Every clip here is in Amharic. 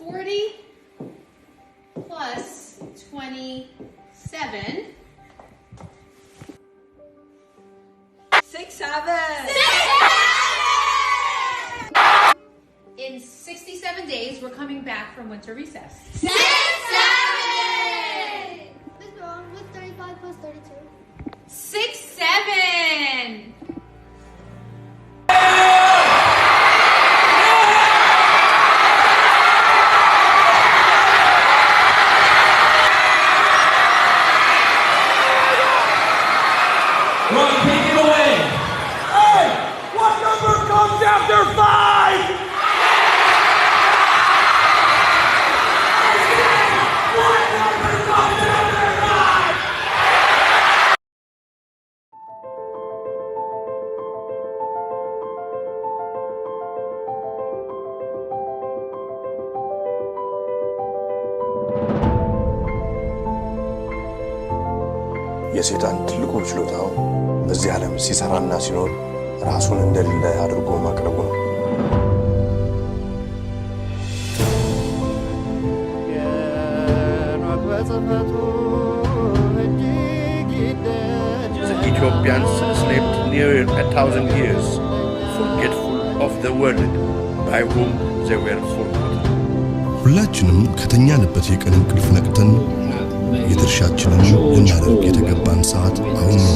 40 plus 27. 6, 7. In 67 days, we're coming back from winter recess. 6, 7. What's wrong with 35 plus 32? 6, 7. Ron, take it away. Hey! What number comes after 5? What number comes after 5? የሰይጣን ትልቁ ችሎታው በዚህ ዓለም ሲሰራና ሲኖር ራሱን እንደሌለ አድርጎ ማቅረቡ ነው። The Ethiopians slept near 1,000 years, forgetful of the world by whom they were forgotten. ሁላችንም ከተኛንበት የቀን እንቅልፍ ነቅተን የድርሻችንን ልናደርግ የተገባን ሰዓት አሁን ነው።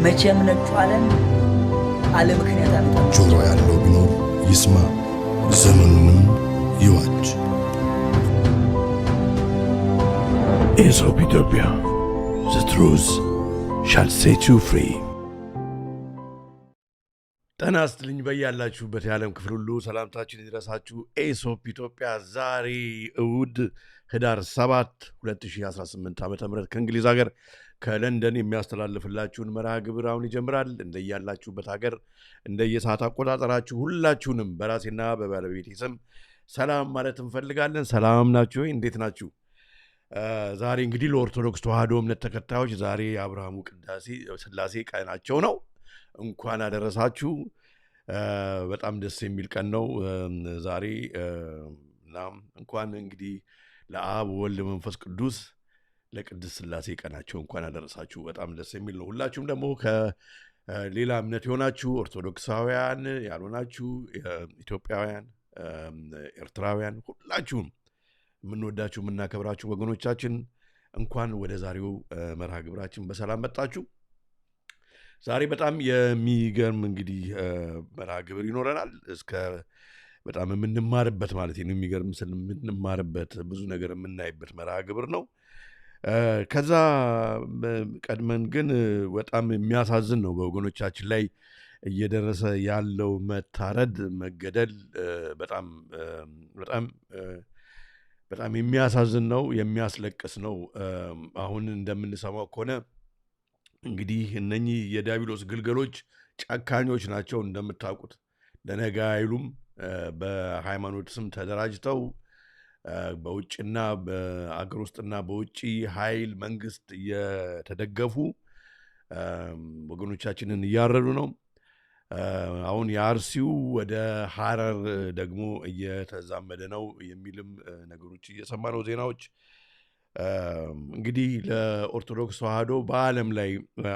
መቼም ነጩ ዓለም አለ ምክንያት አመጣ። ጆሮ ያለው ቢኖር ይስማ፣ ዘመኑንም ይዋጅ። Aesop Ethiopia, the truth shall set you free. ጤና ይስጥልኝ በያላችሁበት የዓለም ክፍል ሁሉ ሰላምታችን ይድረሳችሁ። ኤሶፕ ኢትዮጵያ ዛሬ እሁድ ህዳር 7 2018 ዓ.ም ከእንግሊዝ ሀገር ከለንደን የሚያስተላልፍላችሁን መርሃ ግብር አሁን ይጀምራል። እንደያላችሁበት ሀገር እንደየሰዓት አቆጣጠራችሁ ሁላችሁንም በራሴና በባለቤቴ ስም ሰላም ማለት እንፈልጋለን። ሰላም ናችሁ ወይ? እንዴት ናችሁ? ዛሬ እንግዲህ ለኦርቶዶክስ ተዋህዶ እምነት ተከታዮች ዛሬ የአብርሃሙ ቅዳሴ ስላሴ ቀናቸው ነው። እንኳን አደረሳችሁ። በጣም ደስ የሚል ቀን ነው ዛሬ እና እንኳን እንግዲህ ለአብ ወልድ መንፈስ ቅዱስ ለቅድስት ስላሴ ቀናቸው እንኳን አደረሳችሁ። በጣም ደስ የሚል ነው። ሁላችሁም ደግሞ ከሌላ እምነት የሆናችሁ ኦርቶዶክሳውያን ያልሆናችሁ ኢትዮጵያውያን፣ ኤርትራውያን ሁላችሁም የምንወዳችሁ የምናከብራችሁ ወገኖቻችን እንኳን ወደ ዛሬው መርሃ ግብራችን በሰላም መጣችሁ። ዛሬ በጣም የሚገርም እንግዲህ መርሃ ግብር ይኖረናል። እስከ በጣም የምንማርበት ማለት ነው። የሚገርም ስል የምንማርበት ብዙ ነገር የምናይበት መርሃ ግብር ነው። ከዛ ቀድመን ግን በጣም የሚያሳዝን ነው በወገኖቻችን ላይ እየደረሰ ያለው መታረድ፣ መገደል በጣም በጣም በጣም የሚያሳዝን ነው፣ የሚያስለቅስ ነው። አሁን እንደምንሰማው ከሆነ እንግዲህ እነኚህ የዲያብሎስ ግልገሎች ጨካኞች ናቸው። እንደምታውቁት ለነገ አይሉም። በሃይማኖት ስም ተደራጅተው በውጭና በአገር ውስጥና በውጭ ኃይል መንግስት እየተደገፉ ወገኖቻችንን እያረዱ ነው። አሁን የአርሲው ወደ ሐረር ደግሞ እየተዛመደ ነው የሚልም ነገሮች እየሰማ ነው ዜናዎች። እንግዲህ ለኦርቶዶክስ ተዋህዶ በዓለም ላይ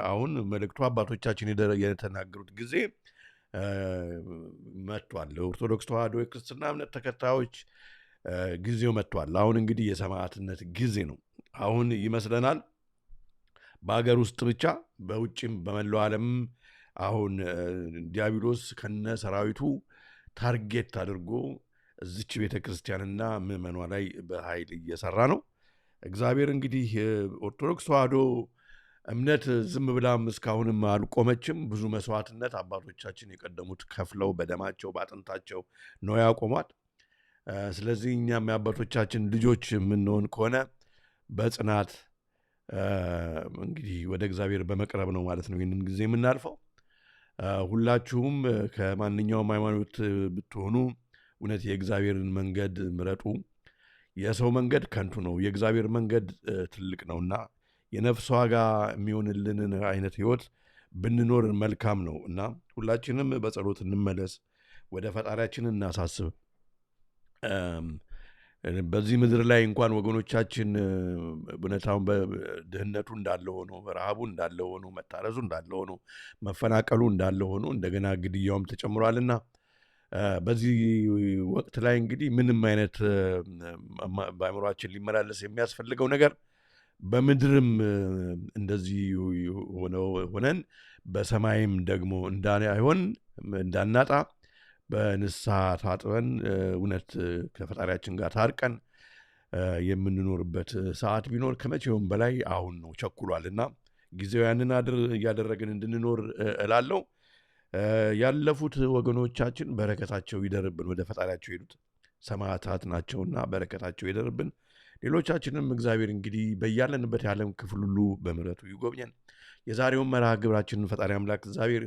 አሁን መልእክቱ አባቶቻችን የተናገሩት ጊዜ መጥቷል። ለኦርቶዶክስ ተዋህዶ የክርስትና እምነት ተከታዮች ጊዜው መጥቷል። አሁን እንግዲህ የሰማዕትነት ጊዜ ነው። አሁን ይመስለናል በሀገር ውስጥ ብቻ በውጭም በመላው ዓለም አሁን ዲያብሎስ ከነ ሰራዊቱ ታርጌት አድርጎ እዚች ቤተ ክርስቲያንና ምዕመኗ ላይ በኃይል እየሰራ ነው። እግዚአብሔር እንግዲህ ኦርቶዶክስ ተዋህዶ እምነት ዝም ብላም እስካሁንም አልቆመችም። ብዙ መስዋዕትነት አባቶቻችን የቀደሙት ከፍለው በደማቸው በአጥንታቸው ነው ያቆሟት። ስለዚህ እኛም የአባቶቻችን ልጆች የምንሆን ከሆነ በጽናት እንግዲህ ወደ እግዚአብሔር በመቅረብ ነው ማለት ነው ይህንን ጊዜ የምናልፈው። ሁላችሁም ከማንኛውም ሃይማኖት ብትሆኑ እውነት የእግዚአብሔርን መንገድ ምረጡ። የሰው መንገድ ከንቱ ነው፣ የእግዚአብሔር መንገድ ትልቅ ነውና የነፍስ ዋጋ የሚሆንልንን አይነት ህይወት ብንኖር መልካም ነው እና ሁላችንም በጸሎት እንመለስ፣ ወደ ፈጣሪያችን እናሳስብ። በዚህ ምድር ላይ እንኳን ወገኖቻችን እውነታውን ድህነቱ እንዳለ ሆኖ ረሃቡ እንዳለ ሆኖ መታረዙ እንዳለ ሆኖ መፈናቀሉ እንዳለ ሆኖ እንደገና ግድያውም ተጨምሯልና በዚህ ወቅት ላይ እንግዲህ ምንም አይነት በአእምሯችን ሊመላለስ የሚያስፈልገው ነገር በምድርም እንደዚህ ሆነን በሰማይም ደግሞ እንዳናጣ በንስሐ ታጥበን እውነት ከፈጣሪያችን ጋር ታርቀን የምንኖርበት ሰዓት ቢኖር ከመቼውም በላይ አሁን ነው፣ ቸኩሏልና ጊዜው ያንን እያደረግን እንድንኖር እላለሁ። ያለፉት ወገኖቻችን በረከታቸው ይደርብን፣ ወደ ፈጣሪያቸው ሄዱት ሰማዕታት ናቸውና በረከታቸው ይደርብን። ሌሎቻችንም እግዚአብሔር እንግዲህ በያለንበት የዓለም ክፍል ሁሉ በምሕረቱ ይጎብኘን። የዛሬውን መርሃ ግብራችንን ፈጣሪ አምላክ እግዚአብሔር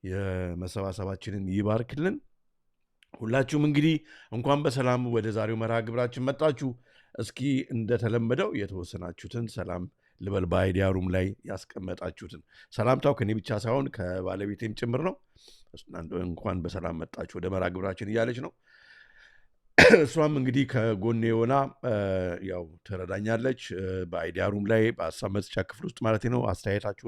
የመሰባሰባችንን ይባርክልን። ሁላችሁም እንግዲህ እንኳን በሰላም ወደ ዛሬው መርሃ ግብራችን መጣችሁ። እስኪ እንደተለመደው የተወሰናችሁትን ሰላም ልበል። በአይዲያ ሩም ላይ ያስቀመጣችሁትን ሰላምታው ከኔ ብቻ ሳይሆን ከባለቤቴም ጭምር ነው። እንኳን በሰላም መጣችሁ ወደ መርሃ ግብራችን እያለች ነው። እሷም እንግዲህ ከጎኔ ሆና ያው ትረዳኛለች። በአይዲያ ሩም ላይ በሀሳብ መስጫ ክፍል ውስጥ ማለት ነው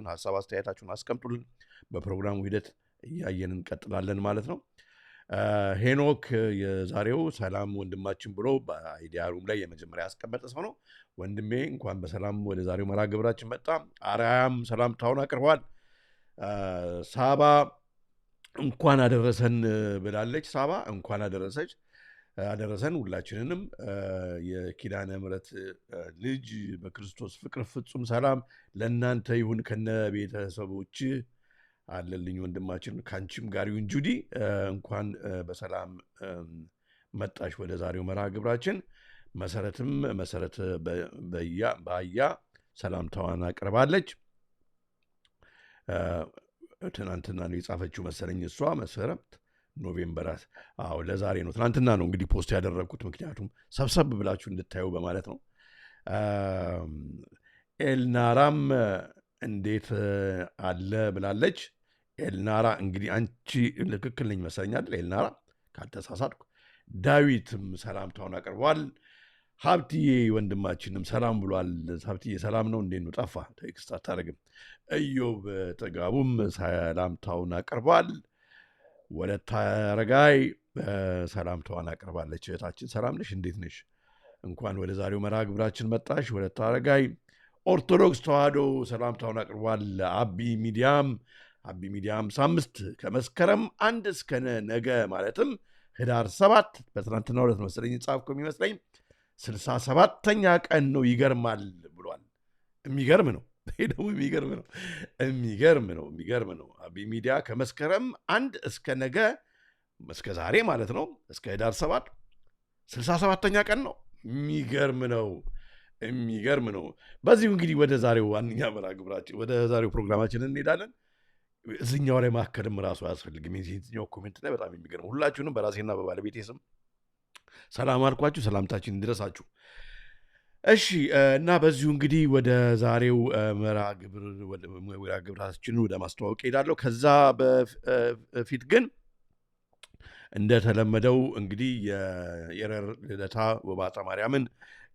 ሀሳብ አስተያየታችሁን አስቀምጡልን። በፕሮግራሙ ሂደት እያየን እንቀጥላለን ማለት ነው። ሄኖክ የዛሬው ሰላም ወንድማችን ብሎ በአይዲያ ሩም ላይ የመጀመሪያ ያስቀመጠ ሰው ነው። ወንድሜ እንኳን በሰላም ወደ ዛሬው መርሃ ግብራችን መጣ። አርያም ሰላምታውን አቅርቧል። ሳባ እንኳን አደረሰን ብላለች። ሳባ እንኳን አደረሰን ሁላችንንም። የኪዳነ ምሕረት ልጅ በክርስቶስ ፍቅር ፍጹም ሰላም ለእናንተ ይሁን ከነ ቤተሰቦች አለልኝ ወንድማችን፣ ከአንቺም ጋር ይሁን ጁዲ። እንኳን በሰላም መጣሽ ወደ ዛሬው መርሃ ግብራችን። መሰረት በአያ ሰላምታዋን አቅርባለች። ትናንትና ነው የጻፈችው መሰለኝ እሷ መሰረት ኖቬምበር። አዎ ለዛሬ ነው፣ ትናንትና ነው እንግዲህ ፖስት ያደረግኩት፣ ምክንያቱም ሰብሰብ ብላችሁ እንድታዩ በማለት ነው። ኤልናራም እንዴት አለ ብላለች። ኤልናራ እንግዲህ አንቺ ልክክል ነኝ መሰለኛል፣ ኤልናራ ካልተሳሳትኩ። ዳዊትም ሰላምታውን አቅርቧል። ሀብትዬ ወንድማችንም ሰላም ብሏል። ሀብትዬ ሰላም ነው? እንዴት ነው? ጠፋ፣ ቴክስት አታደርግም። ኢዮብ ጥጋቡም ሰላምታውን አቅርቧል። ወለተ አረጋይ ሰላምታዋን አቅርባለች። እህታችን ሰላም ነሽ? እንዴት ነሽ? እንኳን ወደ ዛሬው መርሃ ግብራችን መጣሽ ወለተ አረጋይ። ኦርቶዶክስ ተዋህዶ ሰላምታውን አቅርቧል። አቢ ሚዲያም 5 ከመስከረም 1 እስከ ነገ ማለትም ህዳር 7 በትናንትና ዕለት መሰለኝ ጻፍኩ የሚመስለኝ 67ኛ ቀን ነው። ይገርማል ብሏል። የሚገርም ነው። ይሄ ደግሞ የሚገርም ነው። አቢ ሚዲያ ከመስከረም 1 እስከ ነገ እስከ ዛሬ ማለት ነው እስከ ህዳር 7 67ኛ ቀን ነው። የሚገርም ነው። በዚሁ እንግዲህ ወደ ዛሬው ዋነኛ መርሃ ግብራችን ወደ ዛሬው ፕሮግራማችን እንሄዳለን። እዚኛው ላይ ማከልም ራሱ አያስፈልግም። የዚህኛው ኮሜንት ላይ በጣም የሚገርም። ሁላችሁንም በራሴና በባለቤቴ ስም ሰላም አልኳችሁ፣ ሰላምታችን እንድረሳችሁ። እሺ፣ እና በዚሁ እንግዲህ ወደ ዛሬው መርሃ ግብራችን ወደ ማስተዋወቅ ሄዳለሁ። ከዛ በፊት ግን እንደተለመደው እንግዲህ የኤረር ልደታ ወባታ ማርያምን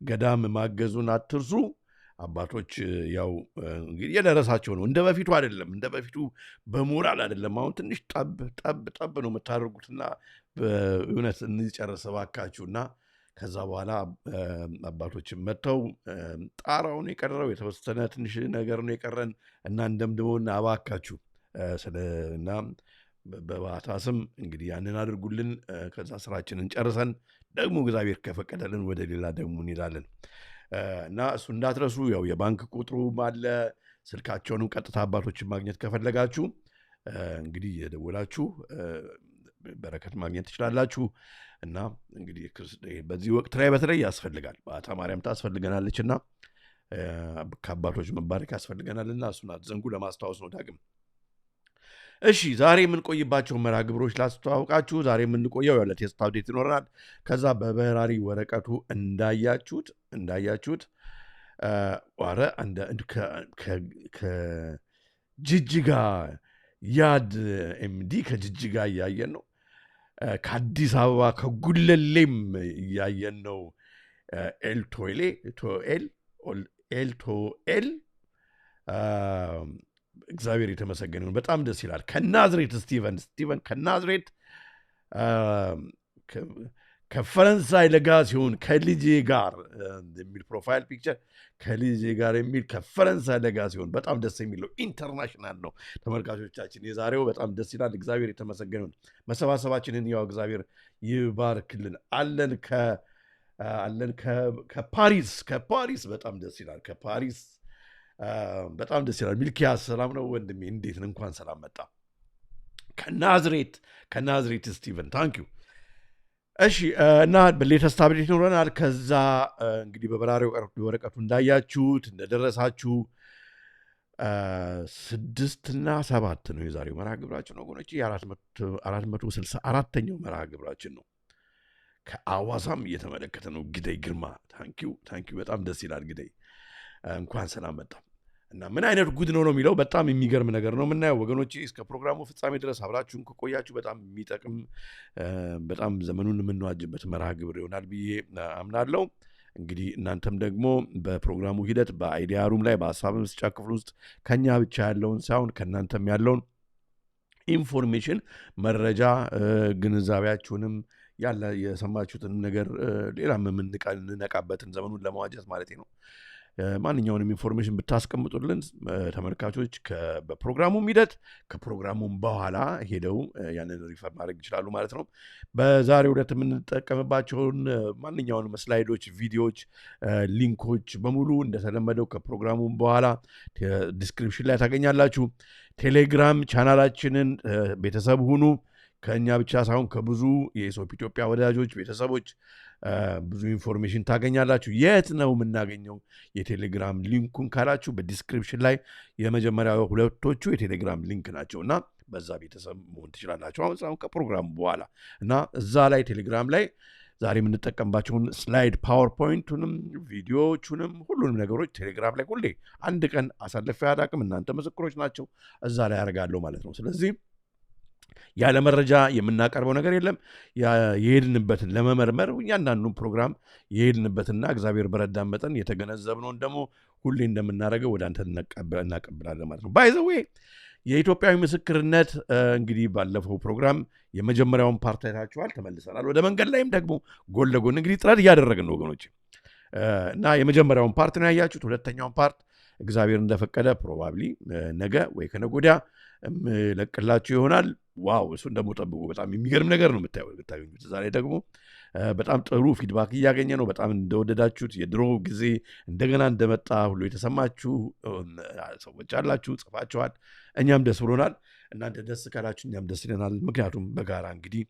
ገዳም ማገዙን አትርሱ። አባቶች ያው እንግዲህ የደረሳቸው ነው። እንደ በፊቱ አይደለም፣ እንደ በፊቱ በሞራል አይደለም። አሁን ትንሽ ጠብ ነው የምታደርጉትና በእውነት እንጨርስ እባካችሁና ከዛ በኋላ አባቶችን መጥተው ጣራውን የቀረው የተወሰነ ትንሽ ነገር ነው የቀረን እና እንደምድመውና እባካችሁ እና በባታ ስም እንግዲህ ያንን አድርጉልን። ከዛ ስራችንን ጨርሰን ደግሞ እግዚአብሔር ከፈቀደልን ወደ ሌላ ደግሞ እንሄዳለን እና እሱ እንዳትረሱ። ያው የባንክ ቁጥሩ አለ። ስልካቸውንም ቀጥታ አባቶችን ማግኘት ከፈለጋችሁ እንግዲህ የደወላችሁ በረከት ማግኘት ትችላላችሁ። እና እንግዲህ በዚህ ወቅት ላይ በተለይ ያስፈልጋል። ባታ ማርያም ታስፈልገናለችና ከአባቶች መባረክ ያስፈልገናልና እሱን አትዘንጉ። ለማስታወስ ነው ዳግም። እሺ፣ ዛሬ የምንቆይባቸው መርሃ ግብሮች ላስተዋውቃችሁ። ዛሬ የምንቆየው ያው ለቴስት አውዴት ይኖረናል። ከዛ በበራሪ ወረቀቱ እንዳያችሁት ዋረ ከጅጅጋ ያድ ኤምዲ ከጅጅጋ እያየን ነው። ከአዲስ አበባ ከጉለሌም እያየን ነው። ኤልቶኤል እግዚአብሔር የተመሰገነ ነው። በጣም ደስ ይላል። ከናዝሬት ስቲቨን ከናዝሬት ከፈረንሳይ ለጋ ሲሆን ከልጄ ጋር የሚል ፕሮፋይል ፒክቸር ከልጄ ጋር የሚል ከፈረንሳይ ለጋ ሲሆን በጣም ደስ የሚለው ኢንተርናሽናል ነው። ተመልካቾቻችን የዛሬው በጣም ደስ ይላል። እግዚአብሔር የተመሰገነ ነው። መሰባሰባችንን ያው እግዚአብሔር ይባርክልን። አለን ከፓሪስ በጣም ደስ ይላል። ከፓሪስ በጣም ደስ ይላል። ሚልኪያስ ሰላም ነው ወንድሜ፣ እንዴት ነው? እንኳን ሰላም መጣ። ከናዝሬት ስቲቨን ታንኪዩ። እሺ እና በሌተስት አፕዴት ይኖረናል። ከዛ እንግዲህ በበራሪ ወረቀቱ እንዳያችሁት እንደደረሳችሁ 6 እና 7 ነው የዛሬው መርሃ ግብራችን ነው ወገኖች። 464ኛው መርሃ ግብራችን ነው። ከአዋሳም እየተመለከተ ነው ግደይ ግርማ ታንኪዩ። በጣም ደስ ይላል ግደይ፣ እንኳን ሰላም መጣ። እና ምን አይነት ጉድ ነው የሚለው በጣም የሚገርም ነገር ነው የምናየው ወገኖች። እስከ ፕሮግራሙ ፍጻሜ ድረስ አብራችሁን ከቆያችሁ በጣም የሚጠቅም በጣም ዘመኑን የምንዋጅበት መርሃ ግብር ይሆናል ብዬ አምናለሁ። እንግዲህ እናንተም ደግሞ በፕሮግራሙ ሂደት በአይዲያ ሩም ላይ በሀሳብ መስጫ ክፍል ውስጥ ከኛ ብቻ ያለውን ሳይሆን ከእናንተም ያለውን ኢንፎርሜሽን መረጃ ግንዛቤያችሁንም ያለ የሰማችሁትን ነገር ሌላም የምንነቃበትን ዘመኑን ለመዋጀት ማለት ነው ማንኛውንም ኢንፎርሜሽን ብታስቀምጡልን ተመልካቾች በፕሮግራሙም ሂደት ከፕሮግራሙም በኋላ ሄደው ያንን ሪፈር ማድረግ ይችላሉ ማለት ነው። በዛሬው ዕለት የምንጠቀምባቸውን ማንኛውንም ስላይዶች፣ ቪዲዮዎች፣ ሊንኮች በሙሉ እንደተለመደው ከፕሮግራሙም በኋላ ዲስክሪፕሽን ላይ ታገኛላችሁ። ቴሌግራም ቻናላችንን ቤተሰብ ሁኑ። ከእኛ ብቻ ሳይሆን ከብዙ የኢሶፕ ኢትዮጵያ ወዳጆች ቤተሰቦች ብዙ ኢንፎርሜሽን ታገኛላችሁ። የት ነው የምናገኘው የቴሌግራም ሊንኩን ካላችሁ በዲስክሪፕሽን ላይ የመጀመሪያው ሁለቶቹ የቴሌግራም ሊንክ ናቸው እና በዛ ቤተሰብ መሆን ትችላላችሁ። አሁን ከፕሮግራሙ በኋላ እና እዛ ላይ ቴሌግራም ላይ ዛሬ የምንጠቀምባቸውን ስላይድ ፓወርፖይንቱንም ቪዲዮዎቹንም ሁሉንም ነገሮች ቴሌግራም ላይ ሁሌ አንድ ቀን አሳልፌ አላቅም። እናንተ ምስክሮች ናቸው። እዛ ላይ ያደርጋለሁ ማለት ነው። ስለዚህ ያለ መረጃ የምናቀርበው ነገር የለም። የሄድንበትን ለመመርመር እያንዳንዱን ፕሮግራም የሄድንበትና እግዚአብሔር በረዳን መጠን የተገነዘብነውን ደግሞ ሁሌ እንደምናደርገው ወደ አንተ እናቀብላለን ማለት ነው። ባይዘዌ የኢትዮጵያዊ ምስክርነት እንግዲህ ባለፈው ፕሮግራም የመጀመሪያውን ፓርት አይታችኋል። ተመልሰናል ወደ መንገድ ላይም ደግሞ ጎን ለጎን እንግዲህ ጥረት እያደረግን ነው ወገኖች እና የመጀመሪያውን ፓርት ነው ያያችሁት። ሁለተኛውን ፓርት እግዚአብሔር እንደፈቀደ ፕሮባብሊ ነገ ወይ ከነገ ወዲያ ለቅላችሁ ይሆናል። ዋው እሱን ደግሞ ጠብቁ። በጣም የሚገርም ነገር ነው የምታገኙት። ዛሬ ደግሞ በጣም ጥሩ ፊድባክ እያገኘ ነው። በጣም እንደወደዳችሁት የድሮ ጊዜ እንደገና እንደመጣ ሁሉ የተሰማችሁ ሰዎች አላችሁ፣ ጽፋችኋል። እኛም ደስ ብሎናል። እናንተ ደስ ካላችሁ እኛም ደስ ይለናል። ምክንያቱም በጋራ እንግዲህ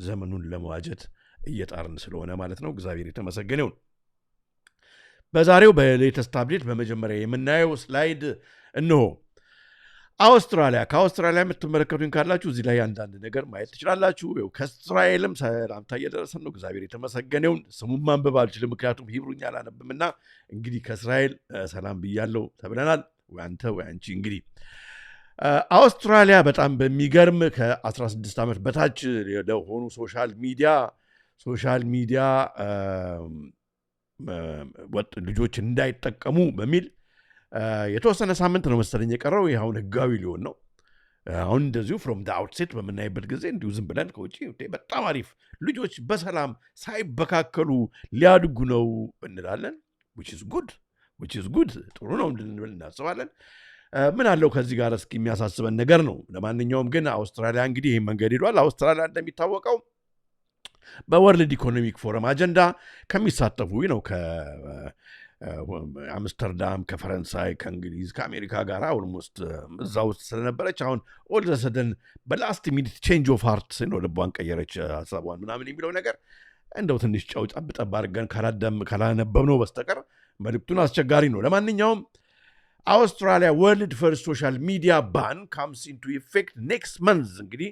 ዘመኑን ለመዋጀት እየጣርን ስለሆነ ማለት ነው። እግዚአብሔር የተመሰገነ ይሁን። በዛሬው በሌተስት አፕዴት በመጀመሪያ የምናየው ስላይድ እነሆ ከአውስትራሊያ የምትመለከቱኝ ካላችሁ እዚህ ላይ አንዳንድ ነገር ማየት ትችላላችሁ። ከእስራኤልም ሰላምታ እየደረሰን ነው። እግዚአብሔር የተመሰገነውን ስሙን ማንበብ አልችልም፣ ምክንያቱም ሂብሩኛ አላነብምና እንግዲህ ከእስራኤል ሰላም ብያለው ተብለናል። ወይ አንተ ወይ አንቺ። እንግዲህ አውስትራሊያ በጣም በሚገርም ከ16 ዓመት በታች ለሆኑ ሶሻል ሚዲያ ልጆች እንዳይጠቀሙ በሚል የተወሰነ ሳምንት ነው መሰለኝ የቀረው። ይኸውን ህጋዊ ሊሆን ነው። አሁን እንደዚሁ ፍሮም ዳ አውትሴት በምናይበት ጊዜ እንዲሁ ዝም ብለን ከውጭ በጣም አሪፍ ልጆች በሰላም ሳይበካከሉ ሊያድጉ ነው እንላለን። which is good ጥሩ ነው እንድንብል እናስባለን። ምን አለው ከዚህ ጋር እስኪ የሚያሳስበን ነገር ነው። ለማንኛውም ግን አውስትራሊያ እንግዲህ ይህ መንገድ ሄዷል። አውስትራሊያ እንደሚታወቀው በወርልድ ኢኮኖሚክ ፎረም አጀንዳ ከሚሳተፉ ነው አምስተርዳም ከፈረንሳይ ከእንግሊዝ ከአሜሪካ ጋር ኦልሞስት እዛ ውስጥ ስለነበረች አሁን ኦል ዘ ሰደን በላስት ሚኒት ቼንጅ ኦፍ ሃርት ነው ልቧን ቀየረች ሀሳቧን ምናምን የሚለው ነገር እንደው ትንሽ ጨው ጠብጠብ አድርገን ካላነበብነው በስተቀር መልእክቱን አስቸጋሪ ነው። ለማንኛውም አውስትራሊያ ወርልድ ፈርስት ሶሻል ሚዲያ ባን ካምስ ኢንቱ ኢፌክት ኔክስት መንዝ እንግዲህ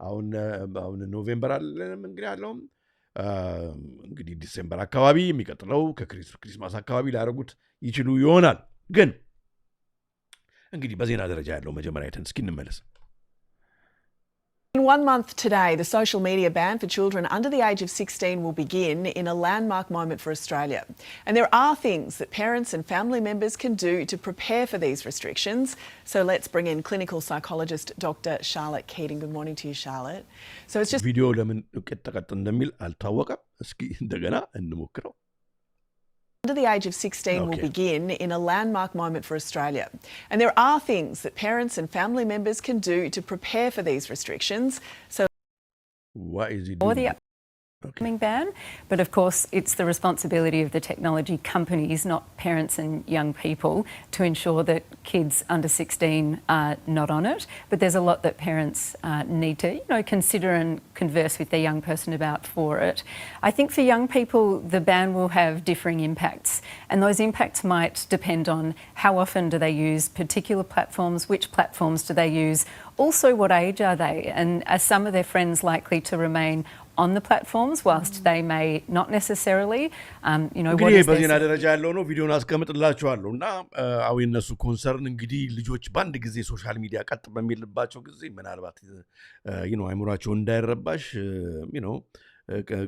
አሁን ኖቬምበር አለን እንግዲህ ያለውም እንግዲህ ዲሴምበር አካባቢ የሚቀጥለው ከክሪስማስ አካባቢ ሊያደርጉት ይችሉ ይሆናል። ግን እንግዲህ በዜና ደረጃ ያለው መጀመሪያ አይተን እስኪ እንመለስ። In 1 month today, the social media ban for children under the age of 16 will begin in a landmark moment for Australia. And there are things that parents and family members can do to prepare for these restrictions. So let's bring in clinical psychologist Dr. Charlotte Keating. Good morning to you, Charlotte. So it's just ቪዲዮ ለምን ቀጠቀጥ እንደሚል አልታወቀም። እስኪ እንደገና እንሞክረው። Under the age of 16 will begin in a landmark moment for Australia. And there are things that parents and family members can do to prepare for these restrictions. So What is he or doing? the upcoming ban, but of course it's the responsibility of the technology companies, not parents and young people, to ensure that kids under 16 are not on it. But there's a lot that parents need to, consider and converse with their young person about for it. I think for young people, the ban will have differing impacts, and those impacts might depend on how often do they use particular platforms, which platforms do they use, also what age are they, and are some of their friends likely to remain on the platforms whilst they may not necessarily, what እንግዲህ is በዜና their... ደረጃ ያለው ነው። ቪዲዮን አስቀምጥላችኋለሁ እና አዎ የነሱ ኮንሰርን እንግዲህ ልጆች በአንድ ጊዜ ሶሻል ሚዲያ ቀጥ በሚልባቸው ጊዜ ምናልባት አይምሯቸው እንዳይረባሽ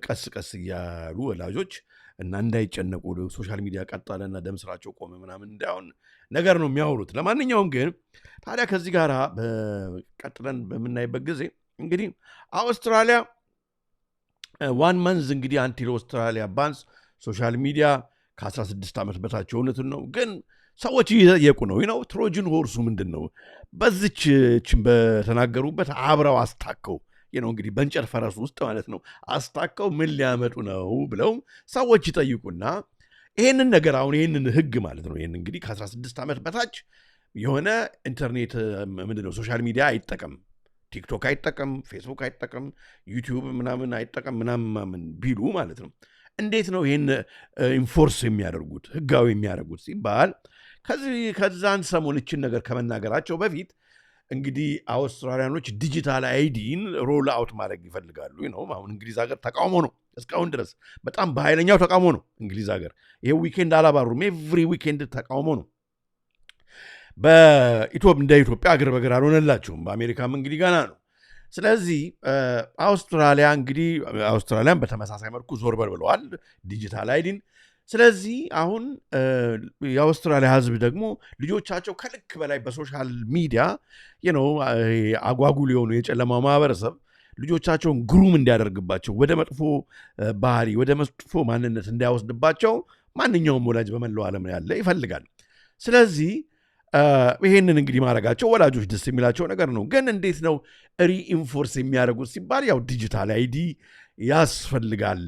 ቀስ ቀስ እያሉ ወላጆች እና እንዳይጨነቁ ሶሻል ሚዲያ ቀጣለና ደም ስራቸው ቆመ ምናምን እንዳይሆን ነገር ነው የሚያወሩት። ለማንኛውም ግን ታዲያ ከዚህ ጋር ቀጥለን በምናይበት ጊዜ እንግዲህ አውስትራሊያ 1 month እንግዲህ አንቲል አውስትራሊያ ባንስ ሶሻል ሚዲያ ከ16 ዓመት በታች የሆኑትን ነው። ግን ሰዎች እየጠየቁ ነው ትሮጅን ሆርሱ ምንድን ነው በዚች በተናገሩበት አብረው አስታከው እንግዲህ በእንጨት ፈረስ ውስጥ ማለት ነው አስታከው ምን ሊያመጡ ነው ብለው ሰዎች ይጠይቁና ይሄንን ነገር አሁን ይሄንን ህግ ማለት ነው ይሄን እንግዲህ ከ16 ዓመት በታች የሆነ ኢንተርኔት ምንድነው ሶሻል ሚዲያ አይጠቀም፣ ቲክቶክ አይጠቀም፣ ፌስቡክ አይጠቀም፣ ዩቲዩብ ምናምን አይጠቀም ምናምን ቢሉ ማለት ነው እንዴት ነው ይሄን ኢንፎርስ የሚያደርጉት ህጋዊ የሚያደርጉት ሲባል ከዛን ሰሞኑን ነገር ከመናገራቸው በፊት እንግዲህ አውስትራሊያኖች ዲጂታል አይዲን ሮል አውት ማድረግ ይፈልጋሉ አሁን እንግሊዝ ሀገር ተቃውሞ ነው እስካሁን ድረስ በጣም በኃይለኛው ተቃውሞ ነው እንግሊዝ ሀገር ይሄ ዊኬንድ አላባሩም ኤቭሪ ዊኬንድ ተቃውሞ ነው እንደ ኢትዮጵያ አገር በገር አልሆነላቸውም በአሜሪካም እንግዲህ ገና ነው ስለዚህ አውስትራሊያን በተመሳሳይ መልኩ ዞር በል ብለዋል ዲጂታል አይዲን ስለዚህ አሁን የአውስትራሊያ ህዝብ ደግሞ ልጆቻቸው ከልክ በላይ በሶሻል ሚዲያ አጓጉል የሆኑ የጨለማው ማህበረሰብ ልጆቻቸውን ግሩም እንዲያደርግባቸው ወደ መጥፎ ባህሪ ወደ መጥፎ ማንነት እንዳይወስድባቸው ማንኛውም ወላጅ በመላው ዓለም ያለ ይፈልጋል ስለዚህ ይሄንን እንግዲህ ማድረጋቸው ወላጆች ደስ የሚላቸው ነገር ነው ግን እንዴት ነው ሪኢንፎርስ የሚያደርጉት ሲባል ያው ዲጂታል አይዲ ያስፈልጋል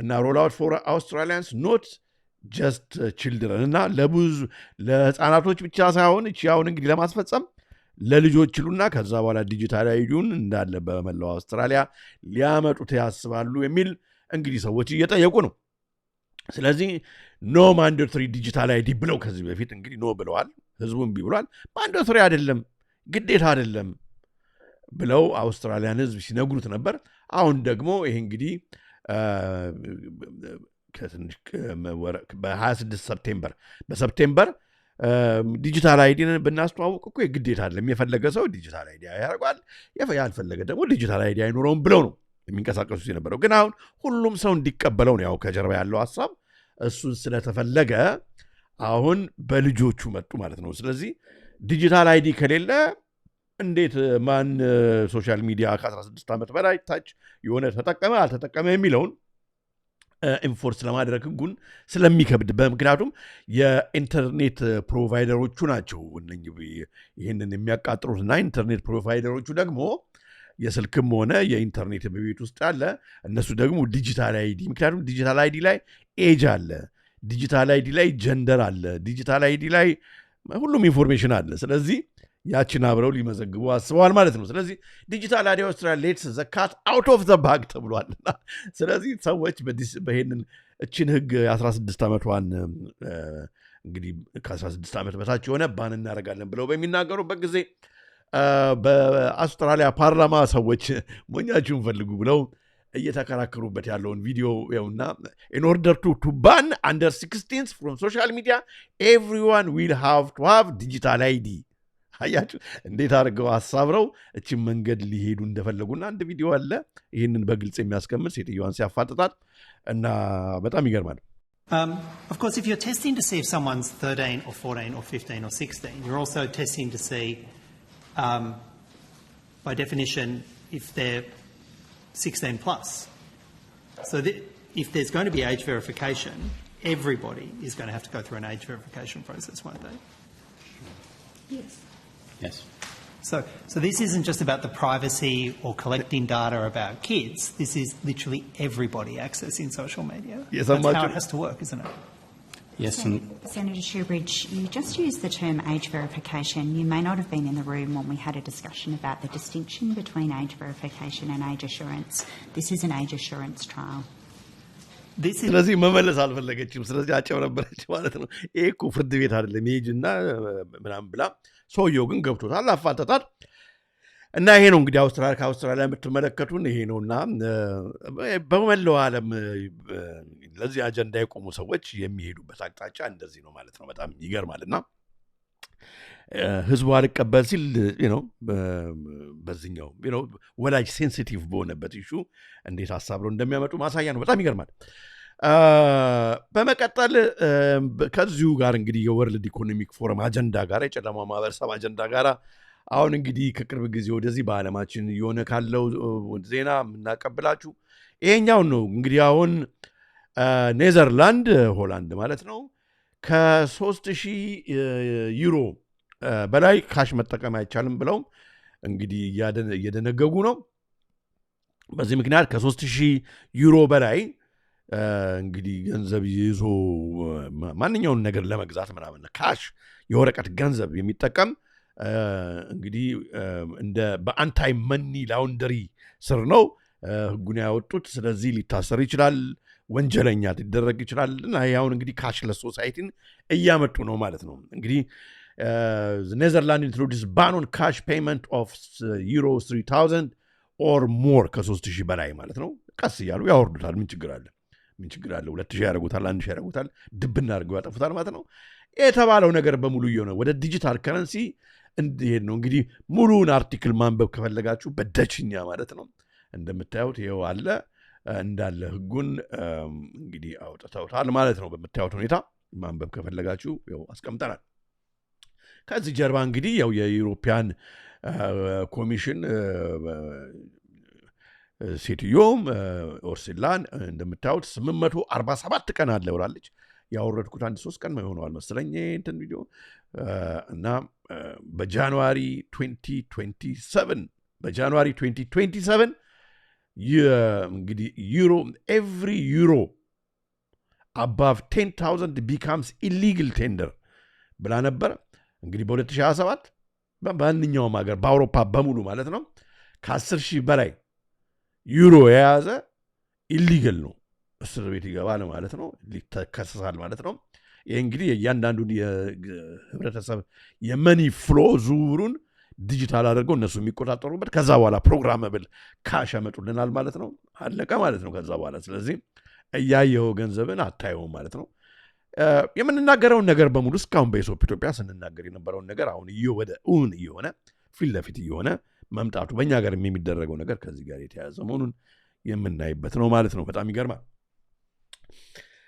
እና ሮል አውት ፎር አውስትራሊያንስ ኖት ጀስት ቺልድረን እና ለህፃናቶች ብቻ ሳይሆን አሁን እንግዲህ ለማስፈጸም ለልጆች ይሉና ከዛ በኋላ ዲጂታል አይዲውን እንዳለ በመላው አውስትራሊያ ሊያመጡት ያስባሉ የሚል እንግዲህ ሰዎች እየጠየቁ ነው ስለዚህ ኖ ማንዴቶሪ ዲጂታል አይዲ ብለው ከዚህ በፊት እንግዲህ ኖ ብለዋል ህዝቡም ቢብሏል ማንዴቶሪ አይደለም ግዴታ አይደለም ብለው አውስትራሊያን ህዝብ ሲነግሩት ነበር አሁን ደግሞ ይሄ እንግዲህ በ26 ሰፕቴምበር ዲጂታል አይዲን ብናስተዋውቅ እኮ የግዴታ አይደለም የፈለገ ሰው ዲጂታል አይዲ ያደርጋል ያልፈለገ ደግሞ ዲጂታል አይዲ አይኖረውም ብለው ነው የሚንቀሳቀሱት የነበረው ግን አሁን ሁሉም ሰው እንዲቀበለው ነው ያው ከጀርባ ያለው ሐሳብ እሱን ስለተፈለገ አሁን በልጆቹ መጡ ማለት ነው ስለዚህ ዲጂታል አይዲ ከሌለ እንዴት ማን ሶሻል ሚዲያ ከ16 ዓመት በላይ ታች የሆነ ተጠቀመ አልተጠቀመ የሚለውን ኢንፎርስ ለማድረግ ህጉን ስለሚከብድ በምክንያቱም የኢንተርኔት ፕሮቫይደሮቹ ናቸው ይህንን የሚያቃጥሩትና ኢንተርኔት ፕሮቫይደሮቹ ደግሞ የስልክም ሆነ የኢንተርኔት በቤት ውስጥ አለ እነሱ ደግሞ ዲጂታል አይዲ ምክንያቱም ዲጂታል አይዲ ላይ ኤጅ አለ ዲጂታል አይዲ ላይ ጀንደር አለ ዲጂታል አይዲ ላይ ሁሉም ኢንፎርሜሽን አለ ስለዚህ ያችን አብረው ሊመዘግቡ አስበዋል ማለት ነው ስለዚህ ዲጂታል አይዲ አውስትራሊያ ሌትስ ዘ ካት አውት ኦፍ ዘ ባግ ተብሏል ስለዚህ ሰዎች በይሄንን እችን ህግ 16 ዓመቷን እንግዲህ ከ16 ዓመት በታች የሆነ ባን እናደርጋለን ብለው በሚናገሩበት ጊዜ በአውስትራሊያ ፓርላማ ሰዎች ሞኛችሁን ፈልጉ ብለው እየተከራከሩበት ያለውን ቪዲዮ ያውና in order to ban under 16s from social media everyone will have to have digital ID አያችሁ እንዴት አድርገው አሳብረው እቺ መንገድ ሊሄዱ እንደፈለጉና አንድ ቪዲዮ አለ ይሄንን በግልጽ የሚያስቀምጥ ሴትዮዋን ሲያፋጥጣት እና በጣም ይገርማል Of course, if you're testing to see if someone's 13 or 14 or 15 or 16, you're also testing to see, by definition, if they're 16 plus. So if there's going to be age verification, everybody is going to have to go through an age verification process, won't they? Yes. Yes. So this isn't just about the privacy or collecting data about kids. This is literally everybody accessing social media. Yes, that's how it has to work, isn't it? Yes. Senator Shoebridge, you just used the term age verification. You may not have been in the room when we had a discussion about the distinction between age verification and age assurance. This is an age assurance trial. ስለዚህ መመለስ አልፈለገችም ስለዚህ አጨበረበረች ማለት ነው ይሄ እኮ ፍርድ ቤት አይደለም ይሄጅና ምናምን ብላ ሰውየው ግን ገብቶታል አፋጠጣት እና ይሄ ነው እንግዲህ ከአውስትራሊያ የምትመለከቱን ይሄ ነውና በመላው ዓለም ለዚህ አጀንዳ የቆሙ ሰዎች የሚሄዱበት አቅጣጫ እንደዚህ ነው ማለት ነው በጣም ይገርማልና ህዝቡ አልቀበል ሲል በዚህኛው ወላጅ ሴንሲቲቭ በሆነበት ኢሹ እንዴት አሳብረው እንደሚያመጡ ማሳያ ነው በጣም ይገርማል በመቀጠል ከዚሁ ጋር እንግዲህ የወርልድ ኢኮኖሚክ ፎረም አጀንዳ ጋር የጨለማው ማህበረሰብ አጀንዳ ጋር አሁን እንግዲህ ከቅርብ ጊዜ ወደዚህ በዓለማችን የሆነ ካለው ዜና የምናቀብላችሁ ይሄኛው ነው እንግዲህ አሁን ኔዘርላንድ ሆላንድ ማለት ነው ከ3000 ዩሮ በላይ ካሽ መጠቀም አይቻልም ብለው እንግዲህ እየደነገጉ ነው በዚህ ምክንያት ከ3000 ዩሮ በላይ እንግዲህ ገንዘብ ይዞ ማንኛውን ነገር ለመግዛት ምናምን ካሽ የወረቀት ገንዘብ የሚጠቀም እንግዲህ እንደ በአንታይ መኒ ላውንደሪ ስር ነው ህጉን ያወጡት ስለዚህ ሊታሰር ይችላል ወንጀለኛ ሊደረግ ይችላል እና ያውን እንግዲህ ካሽለስ ሶሳይቲን እያመጡ ነው ማለት ነው እንግዲህ Netherlands introduced ban on cash payment of euro 3000 or more ከ3000 በላይ ማለት ነው ቀስ ይያሉ ያወርዱታል ምን ችግር አለ 2000 ያደርጉታል 1000 ያደርጉታል ድብና አድርገው ያጠፉታል ማለት ነው የተባለው ነገር በሙሉ ይሆነ ወደ ዲጂታል ከረንሲ እንዲሄድ ነው እንግዲህ ሙሉን አርቲክል ማንበብ ከፈለጋችሁ በደችኛ ማለት ነው እንደምታዩት ይሄው አለ እንዳለ ህጉን እንግዲህ አውጥተውታል ማለት ነው በመታየው ሁኔታ ማንበብ ከፈለጋችሁ ያው አስቀምጠናል ከዚህ ጀርባ እንግዲህ ያው የዩሮፒያን ኮሚሽን ሴትዮም ኦርሲላን እንደምታዩት 847 ቀን አለ ብላለች ያወረድኩት አንድ 3 ቀን ይሆናል መሰለኝ እንትን ቪዲዮ እና በጃንዋሪ 2027 እንግዲህ ዩሮ every euro above 10,000 becomes illegal tender ብላ ነበር እንግዲህ በ2027 በማንኛውም ሀገር በአውሮፓ በሙሉ ማለት ነው ከ10,000 በላይ ዩሮ የያዘ ኢሊጋል ነው እስር ቤት ይገባል ማለት ነው ሊተከሰሳል ማለት ነው ይሄ እንግዲህ እያንዳንዱ የህብረተሰብ የመኒ ፍሎ ዙሩን ዲጂታል አድርገው እነሱ የሚቆጣጠሩበት ከዛ በኋላ ፕሮግራመብል ካሽ ያመጡልናል ማለት ነው አለቀ ማለት ነው ከዛ በኋላ ስለዚህ እያየው ገንዘብን አታየውም ማለት ነው የምንናገረውን ነገር በሙሉ እስካሁን በኢትዮጵያ ስንናገር የነበረውን ነገር አሁን እየወደ እየሆነ ፊት ለፊት እየሆነ መምጣቱ በእኛ ጋር የሚደረገው ነገር ከዚህ ጋር የተያያዘ መሆኑን የምናይበት ነው ማለት ነው በጣም ይገርማል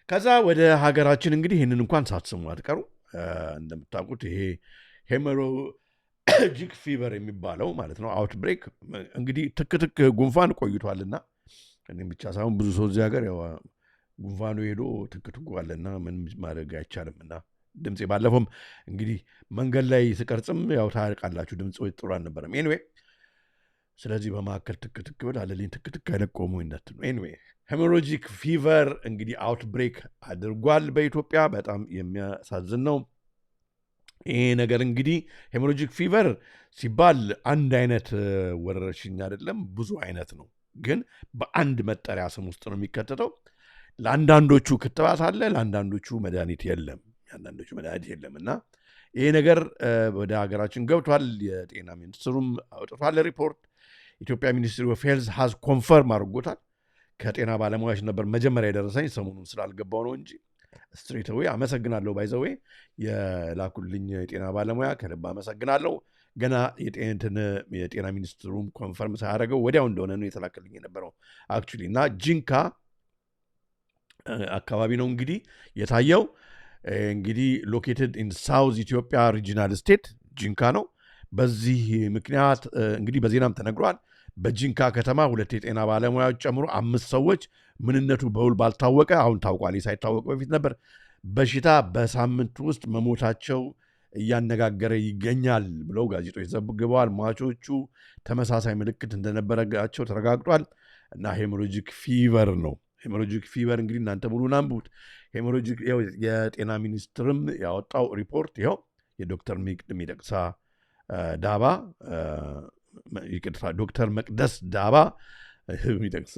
ከዛ ወደ ሀገራችን እንግዲህ ይህንን እንኳን ሳትሰሙ አትቀሩ እንደምታውቁት ይሄ ሄሞሮጂክ ፊቨር የሚባለው ማለት ነው አውትብሬክ እንግዲህ ትክትክ ጉንፋን ቆይቷልና እኔም ብቻ ሳይሆን ብዙ ሰው እዚህ ሀገር ያው ጉንፋኑ ሄዶ ትክትጓልና ምን ማድረግ አይቻልምና ድምጼ ባለፈውም እንግዲህ መንገድ ላይ ስቀርጽም ያው ታርቃላችሁ ድምጽ ወይ ጥሩ አልነበረም ኤኒዌይ ስለዚህ በማከል ትክትክ ወዳለልኝ ትክትክ አይለቆሙ እንደት ነው ኤኒዌይ ሄሞሮጂክ ፊቨር እንግዲህ አውትብሬክ አድርጓል በኢትዮጵያ በጣም የሚያሳዝን ነው ይሄ ነገር እንግዲህ ሄሞሮጂክ ፊቨር ሲባል አንድ አይነት ወረርሽኝ አይደለም ብዙ አይነት ነው ግን በአንድ መጠሪያ ስም ውስጥ ነው የሚከተተው ለአንዳንዶቹ ክትባት አለ ለአንዳንዶቹ መድኃኒት የለምና ይሄ ነገር ወደ ሀገራችን ገብቷል የጤና ሚኒስትሩም አውጥቷል ሪፖርት ኢትዮጵያ ሚኒስትሪ ኦፍ ሄልዝ ሃዝ ኮንፈርም አድርጎታል ከጤና ባለሙያዎች ነበር መጀመሪያ የደረሰኝ ሰሞኑን ስላልገባው ነው እንጂ ስትሬት አዌይ አመሰግናለሁ ባይዘዌ የላኩልኝ የጤና ባለሙያ ከልብ አመሰግናለሁ ገና የጤና ሚኒስትሩም ኮንፈርም ሳያደርገው ወዲያው እንደሆነ ነው የተላከልኝ የነበረው አክቹሊ እና ጂንካ አካባቢ ነው እንግዲህ የታየው እንግዲህ ሎኬትድ ኢን ሳውዝ ኢትዮጵያ ሪጂናል ስቴት ጂንካ ነው በዚህ ምክንያት እንግዲህ በዜናም ተነግሯል በጂንካ ከተማ 2 የጤና ባለሙያዎች ጨምሮ 5 ሰዎች ምንነቱ በውል ባልታወቀ አሁን ታውቋል ሳይታወቅ በፊት ነበር በሽታ በሳምንት ውስጥ መሞታቸው እያነጋገረ ይገኛል ብለው ጋዜጦች ዘግበዋል ሟቾቹ ተመሳሳይ ምልክት እንደነበረጋቸው ተረጋግጧል እና ሄሞሮጂክ ፊቨር ነው ሄሞሮጂክ ፊቨር እንግዲህ እናንተ ሙሉን አንብቡት ሄሞሮጂክ የጤና ሚኒስትርም ያወጣው ሪፖርት ይኸው የዶክተር ሚደቅሳ ዳባ ዶክተር መቅደስ ዳባ ሚደቅሳ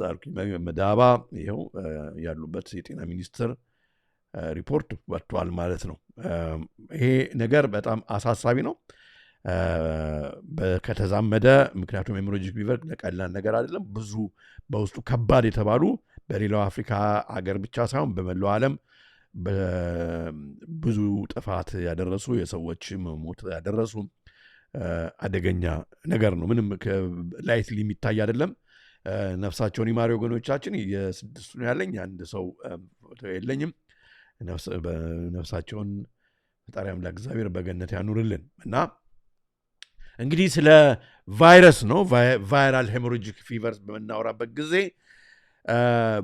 ዳባ ይኸው ያሉበት የጤና ሚኒስትር ሪፖርት ወጥቷል ማለት ነው ይሄ ነገር በጣም አሳሳቢ ነው ከተዛመደ ምክንያቱም ሄሞሮጂክ ፊቨር ለቀላል ነገር አይደለም ብዙ በውስጡ ከባድ የተባሉ በሌላው አፍሪካ ሀገር ብቻ ሳይሆን በመላው ዓለም ብዙ ጥፋት ያደረሱ የሰዎች ሞት ያደረሱ አደገኛ ነገር ነው ምንም ላይትሊ የሚታይ አይደለም ነፍሳቸውን ይማር ወገኖቻችን የስድስቱ ነው ያለኝ አንድ ሰው ፎቶ የለኝም ነፍሳቸውን ፈጣሪ አምላክ እግዚአብሔር በገነት ያኑርልን እና እንግዲህ ስለ ቫይረስ ነው ቫይራል ሄሞሮጂክ ፊቨርስ በመናወራበት ጊዜ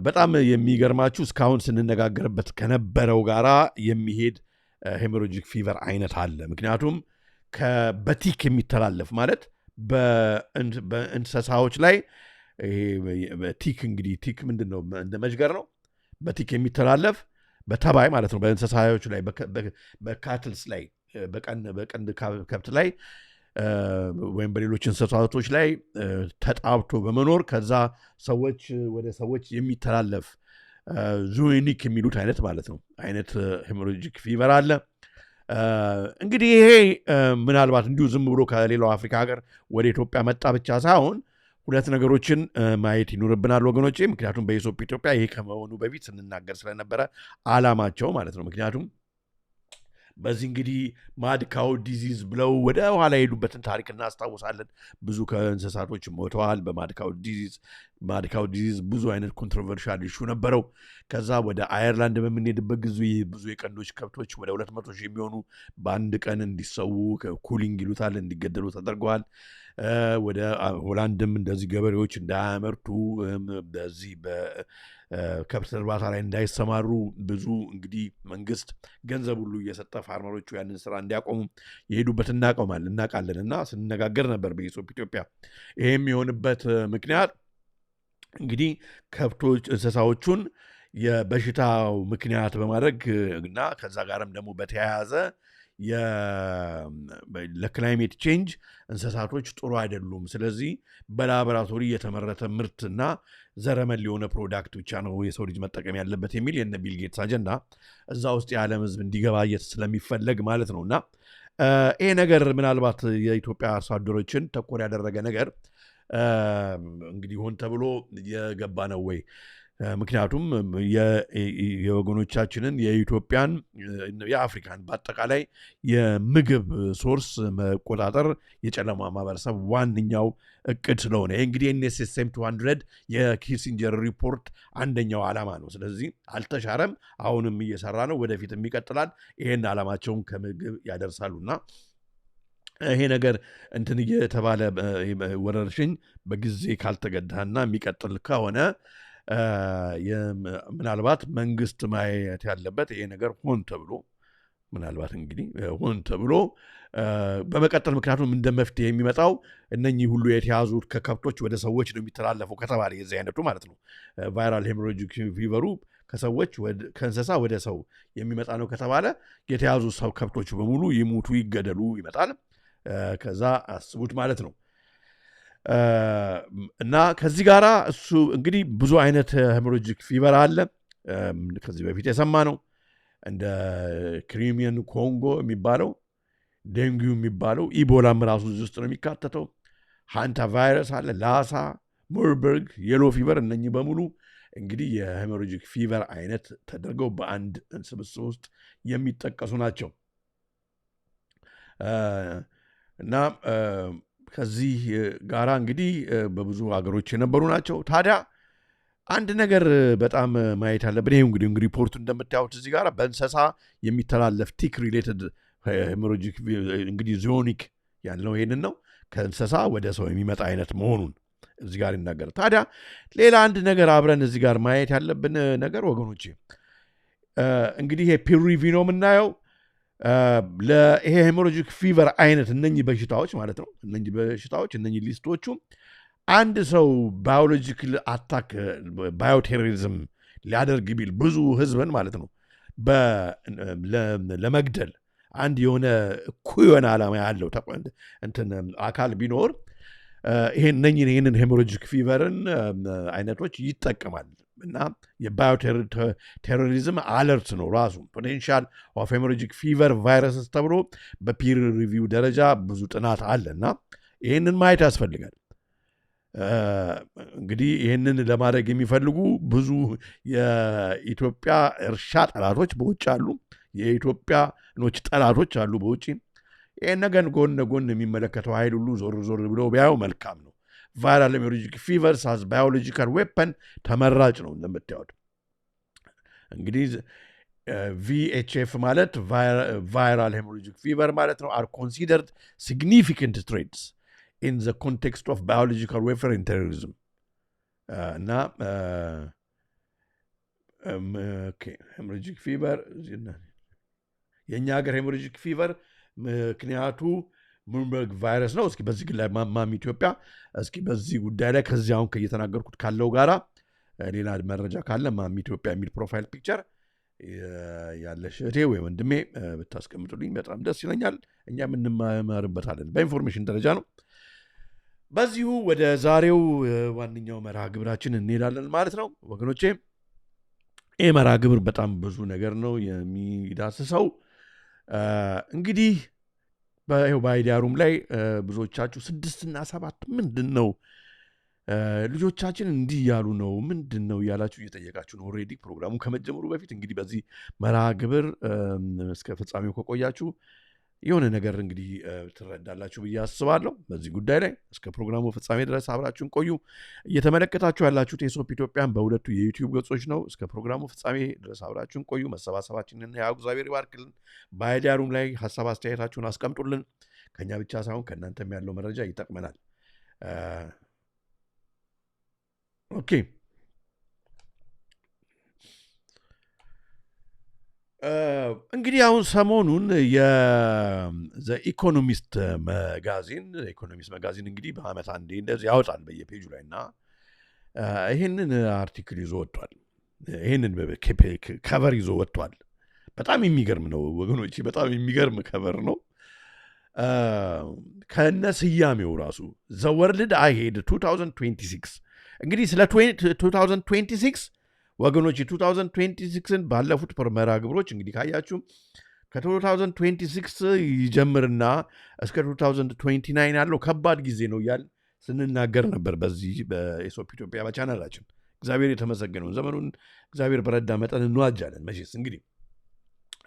በጣም የሚገርማችሁ እስካሁን ስንነጋገርበት ከነበረው ጋራ የሚሄድ ሄሞሮጂክ ፊቨር አይነት አለ ምክንያቱም በቲክ የሚተላለፍ ማለት በእንስሳዎች ላይ ቲክ እንግዲህ ቲክ ምንድነው እንደ መጅገር ነው በቲክ የሚተላለፍ በተባይ ማለት ነው በእንስሳዎች ላይ በካትልስ ላይ በቀንድ ከብት ላይ ወይም በሌሎች እንስሳቶች ላይ ተጣብቶ በመኖር ከዛ ሰዎች ወደ ሰዎች የሚተላለፍ ዙዌኒክ የሚሉት አይነት ማለት ነው አይነት ሄሞሮጂክ ፊቨር አለ እንግዲህ ይሄ ምናልባት እንዲሁ ዝም ብሎ ከሌላው አፍሪካ ሀገር ወደ ኢትዮጵያ መጣ ብቻ ሳይሆን ሁለት ነገሮችን ማየት ይኖርብናል ወገኖቼ ምክንያቱም በኢትዮጵያ ይሄ ከመሆኑ በፊት ስንናገር ስለነበረ አላማቸው ማለት ነው ምክንያቱም በዚህ እንግዲህ ማድካው ዲዚዝ ብለው ወደ ኋላ የሄዱበትን ታሪክ እናስታውሳለን ብዙ ከእንስሳቶች ሞተዋል በማድካው ዲዚዝ ብዙ አይነት ኮንትሮቨርሻል ኢሹ ነበረው ከዛ ወደ አየርላንድ በምንሄድበት ጊዜ ብዙ የቀንዶች ከብቶች ወደ 200 የሚሆኑ በአንድ ቀን እንዲሰዉ ኩሊንግ ይሉታል እንዲገደሉ ተደርገዋል ወደ ሆላንድም እንደዚህ ገበሬዎች እንዳያመርቱ በዚህ በከብት እርባታ ላይ እንዳይሰማሩ ብዙ እንግዲህ መንግስት ገንዘብ ሁሉ እየሰጠ ፋርመሮቹ ያንን ስራ እንዲያቆሙ የሄዱበት እናውቃለን እና ስንነጋገር ነበር በኢትዮጵያ ይሄም የሆንበት ምክንያት እንግዲህ ከብቶች እንስሳዎቹን የበሽታው ምክንያት በማድረግ እና ከዛ ጋርም ደግሞ በተያያዘ ለክላይሜት ቼንጅ እንስሳቶች ጥሩ አይደሉም ስለዚህ በላቦራቶሪ የተመረተ ምርትና ዘረመል የሆነ ፕሮዳክት ብቻ ነው የሰው ልጅ መጠቀም ያለበት የሚል የነ ቢል ጌትስ አጀንዳ እዛ ውስጥ የዓለም ህዝብ እንዲገባየት ስለሚፈለግ ማለት ነውና ይሄ ነገር ምናልባት የኢትዮጵያ አርሶ አደሮችን ተኮር ያደረገ ነገር እንግዲህ ሆን ተብሎ የገባ ነው ወይ ምክንያቱም የወገኖቻችንን የኢትዮጵያን የአፍሪካን በአጠቃላይ የምግብ ሶርስ መቆጣጠር የጨለማ ማህበረሰብ ዋንኛው እቅድ ስለሆነ እንግዲህ ኤንኤስኤስኤም 200 የኪሲንጀር ሪፖርት አንደኛው ዓላማ ነው ስለዚህ አልተሻረም አሁንም እየሰራ ነው ወደፊትም ይቀጥላል ይሄን ዓላማቸውን ከምግብ ያደርሳሉና ይሄ ነገር እንትን እየተባለ ወረርሽኝ በጊዜ ካልተገዳና የሚቀጥል ከሆነ ምናልባት መንግስት ማየት ያለበት ይሄ ነገር ሆን ተብሎ ምናልባት እንግዲህ ሆን ተብሎ በመቀጠል ምክንያቱም እንደ መፍትሄ የሚመጣው እነኚህ ሁሉ የተያዙት ከከብቶች ወደ ሰዎች ነው የሚተላለፈው ከተባለ የዚህ አይነቱ ማለት ነው ቫይራል ሄሞሮጂክ ፊቨሩ ከሰዎች ከእንስሳ ወደ ሰው የሚመጣ ነው ከተባለ የተያዙ ሰው ከብቶች በሙሉ ይሙቱ ይገደሉ ይመጣል ከዛ አስቡት ማለት ነው እና ከዚህ ጋራ እሱ እንግዲህ ብዙ አይነት ሄሞሮጂክ ፊቨር አለ ከዚህ በፊት የሰማ ነው እንደ ክሪሚየን ኮንጎ የሚባለው ዴንጊው የሚባለው ኢቦላም ራሱ ውስጥ ነው የሚካተተው ሃንታ ቫይረስ አለ ላሳ ሙርበርግ የሎ ፊቨር እነኚህ በሙሉ እንግዲህ የሄሞሮጂክ ፊቨር አይነት ተደርገው በአንድ ስብስብ ውስጥ የሚጠቀሱ ናቸው እና ከዚህ ጋራ እንግዲህ በብዙ ሀገሮች የነበሩ ናቸው። ታዲያ አንድ ነገር በጣም ማየት ያለብን ይሄ እንግዲህ ሪፖርቱ እንደምታዩት እዚህ ጋር በእንስሳ የሚተላለፍ ቲክ ሪሌትድ ሄሞሮጂክ እንግዲህ ዞኒክ ያለው ይሄንን ነው ከእንስሳ ወደ ሰው የሚመጣ አይነት መሆኑን እዚህ ጋር ይናገራል። ታዲያ ሌላ አንድ ነገር አብረን እዚህ ጋር ማየት ያለብን ነገር ወገኖቼ እንግዲህ ይሄ ፒር ሪቪው ነው የምናየው ለይሄ ሄሞሮጂክ ፊቨር አይነት እነኚህ በሽታዎች ማለት ነው እነኚህ በሽታዎች እነኚህ ሊስቶቹ አንድ ሰው ባዮሎጂካል አታክ ባዮቴሮሪዝም ሊያደርግ ቢል ብዙ ህዝብን ማለት ነው ለመግደል አንድ የሆነ እኩይ የሆነ ዓላማ ያለው እንትን አካል ቢኖር ይህንን ሄሞሮጂክ ፊቨርን አይነቶች ይጠቀማል እና የባዮቴሮሪዝም አለርት ነው ራሱ ፖቴንሻል ኦፍ ሄሞሮጂክ ፊቨር ቫይረስስ ተብሎ በፒር ሪቪው ደረጃ ብዙ ጥናት አለ እና ይህንን ማየት ያስፈልጋል። እንግዲህ ይህንን ለማድረግ የሚፈልጉ ብዙ የኢትዮጵያ እርሻ ጠላቶች በውጭ አሉ፣ የኢትዮጵያኖች ጠላቶች አሉ በውጭ። ይህን ነገር ጎን ለጎን የሚመለከተው ኃይል ሁሉ ዞር ዞር ብሎ ቢያየው መልካም ነው። ቫይራል ሄሞሮጂክ ፊቨርስ አዝ ባዮሎጂካል ዌፐን ተመራጭ ነው። እንደምታዩት እንግዲህ VHF ማለት ቫይራል ሄሞሮጂክ ፊቨር ማለት ነው አር ኮንሲደርድ ሲግኒፊካንት ትሬትስ in the context of biological warfare and terrorism. እና ሄሞሮጂክ ፊቨር የእኛ ሀገር ሄሞሮጂክ ፊቨር ምክንያቱ ሙርበርግ ቫይረስ ነው። እስኪ በዚህ ላይ ማም ኢትዮጵያ እስኪ በዚህ ጉዳይ ላይ ከዚህ አሁን እየተናገርኩት ካለው ጋራ ሌላ መረጃ ካለ ማም ኢትዮጵያ የሚል ፕሮፋይል ፒክቸር ያለሽ እህቴ ወይ ወንድሜ ብታስቀምጡልኝ በጣም ደስ ይለኛል። እኛም እንማርበታለን። በኢንፎርሜሽን ደረጃ ነው። በዚሁ ወደ ዛሬው ዋነኛው መርሃ ግብራችን እንሄዳለን ማለት ነው ወገኖቼ። ይህ መርሃ ግብር በጣም ብዙ ነገር ነው የሚዳስሰው። እንግዲህ በአይዲያሩም ላይ ብዙዎቻችሁ 6 እና 7 ምንድን ነው ልጆቻችን እንዲህ እያሉ ነው ምንድን ነው እያላችሁ እየጠየቃችሁ ነው። ኦልሬዲ ፕሮግራሙ ከመጀመሩ በፊት እንግዲህ በዚህ መርሃ ግብር እስከ ፍጻሜው ከቆያችሁ የሆነ ነገር እንግዲህ ትረዳላችሁ ብዬ አስባለሁ። በዚህ ጉዳይ ላይ እስከ ፕሮግራሙ ፍጻሜ ድረስ አብራችሁን ቆዩ። እየተመለከታችሁ ያላችሁት የሶፕ ኢትዮጵያን በሁለቱ የዩቲዩብ ገጾች ነው። እስከ ፕሮግራሙ ፍጻሜ ድረስ አብራችሁን ቆዩ። መሰባሰባችንን ያው እግዚአብሔር ይባርክልን። በአይዲያሩም ላይ ሀሳብ አስተያየታችሁን አስቀምጡልን። ከኛ ብቻ ሳይሆን ከእናንተም ያለው መረጃ ይጠቅመናል። ኦኬ እንግዲህ አሁን ሰሞኑን የኢኮኖሚስት መጋዚን እንግዲህ በአመት አንዴ እንደዚህ ያወጣል በየፔጁ ላይ እና ይህንን አርቲክል ይዞ ወጥቷል። ይህንን ከቨር ይዞ ወጥቷል። በጣም የሚገርም ነው ወገኖች፣ በጣም የሚገርም ከቨር ነው። ከነ ስያሜው ራሱ ዘ ወርልድ አሄድ 2026 እንግዲህ ስለ 2026 ወገኖች 2026ን ባለፉት መርሃ ግብሮች እንግዲህ ካያችሁ ከ2026 ይጀምርና እስከ 2029 ያለው ከባድ ጊዜ ነው እያል ስንናገር ነበር በዚህ በኢሶፕ ኢትዮጵያ በቻናላችን። እግዚአብሔር የተመሰገነውን ዘመኑን እግዚአብሔር በረዳ መጠን እንዋጃለን መቼስ እንግዲህ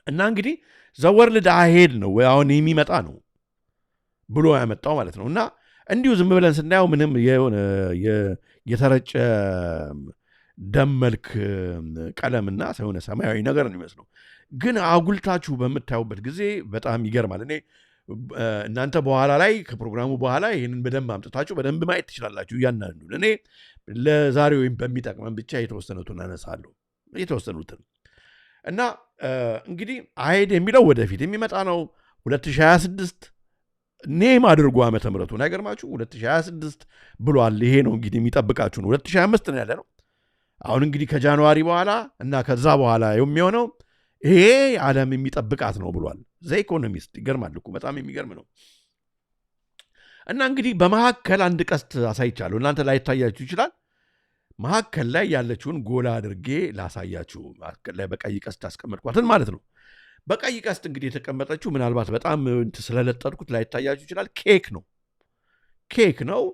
እና እንግዲህ ዘወርልድ አሄድ ነው አሁን የሚመጣ ነው ብሎ ያመጣው ማለት ነው። እና እንዲሁ ዝም ብለን ስናየው ምንም የሆነ የተረጨ ደም መልክ ቀለምና የሆነ ሰማያዊ ነገር ነው የሚመስለው፣ ግን አጉልታችሁ በምታዩበት ጊዜ በጣም ይገርማል። እኔ እናንተ በኋላ ላይ ከፕሮግራሙ በኋላ ይህንን በደንብ አምጥታችሁ በደንብ ማየት ትችላላችሁ እያንዳንዱን። እኔ ለዛሬ ወይም በሚጠቅመን ብቻ የተወሰኑትን አነሳለሁ የተወሰኑትን እና እንግዲህ አሄድ የሚለው ወደፊት የሚመጣ ነው 2026 ኔም አድርጎ ዓመተ ምሕረቱን አይገርማችሁ 2026 ብሏል። ይሄ ነው እንግዲህ የሚጠብቃችሁ ነው። 2025 ነው ያለ ነው። አሁን እንግዲህ ከጃንዋሪ በኋላ እና ከዛ በኋላ የሚሆነው ይሄ ዓለም የሚጠብቃት ነው ብሏል ዘ ኢኮኖሚስት። ይገርማል እኮ በጣም የሚገርም ነው። እና እንግዲህ በመካከል አንድ ቀስት አሳይቻለሁ። እናንተ ላይታያችሁ ይችላል። መካከል ላይ ያለችውን ጎላ አድርጌ ላሳያችሁ። መካከል ላይ በቀይ ቀስት ያስቀመጥኳትን ማለት ነው። በቀይ ቀስት እንግዲህ የተቀመጠችው ምናልባት በጣም ስለለጠጥኩት ላይታያችሁ ይችላል። ኬክ ነው።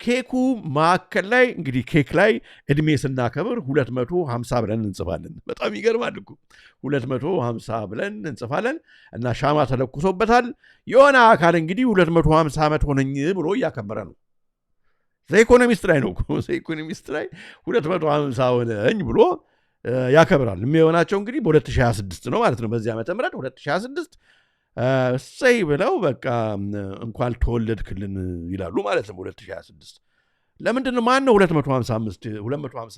ኬኩ ማከል ላይ እንግዲህ ኬክ ላይ እድሜ ስናከብር 250 ብለን እንጽፋለን። በጣም ይገርማል እኮ 250 ብለን እንጽፋለን እና ሻማ ተለኩሶበታል። የሆነ አካል እንግዲህ 250 ዓመት ሆነኝ ብሎ እያከበረ ነው። ዘኢኮኖሚስት ላይ ነው። ዘኢኮኖሚስት ላይ 250 ሆነኝ ብሎ ያከብራል። የሚሆናቸው እንግዲህ በ2026 ነው ማለት ነው። በዚህ ዓመተ ምህረት 2026 እሰይ ብለው በቃ እንኳን ተወለድክልን ይላሉ ማለት ነው። 2026 ለምንድን ነው ማን ነው 250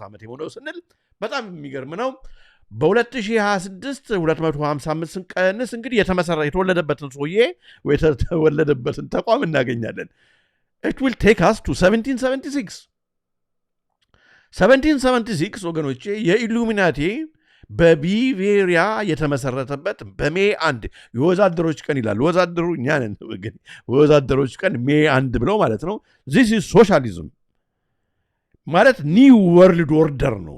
ዓመት የሆነው ስንል በጣም የሚገርም ነው። በ2026 255 ስንቀንስ እንግዲህ የተወለደበትን ሰውዬ ወይ የተወለደበትን ተቋም እናገኛለን። it will take us to 1776 ወገኖቼ የኢሉሚናቲ በቢቬሪያ የተመሰረተበት በሜ 1 የወዛደሮች ቀን ይላል። ወዛደሩ እኛ ነን ግን ወዛደሮች ቀን ሜ 1 ብለው ማለት ነው። this is socialism ማለት ኒው ወርልድ ኦርደር ነው።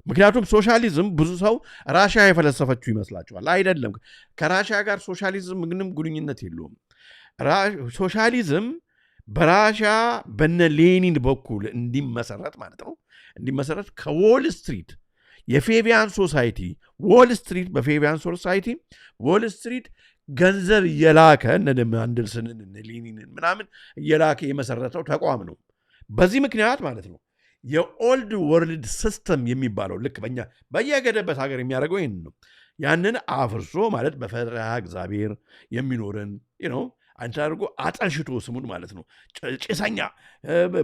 ምክንያቱም ሶሻሊዝም ብዙ ሰው ራሽያ የፈለሰፈችው ይመስላችኋል። አይደለም። ከራሽያ ጋር ሶሻሊዝም ምንም ግንኙነት የለውም። ሶሻሊዝም በራሽያ በነ ሌኒን በኩል እንዲመሰረት ማለት ነው። እንዲመሰረት ከዎል ስትሪት የፌቢያን ሶሳይቲ ዎል ስትሪት በፌቢያን ሶሳይቲ ዎል ስትሪት ገንዘብ እየላከ እነ ማንደልስንን እነ ሌኒንን ምናምን እየላከ የመሰረተው ተቋም ነው። በዚህ ምክንያት ማለት ነው የኦልድ ወርልድ ሲስተም የሚባለው ልክ በእኛ በየገደበት ሀገር የሚያደርገው ይህን ነው። ያንን አፍርሶ ማለት በፈሪሃ እግዚአብሔር የሚኖርን ነው አንተ አድርጎ አጠልሽቶ ስሙን ማለት ነው ጭሰኛ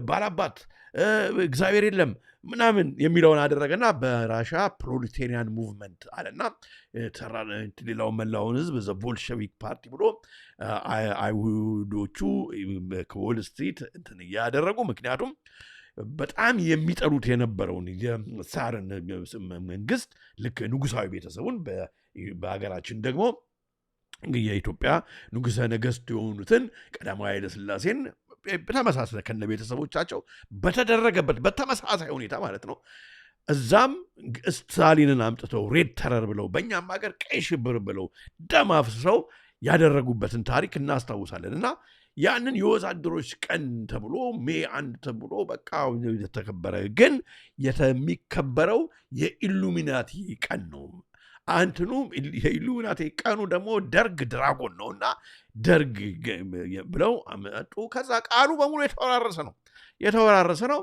ባላባት እግዚአብሔር የለም ምናምን የሚለውን አደረገና በራሻ ፕሮሌታሪያን ሙቭመንት አለና ሌላው መላውን ህዝብ ዘ ቦልሸቪክ ፓርቲ ብሎ አይሁዶቹ ከዎል ስትሪት እንትን ያደረጉ ምክንያቱም በጣም የሚጠሉት የነበረውን የሳርን መንግስት ልክ ንጉሳዊ ቤተሰቡን በሀገራችን ደግሞ የኢትዮጵያ ንጉሠ ነገሥት የሆኑትን ቀዳማዊ ኃይለ ሥላሴን በተመሳሳይ ከነ ቤተሰቦቻቸው በተደረገበት በተመሳሳይ ሁኔታ ማለት ነው። እዛም ስታሊንን አምጥተው ሬድ ተረር ብለው በእኛም ሀገር ቀይ ሽብር ብለው ደም አፍስሰው ያደረጉበትን ታሪክ እናስታውሳለን። እና ያንን የወዛደሮች ቀን ተብሎ ሜ 1 ተብሎ በቃ የተከበረ ግን የሚከበረው የኢሉሚናቲ ቀን ነው። አንትኑ የኢሉሚናቲ ቀኑ ደግሞ ደርግ ድራጎን ነውና ደርግ ብለው አመጡ። ከዛ ቃሉ በሙሉ የተወራረሰ ነው።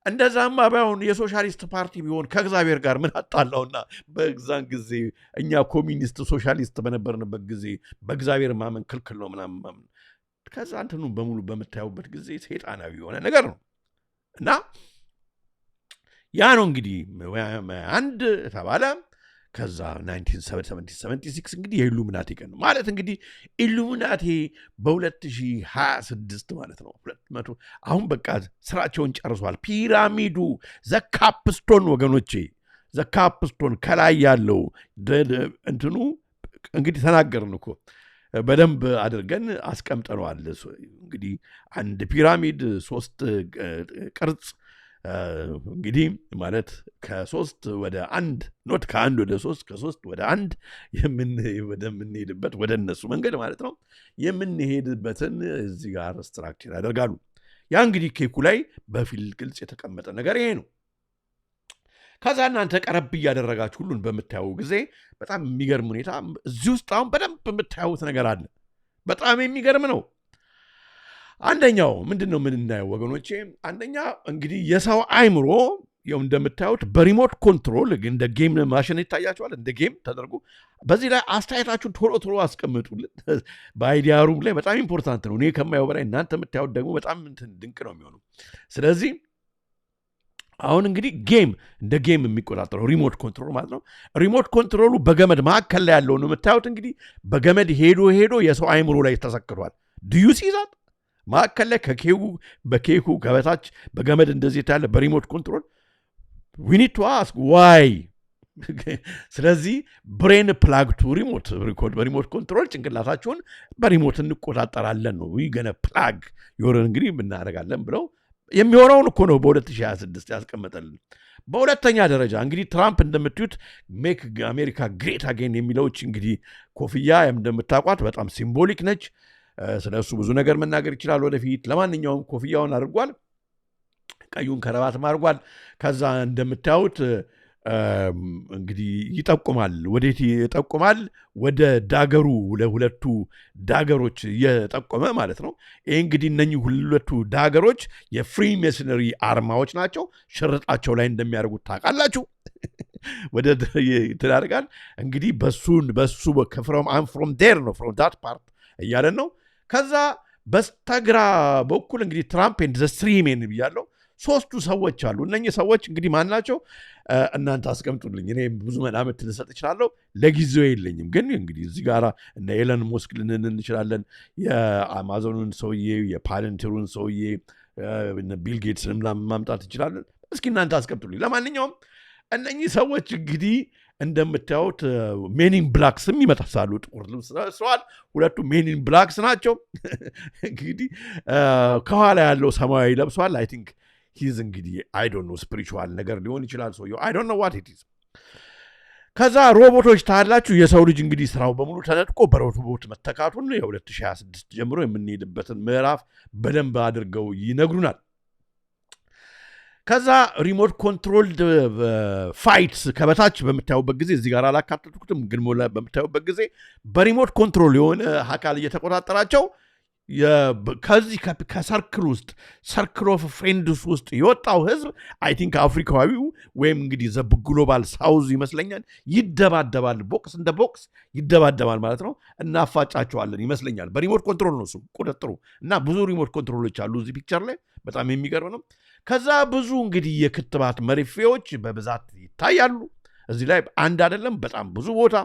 እንደዛማ ባይሆን የሶሻሊስት ፓርቲ ቢሆን ከእግዚአብሔር ጋር ምን አጣላውና በዛን ጊዜ እኛ ኮሚኒስት ሶሻሊስት በነበርንበት ጊዜ በእግዚአብሔር ማመን ክልክል ነው ምናምን። ከዛ እንትኑ በሙሉ በምታዩበት ጊዜ ሰይጣናዊ የሆነ ነገር ነው እና ያ ነው እንግዲህ አንድ ተባለ። ከዛ 1976 እንግዲህ የኢሉሚናቲ ቀን ነው ማለት እንግዲህ ኢሉሚናቲ በ2026 ማለት ነው 200 አሁን በቃ ስራቸውን ጨርሷል። ፒራሚዱ ዘካፕስቶን ወገኖቼ ዘካፕስቶን ከላይ ያለው እንትኑ እንግዲህ ተናገርን እኮ በደንብ አድርገን አስቀምጠነዋል። እንግዲህ አንድ ፒራሚድ 3 ቅርጽ እንግዲህ ማለት ከ3 ወደ 1 ኖት ከ1 ወደ 3 ከ3 ወደ 1 የምንሄድበት ወደ እነሱ መንገድ ማለት ነው የምንሄድበትን እዚህ ጋር ስትራክቸር ያደርጋሉ። ያ እንግዲህ ኬኩ ላይ በፊል ግልጽ የተቀመጠ ነገር ይሄ ነው። ከዛ እናንተ ቀረብ እያደረጋችሁ ሁሉን በምታዩ ጊዜ በጣም የሚገርም ሁኔታ እዚህ ውስጥ አሁን በደንብ የምታዩት ነገር አለ። በጣም የሚገርም ነው። አንደኛው ምንድን ነው የምናየው ወገኖቼ? አንደኛ እንግዲህ የሰው አይምሮ ያው እንደምታዩት በሪሞት ኮንትሮል እንደ ጌም ማሽን ይታያቸዋል። እንደ ጌም ተደርጎ በዚህ ላይ አስተያየታችሁን ቶሎ አስቀምጡልን። በአይዲያ ሩም ላይ በጣም ኢምፖርታንት ነው። እኔ ከማየው በላይ እናንተ የምታዩት ደግሞ በጣም ድንቅ ነው የሚሆነው። ስለዚህ አሁን እንግዲህ ጌም እንደ ጌም የሚቆጣጠረው ሪሞት ኮንትሮል ማለት ነው። ሪሞት ኮንትሮሉ በገመድ መካከል ላይ ያለው ነው የምታዩት። እንግዲህ በገመድ ሄዶ የሰው አይምሮ ላይ ተሰክቷል። ዱዩ ሲዛት መካከል ላይ በኬኩ ከበታች በገመድ እንደዚህ ታያለ በሪሞት ኮንትሮል ዊኒድ ቱ አስክ ዋይ። ስለዚህ ብሬን ፕላግ ቱ ሪሞት በሪሞት ኮንትሮል ጭንቅላታችሁን በሪሞት እንቆጣጠራለን ነው ገነ ፕላግ የሆነን እንግዲህ እናደርጋለን ብለው የሚሆነውን እኮ ነው በ2026 ያስቀመጠልን። በሁለተኛ ደረጃ እንግዲህ ትራምፕ እንደምትዩት ሜክ አሜሪካ ግሬት አጌን የሚለውች እንግዲህ ኮፍያ እንደምታውቋት በጣም ሲምቦሊክ ነች። ስለ እሱ ብዙ ነገር መናገር ይችላል ወደፊት። ለማንኛውም ኮፍያውን አድርጓል። ቀዩን ከረባት ማርጓል። ከዛ እንደምታዩት እንግዲህ ይጠቁማል። ወዴት ይጠቁማል? ወደ ዳገሩ ለሁለቱ ዳገሮች እየጠቆመ ማለት ነው። ይህ እንግዲህ እነኚህ ሁለቱ ዳገሮች የፍሪ ሜሰነሪ አርማዎች ናቸው። ሽርጣቸው ላይ እንደሚያደርጉት ታውቃላችሁ። ወደ ትዳርጋል እንግዲህ በሱ ፍሮም ዴር ነው ፍሮም ዳት ፓርት እያለን ነው። ከዛ በስተግራ በኩል እንግዲህ ትራምፕ ኤንድ ዘ ትሪ ሜን ብያለሁ። 3 ሰዎች አሉ። እነኚህ ሰዎች እንግዲህ ማን ናቸው? እናንተ አስቀምጡልኝ። እኔ ብዙ መላምት ልሰጥ እችላለሁ፣ ለጊዜው የለኝም። ግን እንግዲህ እዚህ ጋር እነ ኤለን ሞስክ ልንን እንችላለን፣ የአማዞኑን ሰውዬ፣ የፓለንቲሩን ሰውዬ፣ ቢል ጌትስንም ማምጣት እንችላለን። እስኪ እናንተ አስቀምጡልኝ። ለማንኛውም እነኚህ ሰዎች እንግዲህ እንደምታዩት ሜኒን ብላክስም ይመሳሰሉ። ጥቁር ልብስ ለብሰዋል። ሁለቱ ሜኒን ብላክስ ናቸው። እንግዲህ ከኋላ ያለው ሰማያዊ ለብሰዋል። አይ ቲንክ ሂዝ እንግዲህ አይ ዶንት ኖ ስፒሪቹዋል ነገር ሊሆን ይችላል ሰውየው። አይ ዶንት ኖ ዋት ኢት ኢዝ። ከዛ ሮቦቶች ታያላችሁ። የሰው ልጅ እንግዲህ ስራው በሙሉ ተነጥቆ በሮቦት መተካቱን የ2026 ጀምሮ የምንሄድበትን ምዕራፍ በደንብ አድርገው ይነግሩናል። ከዛ ሪሞት ኮንትሮልድ ፋይትስ ከበታች በምታዩበት ጊዜ እዚህ ጋር አላካተትኩትም፣ ግን በምታዩበት ጊዜ በሪሞት ኮንትሮል የሆነ አካል እየተቆጣጠራቸው ከዚህ ከሰርክል ውስጥ ሰርክል ኦፍ ፍሬንድስ ውስጥ የወጣው ህዝብ አይ ቲንክ አፍሪካዊው ወይም እንግዲህ ዘ ግሎባል ሳውዝ ይመስለኛል ይደባደባል። ቦክስ እንደ ቦክስ ይደባደባል ማለት ነው። እናፋጫቸዋለን ይመስለኛል። በሪሞት ኮንትሮል ነው እሱ ቁጥጥሩ። እና ብዙ ሪሞት ኮንትሮሎች አሉ እዚህ ፒክቸር ላይ፣ በጣም የሚገርም ነው። ከዛ ብዙ እንግዲህ የክትባት መርፌዎች በብዛት ይታያሉ እዚህ ላይ፣ አንድ አይደለም በጣም ብዙ ቦታ።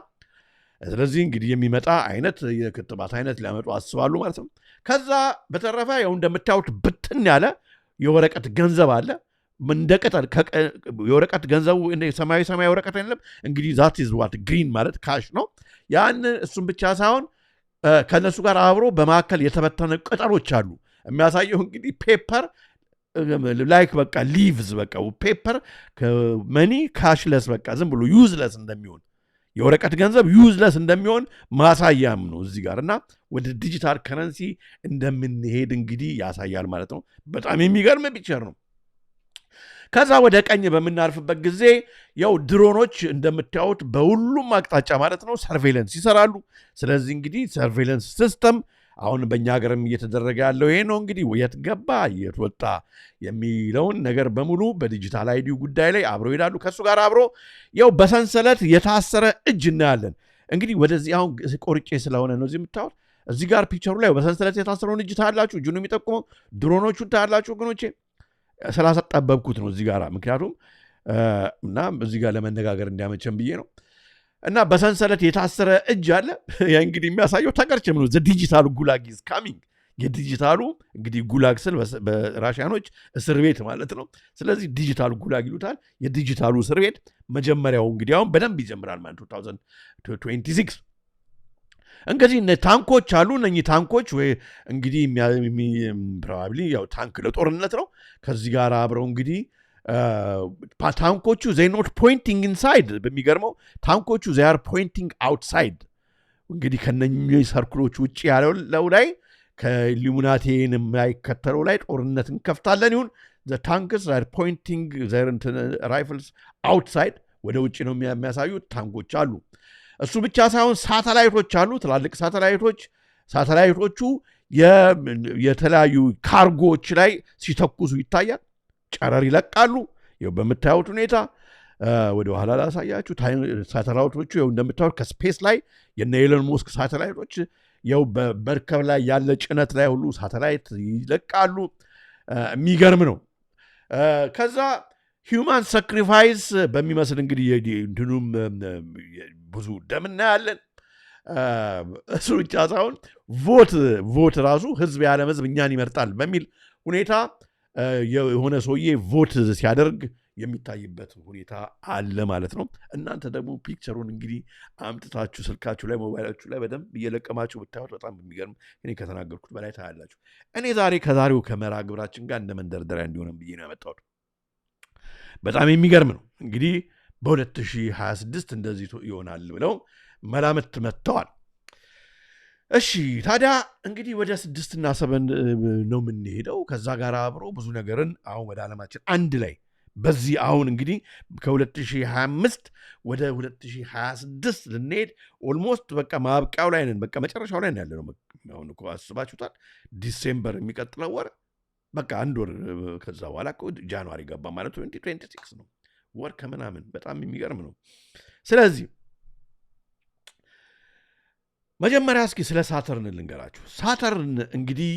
ስለዚህ እንግዲህ የሚመጣ አይነት የክትባት አይነት ሊያመጡ አስባሉ ማለት ነው። ከዛ በተረፈ ያው እንደምታዩት ብትን ያለ የወረቀት ገንዘብ አለ። እንደ ቅጠል የወረቀት ገንዘቡ ሰማያዊ ወረቀት አይደለም እንግዲህ ዛት ኢዝ ዋት ግሪን ማለት ካሽ ነው። ያን እሱም ብቻ ሳይሆን ከነሱ ጋር አብሮ በማዕከል የተበተነ ቅጠሎች አሉ። የሚያሳየው እንግዲህ ፔፐር ላይክ በቃ ሊቭዝ በቃ ፔፐር መኒ ካሽለስ በቃ ዝም ብሎ ዩዝለስ እንደሚሆን የወረቀት ገንዘብ ዩዝለስ እንደሚሆን ማሳያም ነው እዚህ ጋር እና ወደ ዲጂታል ከረንሲ እንደምንሄድ እንግዲህ ያሳያል ማለት ነው። በጣም የሚገርም ፒክቸር ነው። ከዛ ወደ ቀኝ በምናርፍበት ጊዜ ያው ድሮኖች እንደምታዩት በሁሉም አቅጣጫ ማለት ነው ሰርቬይለንስ ይሰራሉ። ስለዚህ እንግዲህ ሰርቬይለንስ ሲስተም አሁን በእኛ ሀገርም እየተደረገ ያለው ይሄ ነው። እንግዲህ የት ገባ የት ወጣ የሚለውን ነገር በሙሉ በዲጂታል አይዲው ጉዳይ ላይ አብረው ይሄዳሉ። ከእሱ ጋር አብሮ ያው በሰንሰለት የታሰረ እጅ እናያለን። እንግዲህ ወደዚህ አሁን ቆርጬ ስለሆነ ነው እዚህ የምታዩት። እዚህ ጋር ፒክቸሩ ላይ በሰንሰለት የታሰረውን እጅ ታያላችሁ። እጁን የሚጠቁመው ድሮኖቹን ታያላችሁ ወገኖቼ። ስላሰጠበብኩት ነው እዚህ ጋር ምክንያቱም እና እዚህ ጋር ለመነጋገር እንዲያመቸን ብዬ ነው። እና በሰንሰለት የታሰረ እጅ አለ። ያ እንግዲህ የሚያሳየው ተቀርቸም ነው። ዲጂታሉ ጉላግ ኢዝ ካሚንግ። የዲጂታሉ እንግዲህ ጉላግ ስል በራሽያኖች እስር ቤት ማለት ነው። ስለዚህ ዲጂታሉ ጉላግ ይሉታል። የዲጂታሉ እስር ቤት መጀመሪያው እንግዲህ አሁን በደንብ ይጀምራል ማለት 2026። እንግዲህ ታንኮች አሉ። እነኚህ ታንኮች ወይ እንግዲህ ፕሮባብሊ ያው ታንክ ለጦርነት ነው። ከዚህ ጋር አብረው እንግዲህ ታንኮቹ they not pointing inside በሚገርመው ታንኮቹ they are pointing outside። እንግዲህ ከነኚህ ሰርክሎች ውጭ ያለው ላይ ከኢሉሚናቲን የማይከተለው ላይ ጦርነት እንከፍታለን ይሁን the tanks are pointing their rifles outside ወደ ውጭ ነው የሚያሳዩት ታንኮች አሉ። እሱ ብቻ ሳይሆን ሳተላይቶች አሉ። ትላልቅ ሳተላይቶቹ የተለያዩ ካርጎዎች ላይ ሲተኩሱ ይታያል። ጨረር ይለቃሉ። ይኸው በምታዩት ሁኔታ ወደ ኋላ ላሳያችሁ። ሳተላይቶቹ ይኸው እንደምታዩት ከስፔስ ላይ የነ ኤለን ሞስክ ሳተላይቶች ይኸው በመርከብ ላይ ያለ ጭነት ላይ ሁሉ ሳተላይት ይለቃሉ። የሚገርም ነው። ከዛ ሂውማን ሳክሪፋይስ በሚመስል እንግዲህ እንትኑም ብዙ ደም እናያለን። እሱ ብቻ ሳይሆን ቮት ራሱ ህዝብ ያለም ህዝብ እኛን ይመርጣል በሚል ሁኔታ የሆነ ሰውዬ ቮት ሲያደርግ የሚታይበት ሁኔታ አለ ማለት ነው። እናንተ ደግሞ ፒክቸሩን እንግዲህ አምጥታችሁ ስልካችሁ ላይ ሞባይላችሁ ላይ በደንብ እየለቀማችሁ ብታዩት በጣም የሚገርም እኔ ከተናገርኩት በላይ ታያላችሁ። እኔ ከዛሬው ከመርሃ ግብራችን ጋር እንደ መንደርደሪያ እንዲሆንም ብዬ ነው ያመጣሁት። በጣም የሚገርም ነው። እንግዲህ በ2026 እንደዚህ ይሆናል ብለው መላምት መጥተዋል። እሺ ታዲያ እንግዲህ ወደ 6 እና 7 ነው የምንሄደው። ከዛ ጋር አብሮ ብዙ ነገርን አሁን ወደ ዓለማችን አንድ ላይ በዚህ አሁን እንግዲህ ከ2025 ወደ 2026 ልንሄድ ኦልሞስት በቃ ማብቂያው ላይ ነን። በቃ መጨረሻው ላይ ያለ ነው። አሁን እኮ አስባችሁታል። ዲሴምበር የሚቀጥለው ወር በቃ አንድ ወር ከዛ በኋላ ጃንዋሪ ገባ ማለት 2026 ነው። ወር ከምናምን በጣም የሚገርም ነው። ስለዚህ መጀመሪያ እስኪ ስለ ሳተርን ልንገራችሁ። ሳተርን እንግዲህ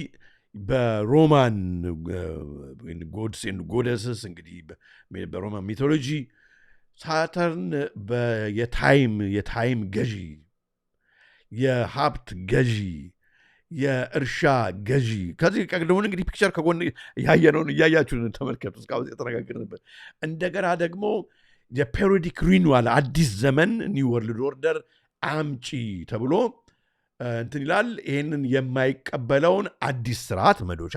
በሮማን ጎድስ ኤንድ ጎደስስ እንግዲህ በሮማን ሚቶሎጂ ሳተርን የታይም ገዢ፣ የሀብት ገዢ፣ የእርሻ ገዢ። ከዚህ ቀደሙን እንግዲህ ፒክቸር ከጎን ያየነውን እያያችሁን ተመልከቱ። እስካሁን የተነጋገርንበት እንደገና ደግሞ የፔሪዮዲክ ሪኒዋል አዲስ ዘመን ኒው ወርልድ ኦርደር አምጪ ተብሎ እንትን ይላል። ይህንን የማይቀበለውን አዲስ ስርዓት መዶሻ፣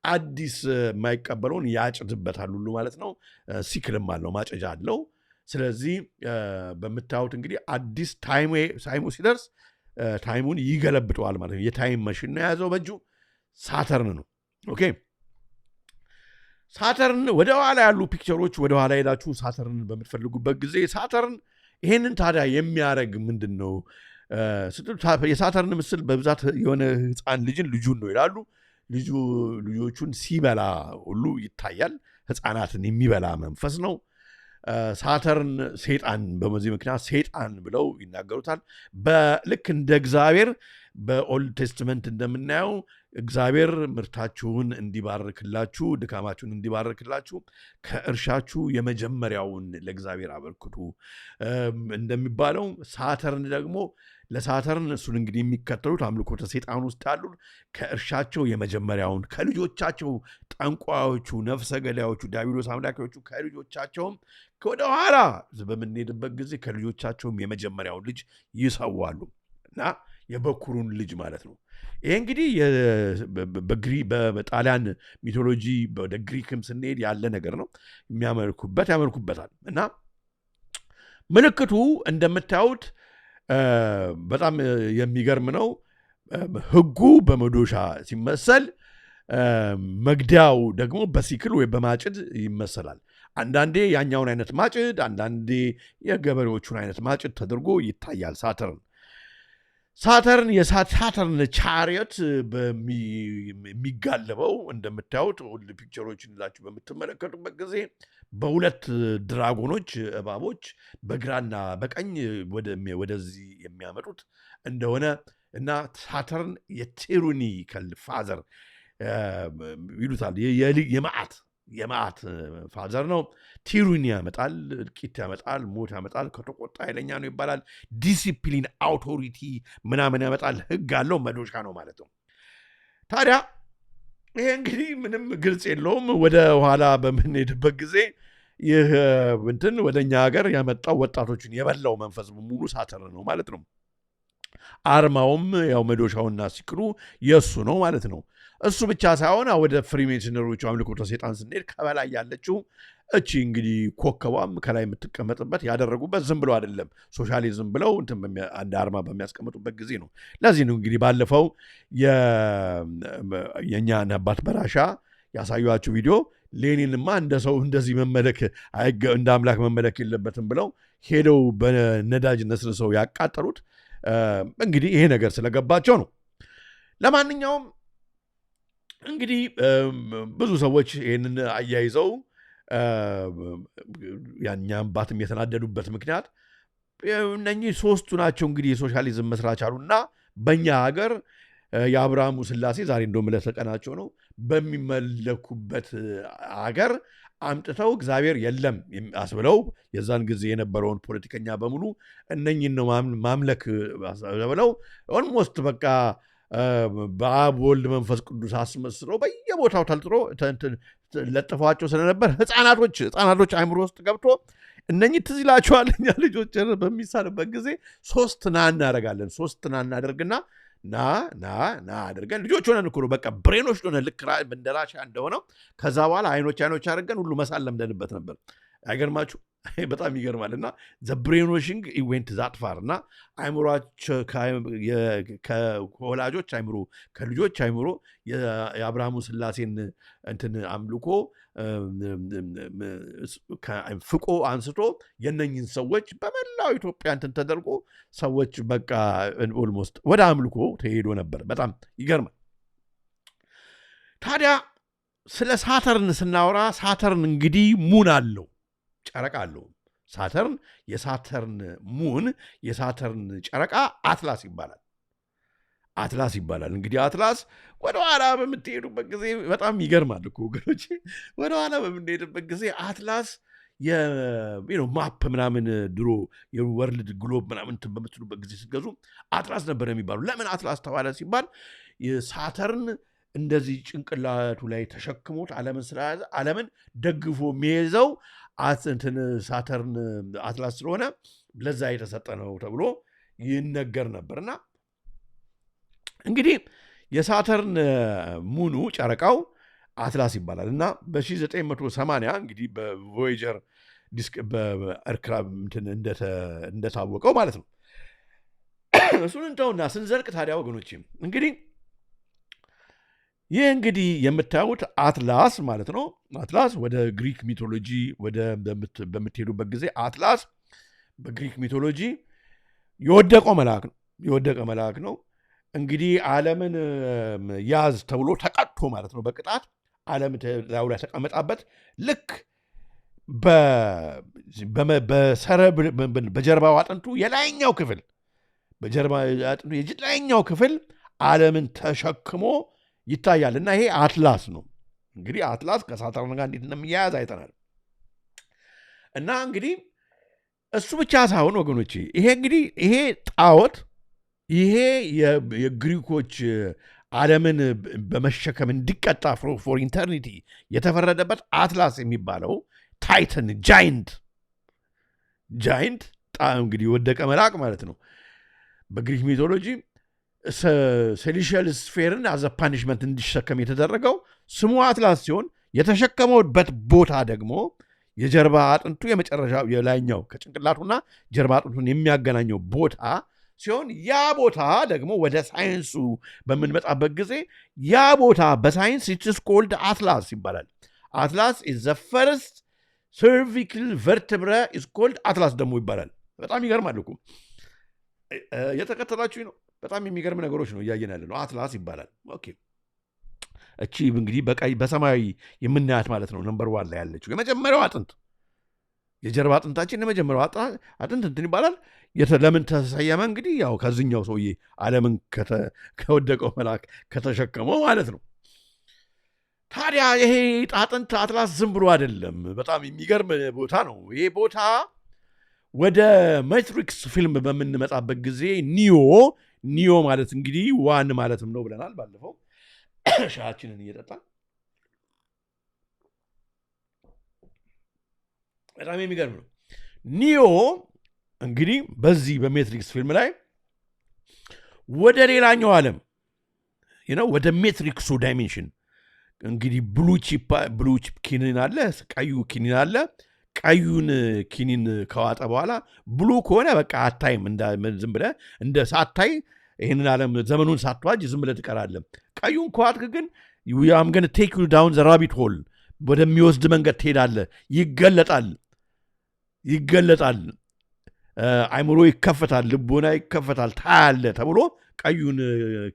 አዲስ የማይቀበለውን ያጭድበታል ሁሉ ማለት ነው። ሲክልም አለው፣ ማጨጃ አለው። ስለዚህ በምታዩት እንግዲህ አዲስ ታይሙ ሲደርስ ታይሙን ይገለብጠዋል ማለት ነው። የታይም መሽን ነው የያዘው በእጁ ሳተርን ነው። ኦኬ ሳተርን ወደ ኋላ ያሉ ፒክቸሮች ወደ ኋላ ሄዳችሁ ሳተርን በምትፈልጉበት ጊዜ ሳተርን ይሄንን ታዲያ የሚያደርግ ምንድን ነው? የሳተርን ምስል በብዛት የሆነ ህፃን ልጁን ነው ይላሉ። ልጆቹን ሲበላ ሁሉ ይታያል። ህፃናትን የሚበላ መንፈስ ነው። ሳተርን ሴጣን፣ በዚህ ምክንያት ሴጣን ብለው ይናገሩታል። በልክ እንደ እግዚአብሔር በኦልድ ቴስትመንት እንደምናየው እግዚአብሔር ምርታችሁን እንዲባርክላችሁ፣ ድካማችሁን እንዲባርክላችሁ ከእርሻችሁ የመጀመሪያውን ለእግዚአብሔር አበርክቱ እንደሚባለው ሳተርን ደግሞ ለሳተርን እሱን እንግዲህ የሚከተሉት አምልኮተ ሴጣን ውስጥ ያሉ ከእርሻቸው የመጀመሪያውን ከልጆቻቸው ጠንቋዮቹ፣ ነፍሰ ገዳዮቹ፣ ዲያብሎስ አምላኪዎቹ ከልጆቻቸውም ወደ ኋላ በምንሄድበት ጊዜ ከልጆቻቸውም የመጀመሪያውን ልጅ ይሰዋሉ እና የበኩሩን ልጅ ማለት ነው። ይሄ እንግዲህ በጣሊያን ሚቶሎጂ ወደ ግሪክም ስንሄድ ያለ ነገር ነው። ያመልኩበታል እና ምልክቱ እንደምታዩት በጣም የሚገርም ነው። ህጉ በመዶሻ ሲመሰል መግደያው ደግሞ በሲክል ወይ በማጭድ ይመሰላል። አንዳንዴ ያኛውን አይነት ማጭድ፣ አንዳንዴ የገበሬዎቹን አይነት ማጭድ ተደርጎ ይታያል። ሳተርን የሳተርን ቻሪየት የሚጋለበው እንደምታዩት ሁሉ ፒክቸሮችን ላችሁ በምትመለከቱበት ጊዜ በሁለት ድራጎኖች እባቦች በግራና በቀኝ ወደዚህ የሚያመጡት እንደሆነ እና ሳተርን የቲራኒካል ፋዘር ይሉታል። የመዓት ፋዘር ነው። ቲራኒ ያመጣል፣ እልቂት ያመጣል፣ ሞት ያመጣል። ከተቆጣ ኃይለኛ ነው ይባላል። ዲሲፕሊን፣ አውቶሪቲ ምናምን ያመጣል። ህግ አለው፣ መዶሻ ነው ማለት ነው። ታዲያ ይሄ እንግዲህ ምንም ግልጽ የለውም። ወደ ኋላ በምንሄድበት ጊዜ ይህ እንትን ወደ እኛ ሀገር ያመጣው ወጣቶችን የበላው መንፈስ ሙሉ ሳተርን ነው ማለት ነው። አርማውም ያው መዶሻውና ሲክሉ የእሱ ነው ማለት ነው። እሱ ብቻ ሳይሆን ወደ ፍሪሜሽነሮቹ አምልኮተ ሴጣን ስንሄድ ከበላይ ያለችው እቺ እንግዲህ ኮከቧም ከላይ የምትቀመጥበት ያደረጉበት ዝም ብለው አይደለም፣ ሶሻሊዝም ብለው አንድ አርማ በሚያስቀምጡበት ጊዜ ነው። ለዚህ ነው እንግዲህ ባለፈው የእኛን አባት በራሻ ያሳዩዋችሁ ቪዲዮ ሌኒንማ እንደ ሰው እንደዚህ መመለክ እንደ አምላክ መመለክ የለበትም ብለው ሄደው በነዳጅ ነስንሰው ያቃጠሉት እንግዲህ ይሄ ነገር ስለገባቸው ነው። ለማንኛውም እንግዲህ ብዙ ሰዎች ይህንን አያይዘው ያኛ አባትም የተናደዱበት ምክንያት እነኚህ ሶስቱ ናቸው እንግዲህ የሶሻሊዝም መስራች አሉና በእኛ ሀገር የአብርሃሙ ስላሴ ዛሬ እንደውም ለተቀናቸው ነው በሚመለኩበት ሀገር አምጥተው እግዚአብሔር የለም አስብለው የዛን ጊዜ የነበረውን ፖለቲከኛ በሙሉ እነኚህን ነው ማምለክ ብለው ኦልሞስት በቃ በአብ ወልድ መንፈስ ቅዱስ አስመስለው በየቦታው ተልጥሮ ለጥፈዋቸው ስለነበር ህፃናቶች አይምሮ ውስጥ ገብቶ እነኚህ ትዝ ይላቸዋል። እኛ ልጆች በሚሳልበት ጊዜ ሶስት እናደርጋለን። ሶስት እናደርግና ና አድርገን ልጆች ሆነን እኮ ነው በቃ ብሬኖች ሆነ ልክ እንደራሻ እንደሆነው ከዛ በኋላ አይኖች አድርገን ሁሉ መሳል ለምደንበት ነበር። አይገርማችሁ? በጣም ይገርማልና ዘ ብሬንዎሽንግ ኢዌንት ዛት ፋር እና አይምሯቸው ከወላጆች አይምሮ ከልጆች አይምሮ የአብርሃሙ ስላሴን እንትን አምልኮ ፍቆ አንስቶ የነኝን ሰዎች በመላው ኢትዮጵያ እንትን ተደርጎ ሰዎች በቃ ኦልሞስት ወደ አምልኮ ተሄዶ ነበር። በጣም ይገርማል። ታዲያ ስለ ሳተርን ስናወራ ሳተርን እንግዲህ ሙን አለው፣ ጨረቃ አለው። ሳተርን የሳተርን ሙን የሳተርን ጨረቃ አትላስ ይባላል። አትላስ ይባላል። እንግዲህ አትላስ ወደኋላ በምትሄዱበት ጊዜ በጣም ይገርማል እኮ ወገኖች። ወደኋላ በምንሄድበት ጊዜ አትላስ ማፕ ምናምን ድሮ የወርልድ ግሎብ ምናምን በምትሉበት ጊዜ ስትገዙ አትላስ ነበር የሚባሉ። ለምን አትላስ ተባለ ሲባል ሳተርን እንደዚህ ጭንቅላቱ ላይ ተሸክሞት ዓለምን ስለያዘ ዓለምን ደግፎ የሚይዘው ሳተርን አትላስ ስለሆነ ለዛ የተሰጠ ነው ተብሎ ይነገር ነበርና እንግዲህ የሳተርን ሙኑ ጨረቃው አትላስ ይባላል እና በ1980 እንግዲህ በቮዬጀር በኤርክራብ እንደታወቀው ማለት ነው። እሱን እንተውና ስንዘልቅ ታዲያ ወገኖች እንግዲህ ይህ እንግዲህ የምታዩት አትላስ ማለት ነው። አትላስ ወደ ግሪክ ሚቶሎጂ በምትሄዱበት ጊዜ አትላስ በግሪክ ሚቶሎጂ የወደቀው መልአክ ነው። እንግዲህ ዓለምን ያዝ ተብሎ ተቀጥቶ ማለት ነው። በቅጣት ዓለም ላዩ ላይ ተቀመጣበት። ልክ በጀርባው አጥንቱ የላይኛው ክፍል ዓለምን ተሸክሞ ይታያል እና ይሄ አትላስ ነው። እንግዲህ አትላስ ከሳተርን ጋር እንዴት እንደሚያያዝ አይተናል። እና እንግዲህ እሱ ብቻ ሳይሆን ወገኖቼ ይሄ ጣዖት ይሄ የግሪኮች ዓለምን በመሸከም እንዲቀጣ ፎር ኢተርኒቲ የተፈረደበት አትላስ የሚባለው ታይተን ጃይንት እንግዲህ ወደቀ መልአክ ማለት ነው። በግሪክ ሚቶሎጂ ሴሊሽል ስፌርን አዘ ፓኒሽመንት እንዲሸከም የተደረገው ስሙ አትላስ ሲሆን የተሸከመበት ቦታ ደግሞ የጀርባ አጥንቱ የመጨረሻ የላይኛው ከጭንቅላቱና ጀርባ አጥንቱን የሚያገናኘው ቦታ ሲሆን ያ ቦታ ደግሞ ወደ ሳይንሱ በምንመጣበት ጊዜ ያ ቦታ በሳይንስ ኢትስ ኮልድ አትላስ ይባላል። አትላስ ኢዝ ዘ ፈርስት ሰርቪካል ቨርተብራ ኢዝ ኮልድ አትላስ ደግሞ ይባላል። በጣም ይገርማል እኮ የተከተላችሁ ነው። በጣም የሚገርም ነገሮች ነው እያየን ያለ ነው። አትላስ ይባላል። ኦኬ እቺ እንግዲህ በቀይ በሰማያዊ የምናያት ማለት ነው ነምበር 1 ላይ ያለችው የመጀመሪያው አጥንት የጀርባ አጥንታችን የመጀመሪያው አጥንት እንትን ይባላል። ለምን ተሰየመ? እንግዲህ ያው ከዚህኛው ሰውዬ ዓለምን ከወደቀው መልአክ ከተሸከመው ማለት ነው። ታዲያ ይሄ አጥንት አትላስ ዝም ብሎ አይደለም። በጣም የሚገርም ቦታ ነው። ይሄ ቦታ ወደ ማትሪክስ ፊልም በምንመጣበት ጊዜ ኒዮ ማለት እንግዲህ ዋን ማለትም ነው ብለናል ባለፈው ሻችንን እየጠጣን። በጣም የሚገርም ነው። ኒዮ እንግዲህ በዚህ በሜትሪክስ ፊልም ላይ ወደ ሌላኛው ዓለም ወደ ሜትሪክሱ ዳይሜንሽን እንግዲህ ብሉ ቺፕ ኪኒን አለ፣ ቀዩ ኪኒን አለ። ቀዩን ኪኒን ከዋጠ በኋላ ብሉ ከሆነ በቃ አታይም፣ ዝም ብለህ እንደ ሳታይ ይህንን ዓለም ዘመኑን ሳትዋጅ ዝም ብለህ ትቀራለህ። ቀዩን ከዋጥክ ግን አም ገነ ቴክ ዩ ዳውን ዘ ራቢት ሆል ወደሚወስድ መንገድ ትሄዳለህ። ይገለጣል፣ አይምሮ ይከፈታል፣ ልቦና ይከፈታል፣ ታያለህ ተብሎ ቀዩን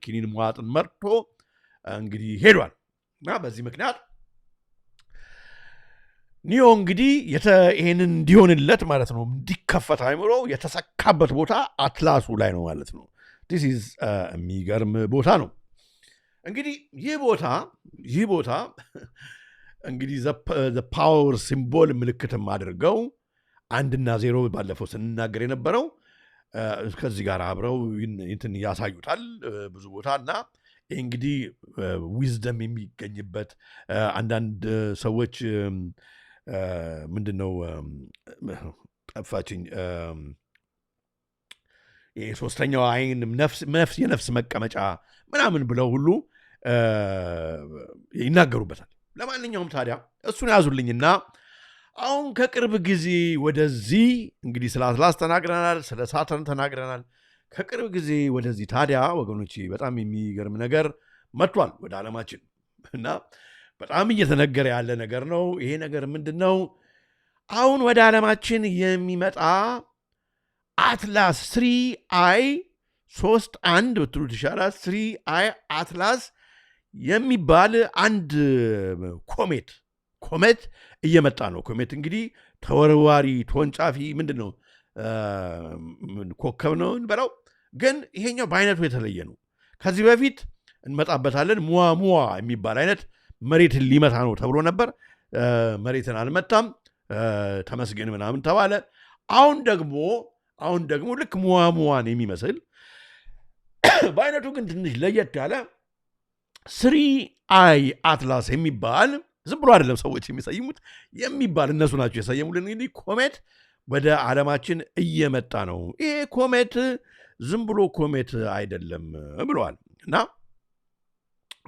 ኪኒን መዋጥን መርቶ እንግዲህ ሄዷል እና በዚህ ምክንያት ኒዮ እንግዲህ ይሄንን እንዲሆንለት ማለት ነው እንዲከፈት አይምሮ የተሰካበት ቦታ አትላሱ ላይ ነው ማለት ነው። ዲስ ኢዝ የሚገርም ቦታ ነው። እንግዲህ ይህ ቦታ እንግዲህ ዘ ፓወር ሲምቦል ምልክትም አድርገው 1 እና 0 ባለፈው ስንናገር የነበረው ከዚህ ጋር አብረው እንትን ያሳዩታል ብዙ ቦታ እና እንግዲህ ዊዝደም የሚገኝበት አንዳንድ ሰዎች ምንድነው ጠፋችኝ ሶስተኛው አይን የነፍስ መቀመጫ ምናምን ብለው ሁሉ ይናገሩበታል። ለማንኛውም ታዲያ እሱን ያዙልኝና አሁን ከቅርብ ጊዜ ወደዚህ እንግዲህ ስለ አትላስ ተናግረናል፣ ስለ ሳተርን ተናግረናል። ከቅርብ ጊዜ ወደዚህ ታዲያ ወገኖቼ በጣም የሚገርም ነገር መጥቷል ወደ ዓለማችን እና በጣም እየተነገረ ያለ ነገር ነው። ይሄ ነገር ምንድን ነው? አሁን ወደ ዓለማችን የሚመጣ አትላስ 3i 31 ብትሉት ይሻላል 3i አትላስ የሚባል አንድ ኮሜት እየመጣ ነው። ኮሜት እንግዲህ ተወርዋሪ ተወንጫፊ ምንድን ነው ኮከብ ነው እንበለው፣ ግን ይሄኛው በአይነቱ የተለየ ነው። ከዚህ በፊት እንመጣበታለን። ሙዋ የሚባል አይነት መሬትን ሊመታ ነው ተብሎ ነበር። መሬትን አልመታም፣ ተመስገን ምናምን ተባለ። አሁን ደግሞ ልክ ሙዋን የሚመስል በአይነቱ ግን ትንሽ ለየት ያለ 3i አትላስ የሚባል ዝም ብሎ አይደለም ሰዎች የሚሰይሙት የሚባል እነሱ ናቸው የሰየሙልን። እንግዲህ ኮሜት ወደ ዓለማችን እየመጣ ነው። ይሄ ኮሜት ዝም ብሎ ኮሜት አይደለም ብለዋል እና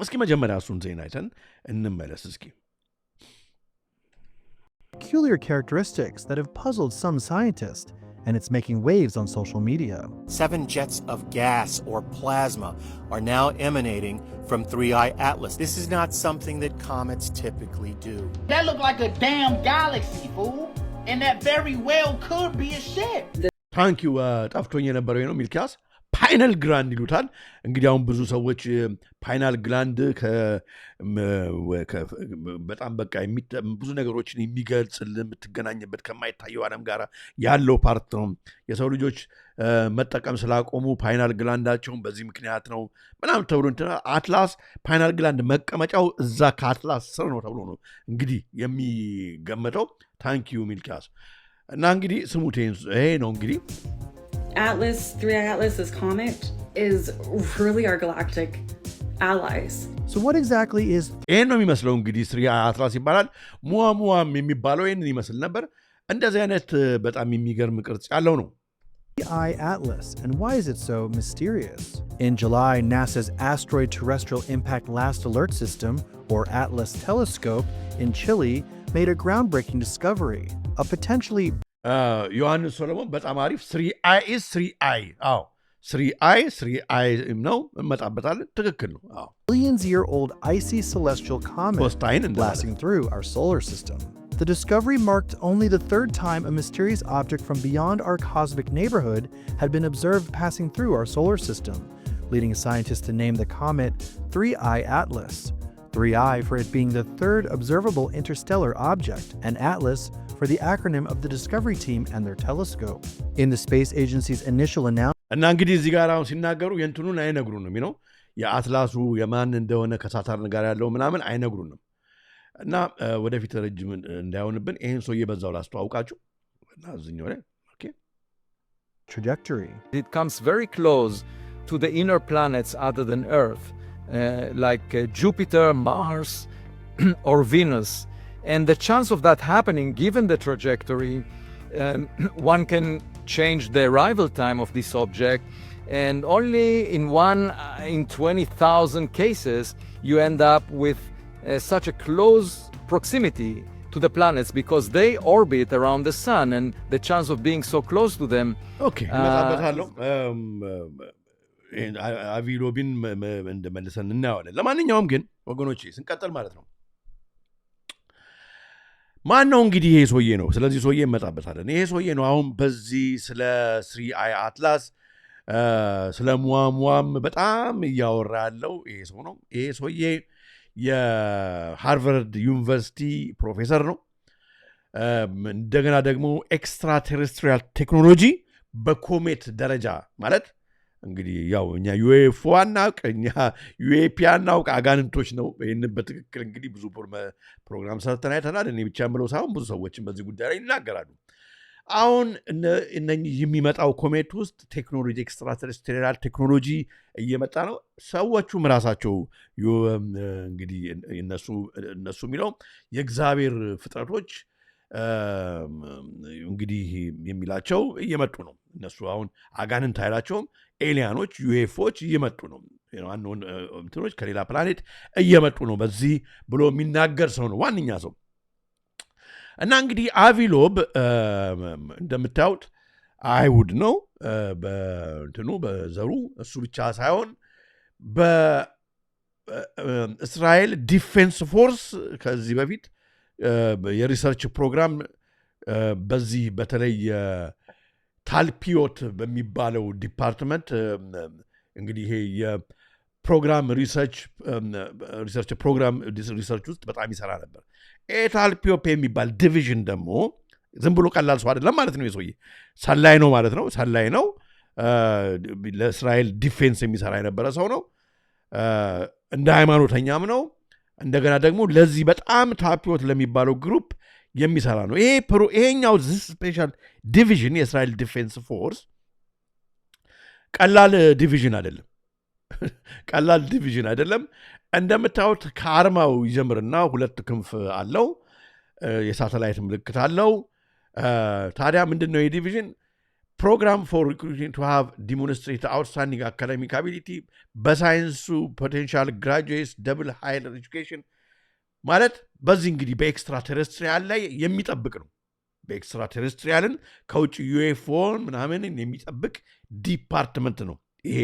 እስኪ መጀመሪያ እሱን ዜና አይተን እንመለስ እስኪ። Peculiar characteristics that have puzzled some scientists, and it's making waves on social media. 7 jets of gas or plasma are now emanating from 3i Atlas. This is not something that comets typically do. That looked like a damn galaxy, fool. And that very well could be a ship. Thank you. ጠፍቶኝ የነበረው ነው ሚልኪያስ ፓይናል ግላንድ ይሉታል። እንግዲህ አሁን ብዙ ሰዎች ፓይናል ግላንድ በጣም በቃ ብዙ ነገሮችን የሚገልጽልን የምትገናኝበት ከማይታየው ዓለም ጋር ያለው ፓርት ነው። የሰው ልጆች መጠቀም ስላቆሙ ፓይናል ግላንዳቸውን በዚህ ምክንያት ነው ምናምን ተብሎ አትላስ ፓይናል ግላንድ መቀመጫው እዛ ከአትላስ ስር ነው ተብሎ ነው እንግዲህ የሚገመተው። ታንክ ዩ ሚልኪያስ። እና እንግዲህ ስሙት ይሄ ነው እንግዲህ Atlas, 3i Atlas's comet is really our galactic allies. So what exactly is... ይህን ነው የሚመስለው እንግዲህ 3i አትላስ ይባላል። ሙዋም የሚባለው ይህንን ይመስል ነበር። እንደዚህ አይነት በጣም የሚገርም ቅርጽ ያለው ነው። 3i Atlas, and why is it so mysterious? In July, NASA's Asteroid Terrestrial Impact Last Alert System, or ATLAS telescope in Chile, made a groundbreaking discovery, a potentially... ዮሐንስ ሶሎሞን በጣም አሪፍ 3i is 3i 3i ነው እንመጣበታለን። ትክክል ነው። billions-year-old icy celestial comet blasting through our solar system. The discovery marked only the third time a mysterious object from beyond our cosmic neighborhood had been observed passing through our solar system, leading scientists to name the comet 3i Atlas. 3i for it being the third observable interstellar object, and Atlas for the acronym of the Discovery team and their telescope. In the space agency's initial announcement, እና እንግዲህ እዚህ ጋር አሁን ሲናገሩ የእንትኑን አይነግሩንም ነው የአትላሱ የማን እንደሆነ ከሳተርን ጋር ያለው ምናምን አይነግሩንም። እና ወደፊት ረጅም እንዳይሆንብን ይሄን ሰውዬ በዛው ላስተዋውቃችሁ እና እዚህኛው ላይ trajectory. It comes very close to the inner planets other than Earth, like Jupiter, Mars, or Venus. And the chance of that happening, given the trajectory, one can change the arrival time of this object, and only in 20,000 cases you end up with such a close proximity to the planets because they orbit around the sun, and the chance of being so close to them. Okay. አቪሎቢን እንደመልሰን እናየዋለን። ለማንኛውም ግን ወገኖቼ ስንቀጥል ማለት ነው ማን ነው እንግዲህ ይሄ ሰውዬ ነው። ስለዚህ ሰውዬ እንመጣበታለን። ይሄ ሰውዬ ነው አሁን በዚህ ስለ 3i አትላስ ስለ ሙዋም በጣም እያወራ ያለው ይሄ ሰው ነው። ይሄ ሰውዬ የሃርቫርድ ዩኒቨርሲቲ ፕሮፌሰር ነው። እንደገና ደግሞ ኤክስትራ ቴሬስትሪያል ቴክኖሎጂ በኮሜት ደረጃ ማለት እንግዲህ ያው እኛ ዩኤፎ አናውቅ፣ እኛ ዩኤፒ አናውቅ፣ አጋንንቶች ነው። ይህን በትክክል እንግዲህ ብዙ ፕሮግራም ሰርተን አይተናል። እኔ ብቻ የምለው ሳይሆን ብዙ ሰዎችን በዚህ ጉዳይ ላይ ይናገራሉ። አሁን እነኚህ የሚመጣው ኮሜት ውስጥ ቴክኖሎጂ ኤክስትራቴሬስትሪያል ቴክኖሎጂ እየመጣ ነው። ሰዎቹም ራሳቸው እንግዲህ እነሱ የሚለው የእግዚአብሔር ፍጥረቶች እንግዲህ የሚላቸው እየመጡ ነው። እነሱ አሁን አጋንንት አይላቸውም፣ ኤሊያኖች ዩኤፎች እየመጡ ነው። እንትኖች ከሌላ ፕላኔት እየመጡ ነው በዚህ ብሎ የሚናገር ሰው ነው ዋነኛ ሰው። እና እንግዲህ አቪሎብ እንደምታዩት አይሁድ ነው በእንትኑ በዘሩ እሱ ብቻ ሳይሆን በእስራኤል ዲፌንስ ፎርስ ከዚህ በፊት የሪሰርች ፕሮግራም በዚህ በተለይ ታልፒዮት በሚባለው ዲፓርትመንት እንግዲህ ይሄ የፕሮግራም ሪሰርች ፕሮግራም ሪሰርች ውስጥ በጣም ይሰራ ነበር። ታልፒዮት የሚባል ዲቪዥን ደግሞ ዝም ብሎ ቀላል ሰው አይደለም ማለት ነው። የሰውዬ ሰላይ ነው ማለት ነው። ሰላይ ነው። ለእስራኤል ዲፌንስ የሚሰራ የነበረ ሰው ነው። እንደ ሃይማኖተኛም ነው። እንደገና ደግሞ ለዚህ በጣም ታልፒዮት ለሚባለው ግሩፕ የሚሰራ ነው። ይሄኛው ስፔሻል ዲቪዥን የእስራኤል ዲፌንስ ፎርስ ቀላል ዲቪዥን አይደለም። ቀላል ዲቪዥን አይደለም። እንደምታዩት ከአርማው ይጀምርና 2 ክንፍ አለው። የሳተላይት ምልክት አለው። ታዲያ ምንድን ነው የዲቪዥን ፕሮግራም ፎር ሪክሩቲንግ ቱ ሃቭ ዲሞንስትሬት አውትስታንዲንግ አካዳሚክ አቢሊቲ በሳይንሱ ፖቴንሻል ግራጁዌትስ ደብል ሃይር ኤጁኬሽን ማለት በዚህ እንግዲህ በኤክስትራ ቴሬስትሪያል ላይ የሚጠብቅ ነው። በኤክስትራ ቴሬስትሪያልን ከውጭ ዩኤፎን ምናምንን የሚጠብቅ ዲፓርትመንት ነው። ይሄ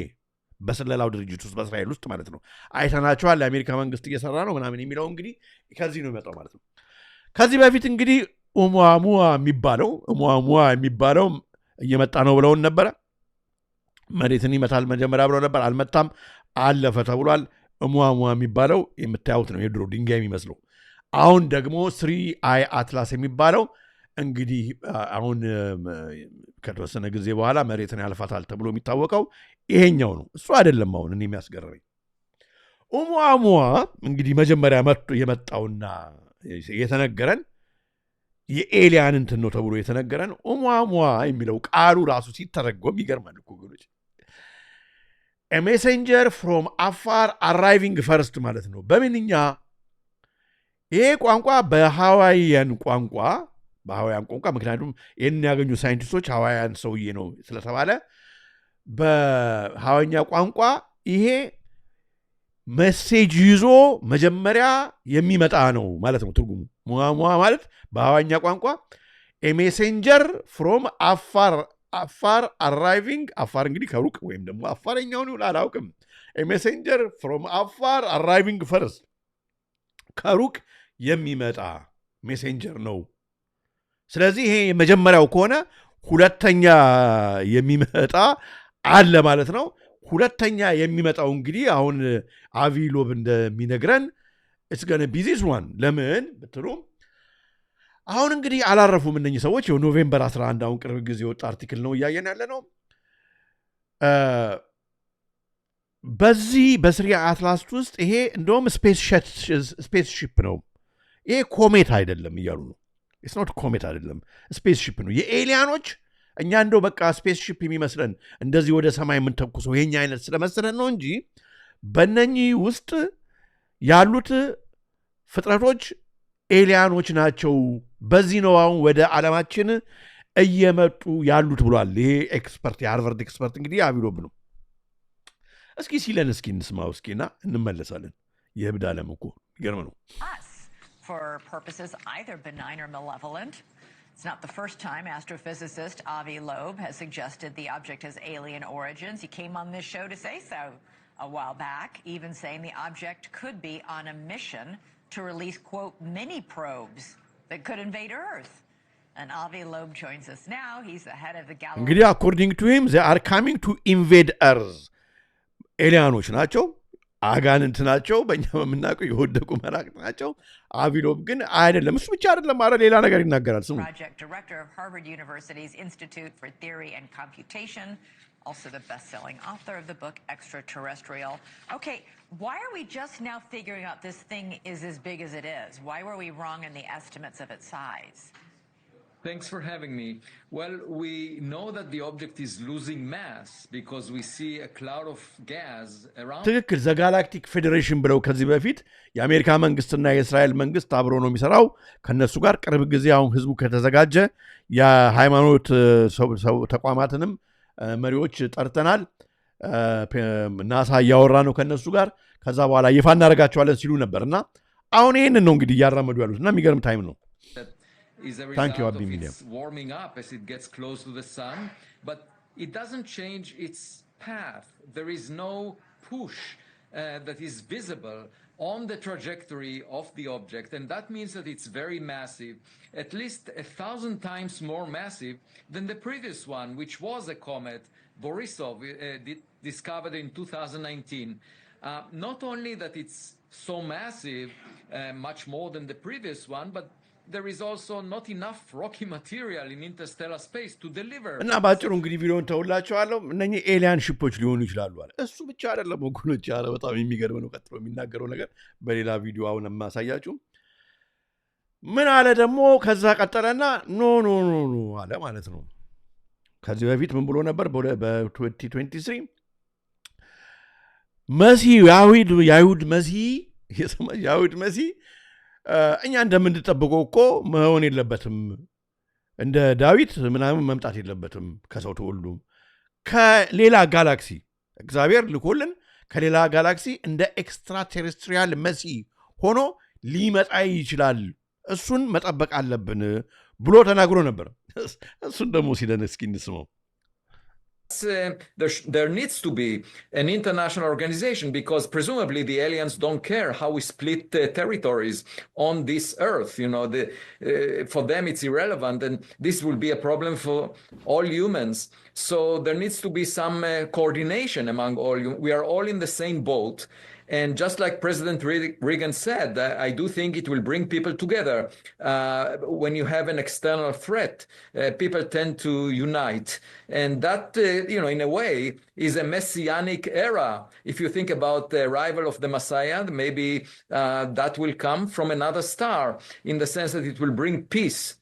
በስለላው ድርጅት ውስጥ በእስራኤል ውስጥ ማለት ነው። አይተናቸዋል። የአሜሪካ መንግስት እየሰራ ነው ምናምን የሚለው እንግዲህ ከዚህ ነው የሚመጣው ማለት ነው። ከዚህ በፊት እንግዲህ ኡሙሙዋ የሚባለው እየመጣ ነው ብለውን ነበረ። መሬትን ይመታል መጀመሪያ ብለው ነበር። አልመታም፣ አለፈ ተብሏል። ኡሙሙዋ የሚባለው የምታዩት ነው፣ የድሮ ድንጋይ የሚመስለው። አሁን ደግሞ 3i አትላስ የሚባለው እንግዲህ አሁን ከተወሰነ ጊዜ በኋላ መሬትን ያልፋታል ተብሎ የሚታወቀው ይሄኛው ነው። እሱ አይደለም አሁን እኔ የሚያስገርመኝ። ኡሙሙዋ እንግዲህ መጀመሪያ የመጣውና የተነገረን የኤሊያን እንትን ነው ተብሎ የተነገረን ኡሙሙዋ የሚለው ቃሉ ራሱ ሲተረጎም ይገርማል እኮ ወገኖች። ሜሴንጀር ፍሮም አፋር አራይቪንግ ፈርስት ማለት ነው በምንኛ። ይሄ ቋንቋ በሃዋይያን ቋንቋ ምክንያቱም ይህን ያገኙ ሳይንቲስቶች ሃዋይያን ሰውዬ ነው ስለተባለ በሃዋይኛ ቋንቋ ይሄ መሴጅ ይዞ መጀመሪያ የሚመጣ ነው ማለት ነው ትርጉሙ። ሙዋ ማለት በሃዋይኛ ቋንቋ ሜሴንጀር ፍሮም አፋር አራይቪንግ፣ አፋር እንግዲህ ከሩቅ ወይም ደግሞ አፋረኛውን ይውል አላውቅም። ሜሴንጀር ፍሮም አፋር አራይቪንግ ፈርስት ከሩቅ የሚመጣ ሜሴንጀር ነው። ስለዚህ ይሄ የመጀመሪያው ከሆነ ሁለተኛ የሚመጣ አለ ማለት ነው። ሁለተኛ የሚመጣው እንግዲህ አሁን አቪሎብ እንደሚነግረን እስገነ ቢዚስ ዋን ለምን ብትሉ አሁን እንግዲህ አላረፉም እነኚህ ሰዎች። ኖቬምበር 11 አሁን ቅርብ ጊዜ የወጣ አርቲክል ነው እያየን ያለ ነው። በዚህ በስሪያ አትላስ ውስጥ ይሄ እንደውም ስፔስ ሺፕ ነው፣ ይሄ ኮሜት አይደለም እያሉ ነው። ስኖት ኮሜት አይደለም፣ ስፔስ ሺፕ ነው። የኤሊያኖች እኛ እንደው በቃ ስፔስ ሺፕ የሚመስለን እንደዚህ ወደ ሰማይ የምንተኩሰው ይሄኛ አይነት ስለመሰለን ነው እንጂ በእነኚህ ውስጥ ያሉት ፍጥረቶች ኤሊያኖች ናቸው። በዚህ ነው አሁን ወደ ዓለማችን እየመጡ ያሉት ብሏል ይሄ ኤክስፐርት፣ የሃርቨርድ ኤክስፐርት እንግዲህ አቪሎብ ነው። እስኪ ሲለን እስኪ እንስማው እስኪና እንመለሳለን። የህብድ ዓለም እኮ ይገርም ነው። For purposes either benign or malevolent. It's not the first time astrophysicist Avi Loeb has suggested the object has alien origins. He came on this show to say so a while back, even saying the object could be on a mission to release, quote, mini probes that could invade Earth. And Avi Loeb joins us now. He's the head of the Galilee. እንግዲህ according to him, they are coming to invade Earth. ኤሊያኖች ናቸው፣ አጋንንት ናቸው፣ በእኛ በምናውቀው የወደቁ መላእክት ናቸው። አቪሎብ ግን አይደለም። እሱ ብቻ አይደለም፣ ኧረ ሌላ ነገር ይናገራል። ስሙ። Project director of Harvard University's Institute for Theory and Computation, also the best-selling author of the book Extraterrestrial. Okay, why are we just now figuring out this thing is as big as it is? Why were we wrong in the estimates of its size? Thanks for having me. Well, we know that the object is losing mass because we see a cloud of gas around. ትክክል። ዘጋላክቲክ ፌዴሬሽን ብለው ከዚህ በፊት የአሜሪካ መንግስትና የእስራኤል መንግስት አብሮ ነው የሚሰራው ከነሱ ጋር። ቅርብ ጊዜ አሁን ህዝቡ ከተዘጋጀ የሃይማኖት ተቋማትንም መሪዎች ጠርተናል። ናሳ እያወራ ነው ከነሱ ጋር። ከዛ በኋላ ይፋ እናደርጋቸዋለን ሲሉ ነበርና አሁን ይህንን ነው እንግዲህ እያራመዱ ያሉት እና የሚገርም ታይም ነው። is a result of its warming up as it gets close to the sun, but it doesn't change its path. There is no push that is visible on the trajectory of the object, and that means that it's very massive, at least 1,000 times more massive than the previous one, which was a comet, Borisov, discovered in 2019. Not only that it's so massive, much more than the previous one, but there is also not enough rocky material in interstellar space to deliver. እና ባጭሩ እንግዲህ ቪዲዮን ተውላችኋለሁ። እነኚህ ኤሊያን ሽፖች ሊሆኑ ይችላሉ አለ። እሱ ብቻ አይደለም ወገኖች፣ አለ በጣም የሚገርም ነው። ቀጥሎ የሚናገረው ነገር በሌላ ቪዲዮ አሁን የማሳያችሁ ምን አለ ደግሞ። ከዛ ቀጠለና ኖ አለ ማለት ነው። ከዚህ በፊት ምን ብሎ ነበር? በ2023 መሲህ የአይሁድ መሲህ እኛ እንደምንጠብቀው እኮ መሆን የለበትም፣ እንደ ዳዊት ምናምን መምጣት የለበትም፣ ከሰው ተወልዶ ከሌላ ጋላክሲ እግዚአብሔር ልኮልን ከሌላ ጋላክሲ እንደ ኤክስትራቴሬስትሪያል መሲህ ሆኖ ሊመጣ ይችላል፣ እሱን መጠበቅ አለብን ብሎ ተናግሮ ነበር። እሱን ደግሞ ሲለን እስኪ እንስማው። There needs to be an international organization because presumably the aliens don't care how we split territories on this earth. You know, for them it's irrelevant, and this will be a problem for all humans. So there needs to be some coordination among all. We are all in the same boat. And just like President Reagan said, I do think it will bring people together. When you have an external threat, people tend to unite. And that, in a way, is a messianic era. If you think about the arrival of the Messiah, maybe that will come from another star in the sense that it will bring peace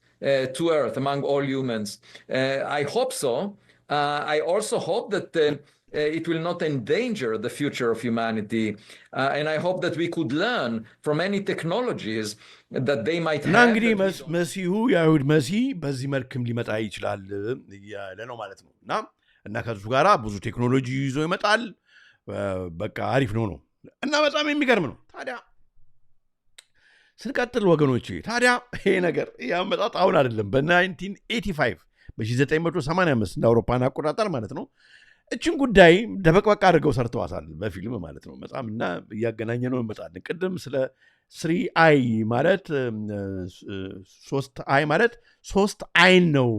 to earth among all humans. I hope so. I also hope that it will not endanger the future of humanity. And I hope that we could learn from any technologies that they might have. እንግዲህ መሲሁ የአይሁድ መሲህ በዚህ መልክም ሊመጣ ይችላል ያለ ነው ማለት ነው። እና ከሱ ጋራ ብዙ ቴክኖሎጂ ይዞ ይመጣል። በቃ አሪፍ ነው እና በጣም የሚገርም ነው። ታዲያ ስንቀጥል ወገኖቼ፣ ታዲያ ይሄ ነገር ያመጣጥ አሁን አይደለም። በ1985 በ1985 እንደ አውሮፓን አቆጣጠር ማለት ነው። እችን ጉዳይ ደበቅበቅ አድርገው ሰርተዋታል በፊልም ማለት ነው። በጣምና እያገናኘ ነው እንመጣለን። ቅድም ስለ 3i ማለት 3i ማለት 3 አይን ነው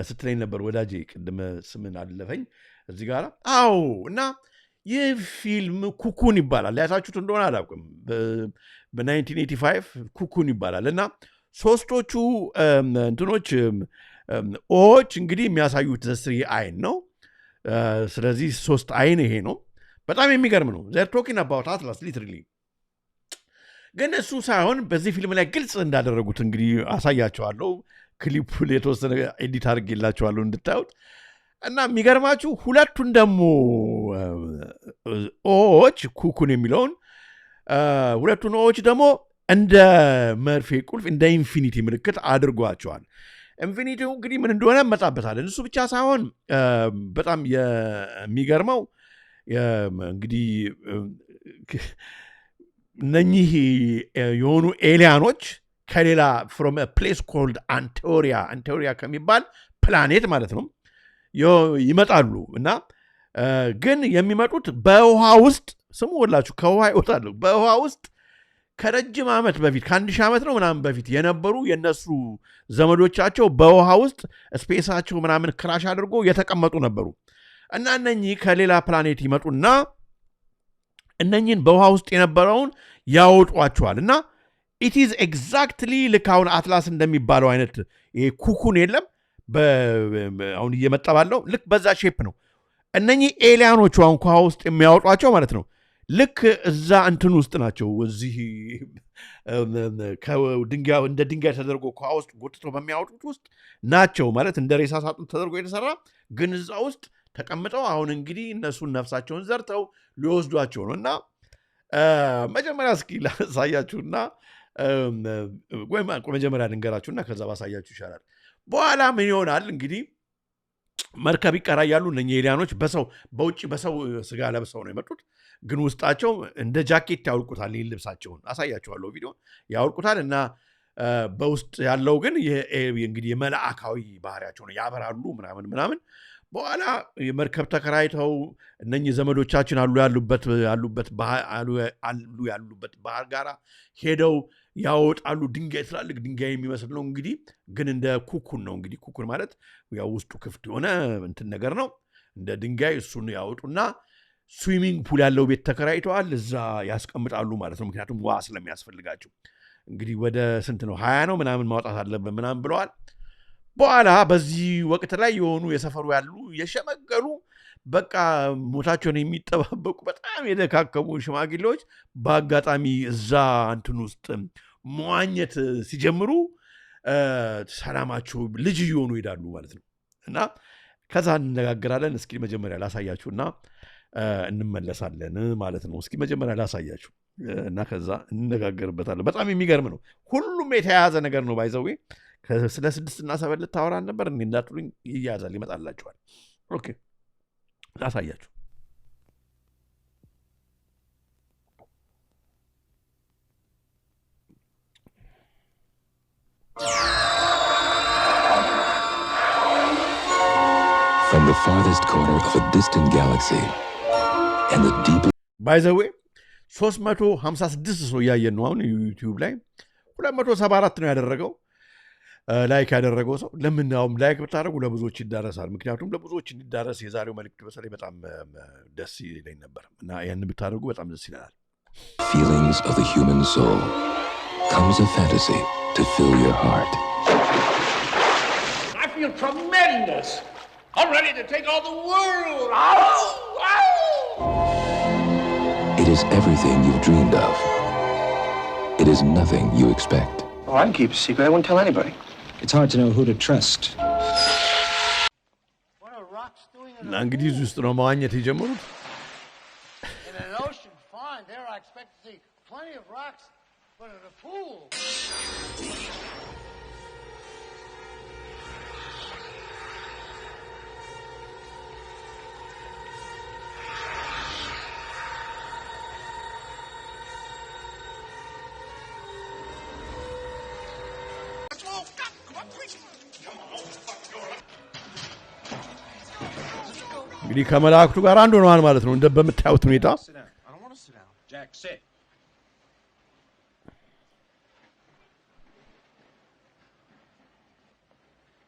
ስትለኝ ነበር ወዳጄ። ቅድም ስምን አለፈኝ እዚህ ጋር። አዎ፣ እና ይህ ፊልም ኩኩን ይባላል። ያያችሁት እንደሆነ አላውቅም። በ1985 ኩኩን ይባላል እና ሶስቶቹ እንትኖች ኦዎች እንግዲህ የሚያሳዩት 3i ነው። ስለዚህ 3 አይን ይሄ ነው። በጣም የሚገርም ነው። they're talking about Atlas literally። ግን እሱ ሳይሆን በዚህ ፊልም ላይ ግልጽ እንዳደረጉት እንግዲህ አሳያቸዋለሁ። ክሊፑ የተወሰነ ኤዲት አድርጌላቸዋለሁ እንድታዩት። እና የሚገርማችሁ ሁለቱን ደግሞ ኦዎች ኩኩን የሚለውን ሁለቱን ኦዎች ደግሞ እንደ መርፌ ቁልፍ እንደ ኢንፊኒቲ ምልክት አድርጓቸዋል። ኢንፊኒቲው እንግዲህ ምን እንደሆነ መጣበታለን። እሱ ብቻ ሳይሆን በጣም የሚገርመው እንግዲህ እነኚህ የሆኑ ኤሊያኖች ከሌላ from a place called አንቴሪያ ከሚባል ፕላኔት ማለት ነው ይመጣሉ። እና ግን የሚመጡት በውሃ ውስጥ ስሙ ወላችሁ ከውሃ ይወጣሉ። በውሃ ውስጥ ከረጅም ዓመት በፊት ከ1000 ዓመት ነው ምናምን በፊት የነበሩ የነሱ ዘመዶቻቸው በውሃ ውስጥ ስፔሳቸው ምናምን ክራሽ አድርጎ የተቀመጡ ነበሩ። እና እነኚህ ከሌላ ፕላኔት ይመጡና እነኚህን በውሃ ውስጥ የነበረውን ያወጧቸዋል። እና it is exactly ልክ አሁን አትላስ እንደሚባለው አይነት ኩኩን የለም አሁን እየመጣ ባለው ልክ በዛ ሼፕ ነው እነኚህ ኤሊያኖቹ አሁን ከውሃ ውስጥ የሚያወጧቸው ማለት ነው። ልክ እዛ እንትን ውስጥ ናቸው። እዚህ ከድንጋይ እንደ ድንጋይ ተደርጎ ከውሃ ውስጥ ጎትተው በሚያወጡት ውስጥ ናቸው ማለት እንደ ሬሳ ሳጥን ተደርጎ የተሰራ ግን እዛ ውስጥ ተቀምጠው አሁን እንግዲህ እነሱን ነፍሳቸውን ዘርተው ሊወስዷቸው ነው። እና መጀመሪያ እስኪ ላሳያችሁና ወይም መጀመሪያ ልንገራችሁና ከዛ ባሳያችሁ ይሻላል። በኋላ ምን ይሆናል እንግዲህ መርከብ ይቀራያሉ። እነኚህ ኤሊያኖች በውጭ በሰው ስጋ ለብሰው ነው የመጡት። ግን ውስጣቸው እንደ ጃኬት ያውልቁታል። ይህን ልብሳቸውን አሳያችኋለሁ ቪዲዮ ያውልቁታል። እና በውስጥ ያለው ግን እንግዲህ የመላእካዊ ባህሪያቸው ነው ያበራሉ ምናምን በኋላ የመርከብ ተከራይተው እነኚህ ዘመዶቻችን ያሉበት ባህር ጋራ ሄደው ያወጣሉ ድንጋይ ትላልቅ ድንጋይ የሚመስል ነው እንግዲህ ግን እንደ ኩኩን ነው እንግዲህ ኩኩን ማለት ያው ውስጡ ክፍት የሆነ እንትን ነገር ነው እንደ ድንጋይ እሱን ያወጡና ስዊሚንግ ፑል ያለው ቤት ተከራይተዋል እዛ ያስቀምጣሉ ማለት ነው ምክንያቱም ውሃ ስለሚያስፈልጋቸው እንግዲህ ወደ ስንት ነው 20 ነው ምናምን ማውጣት አለበት ምናምን ብለዋል በኋላ በዚህ ወቅት ላይ የሆኑ የሰፈሩ ያሉ የሸመገሉ በቃ ሞታቸውን የሚጠባበቁ በጣም የደካከሙ ሽማግሌዎች በአጋጣሚ እዛ እንትን ውስጥ መዋኘት ሲጀምሩ ሰላማቸው ልጅ እየሆኑ ይሄዳሉ ማለት ነው እና ከዛ እንነጋገራለን እስኪ መጀመሪያ ላሳያችሁና እንመለሳለን ማለት ነው እስኪ መጀመሪያ ላሳያችሁ እና ከዛ እንነጋገርበታለን በጣም የሚገርም ነው ሁሉም የተያያዘ ነገር ነው ባይዘው ስለ 6 እና 7 ልታወራን ነበር እንዴ እንዳትሉኝ ይያዛል ይመጣላችኋል ኦኬ ላሳያችሁ From the farthest corner of a distant galaxy and the deepest by the way 356 ሰው ያየን ነው አሁን ዩቲዩብ ላይ 274 ነው ያደረገው ላይክ ያደረገው ሰው ለምንናውም ላይክ ብታደርጉ ለብዙዎች ይዳረሳል ምክንያቱም ለብዙዎች እንዲዳረስ የዛሬው መልእክት በሰለይ በጣም ደስ ይለኝ ነበር እና ያን ብታደርጉ በጣም ደስ ይላል feelings of the human soul comes a fantasy to fill your heart I feel tremendous I'm ready to take on the world It is everything you've dreamed of It is nothing you expect Oh, I can keep a secret. I won't tell anybody. It's hard to know who to trust. እና እንግዲህ እዚህ ውስጥ ነው መዋኘት የጀመሩት In an ocean fine there I expect to see plenty of rocks but in a pool እንግዲህ ከመላእክቱ ጋር አንድ ሆነዋል ማለት ነው እንደ በመታየት ሁኔታ Jack, sit.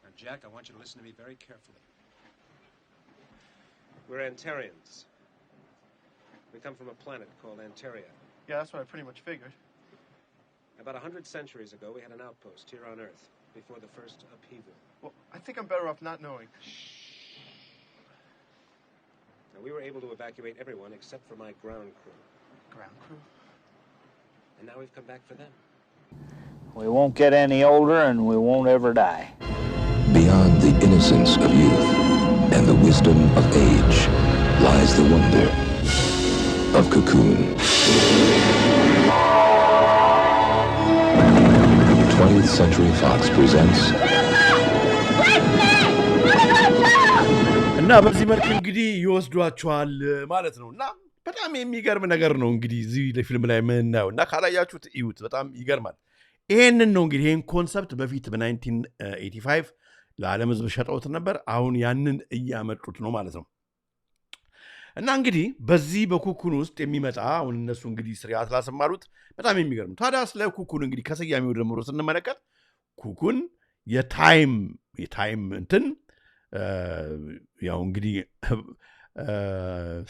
Now, Jack, I want you to listen to me very carefully. We're Antarians. We come from a planet called Antaria. Yeah, that's what I pretty much figured. About 100 centuries ago, we had an outpost here on Earth before the first upheaval. Well, I think I'm better off not knowing. Now, we were able to evacuate everyone except for my ground crew. Ground crew? And now we've come back for them. We won't get any older and we won't ever die. Beyond the innocence of youth and the wisdom of age lies the wonder of Cocoon. 20th Century Fox presents እና በዚህ መልኩ እንግዲህ ይወስዷቸዋል ማለት ነው እና በጣም የሚገርም ነገር ነው እንግዲህ እዚህ ለፊልም ላይ ምናየው እና ካላያችሁት እዩት በጣም ይገርማል ይሄንን ነው እንግዲህ ይሄን ኮንሰፕት በፊት በ1985 ለዓለም ህዝብ ሸጠውት ነበር አሁን ያንን እያመጡት ነው ማለት ነው እና እንግዲህ በዚህ በኩኩን ውስጥ የሚመጣ አሁን እነሱ እንግዲህ ስርዓት ላሰማሩት በጣም የሚገርም ታዲያ ስለ ኩኩን እንግዲህ ከሰያሚው ጀምሮ ስንመለከት ኩኩን የታይም እንትን ያው እንግዲህ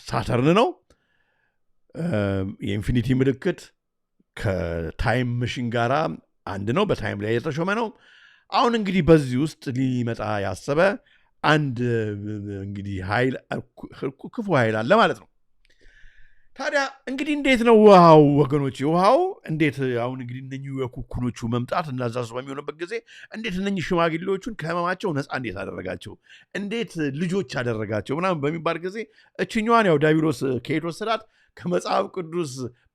ሳተርን ነው የኢንፊኒቲ ምልክት ከታይም መሽን ጋራ አንድ ነው በታይም ላይ የተሾመ ነው አሁን እንግዲህ በዚህ ውስጥ ሊመጣ ያሰበ አንድ እንግዲህ ኃይል ክፉ ኃይል አለ ማለት ነው ታዲያ እንግዲህ እንዴት ነው ውሃው ወገኖች ውሃው እንዴት አሁን እንግዲህ እነኚህ የኩኩኖቹ መምጣት እናዛዙ በሚሆንበት ጊዜ እንዴት እነኚህ ሽማግሌዎቹን ከህመማቸው ነፃ እንዴት አደረጋቸው እንዴት ልጆች አደረጋቸው ምናምን በሚባል ጊዜ እችኛዋን ያው ዲያብሎስ ከየት ወሰዳት ከመጽሐፍ ቅዱስ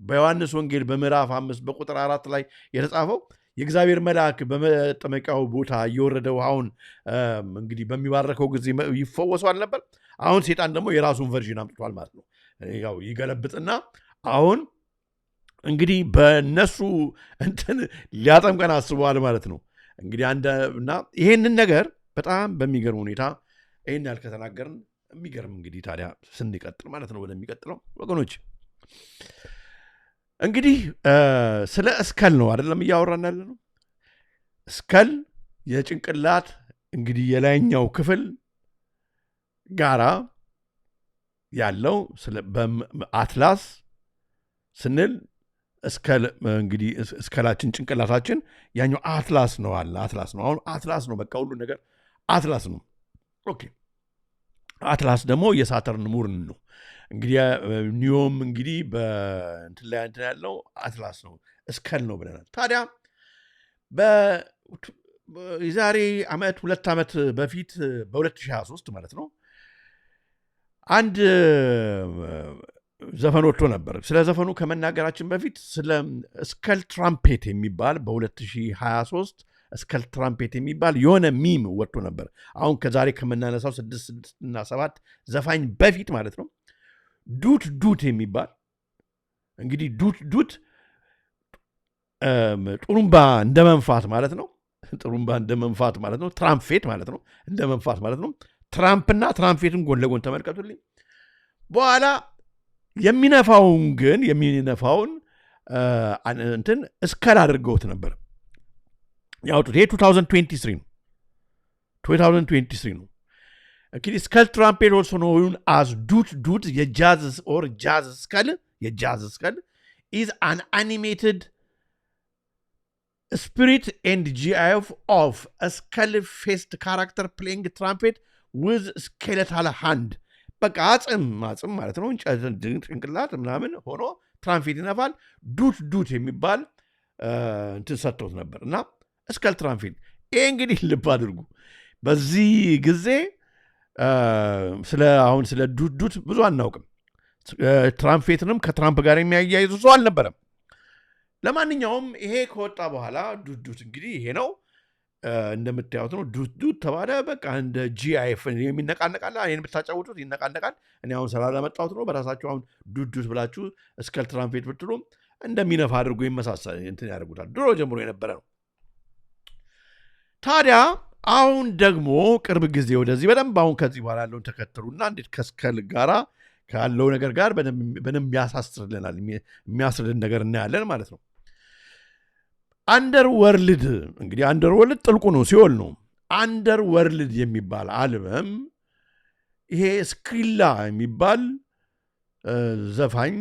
በዮሐንስ ወንጌል በምዕራፍ 5 በቁጥር 4 ላይ የተጻፈው የእግዚአብሔር መልአክ በመጠመቂያው ቦታ እየወረደ ውሃውን እንግዲህ በሚባረከው ጊዜ ይፈወሳል ነበር አሁን ሰይጣን ደግሞ የራሱን ቨርዥን አምጥቷል ማለት ነው ያው ይገለብጥና አሁን እንግዲህ በእነሱ እንትን ሊያጠምቀን አስበዋል ማለት ነው። እንግዲህ እና ይሄንን ነገር በጣም በሚገርም ሁኔታ ይሄን ያህል ከተናገርን የሚገርም እንግዲህ ታዲያ ስንቀጥል ማለት ነው ወደሚቀጥለው ወገኖች እንግዲህ ስለ እስከል ነው አይደለም እያወራን ያለ ነው። እስከል የጭንቅላት እንግዲህ የላይኛው ክፍል ጋራ ያለው አትላስ ስንል እስከል እንግዲህ እስከላችን ጭንቅላታችን ያኛው አትላስ ነው አለ አትላስ ነው። አሁን አትላስ ነው በቃ ሁሉ ነገር አትላስ ነው። ኦኬ አትላስ ደግሞ የሳተርን ሙርን ነው። እንግዲህ ኒዮም እንግዲህ በእንትን ላይ እንትን ያለው አትላስ ነው እስከል ነው ብለናል። ታዲያ የዛሬ ዓመት 2 ዓመት በፊት በ2023 ማለት ነው አንድ ዘፈን ወጥቶ ነበር። ስለ ዘፈኑ ከመናገራችን በፊት ስለ ስከል ትራምፔት የሚባል በ2023 ስከል ትራምፔት የሚባል የሆነ ሚም ወጥቶ ነበር። አሁን ከዛሬ ከምናነሳው 6 እና 7 ዘፋኝ በፊት ማለት ነው። ዱት የሚባል እንግዲህ ዱት ጥሩምባ እንደ መንፋት ማለት ነው። ጥሩምባ እንደ መንፋት ማለት ነው። ትራምፔት ማለት ነው። እንደ መንፋት ማለት ነው። ትራምፕና ትራምፔትን ጎን ለጎን ተመልከቱልኝ። በኋላ የሚነፋውን እንትን እስከል አድርገውት ነበር ያወጡት። ይሄ 2023 ነው። እንግዲህ ስከል ትራምፔት ኦልሶ ኖውን አዝ ዱት የጃዝ ስከል ኢዝ አን አኒሜትድ spirit and GIF of a skull-faced character playing trumpet with skeletal hand. በቃ አጽም ማለት ነው። ጭንቅላት ምናምን ሆኖ ትራምፔት ይነፋል። ዱት የሚባል እንትን ሰጥቶት ነበር እና ስከል ትራምፔት። ይሄ እንግዲህ ልብ አድርጉ። በዚህ ጊዜ አሁን ስለ ዱት ብዙ አናውቅም። ትራምፔትንም ከትራምፕ ጋር የሚያያይዙ ሰው አልነበረም። ለማንኛውም ይሄ ከወጣ በኋላ ዱት እንግዲህ ይሄ ነው እንደምታዩት ነው። ዱት ተባለ። በቃ እንደ ጂአይፍ የሚነቃነቃል። ይህን ብታጫውቱት ይነቃነቃል። እኔ አሁን ስራ ለመጣሁት ነው። በራሳችሁ አሁን ዱት ብላችሁ እስከል ትራምፔት ብትሉ እንደሚነፋ አድርጎ ይመሳሰል እንትን ያደርጉታል። ድሮ ጀምሮ የነበረ ነው። ታዲያ አሁን ደግሞ ቅርብ ጊዜ ወደዚህ በደንብ አሁን ከዚህ በኋላ ያለውን ተከተሉና እንዴት ከስከል ጋራ ካለው ነገር ጋር በደንብ ያሳስርልናል። የሚያስርልን ነገር እናያለን ማለት ነው። አንደርወርልድ እንግዲህ አንደርወርልድ ጥልቁ ነው፣ ሲኦል ነው። አንደርወርልድ የሚባል አልበም ይሄ ስክሪላ የሚባል ዘፋኝ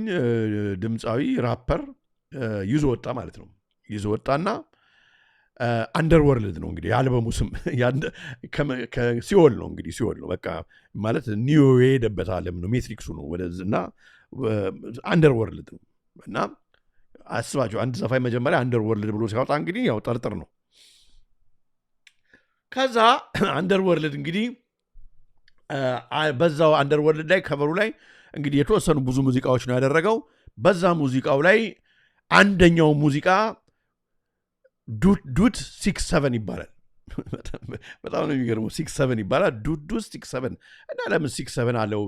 ድምፃዊ ራፐር ይዞ ወጣ ማለት ነው። ይዞ ወጣና አንደርወርልድ ነው እንግዲህ የአልበሙ ስም። ሲኦል ነው እንግዲህ ሲኦል ነው በቃ ማለት ኒዮ የሄደበት ዓለም ነው። ሜትሪክሱ ነው ወደዚህና አንደርወርልድ ነው። እና አስባቸው አንድ ዘፋኝ መጀመሪያ አንደርወርልድ ብሎ ሲያወጣ እንግዲህ ያው ጠርጥር ነው። ከዛ አንደርወርልድ እንግዲህ በዛው አንደርወርልድ ላይ ከበሩ ላይ እንግዲህ የተወሰኑ ብዙ ሙዚቃዎች ነው ያደረገው። በዛ ሙዚቃው ላይ አንደኛው ሙዚቃ ዱት 6-7 ይባላል። በጣም ነው የሚገርመው። 6-7 ይባላል። ዱት 6-7 እና ለምን 6-7 አለው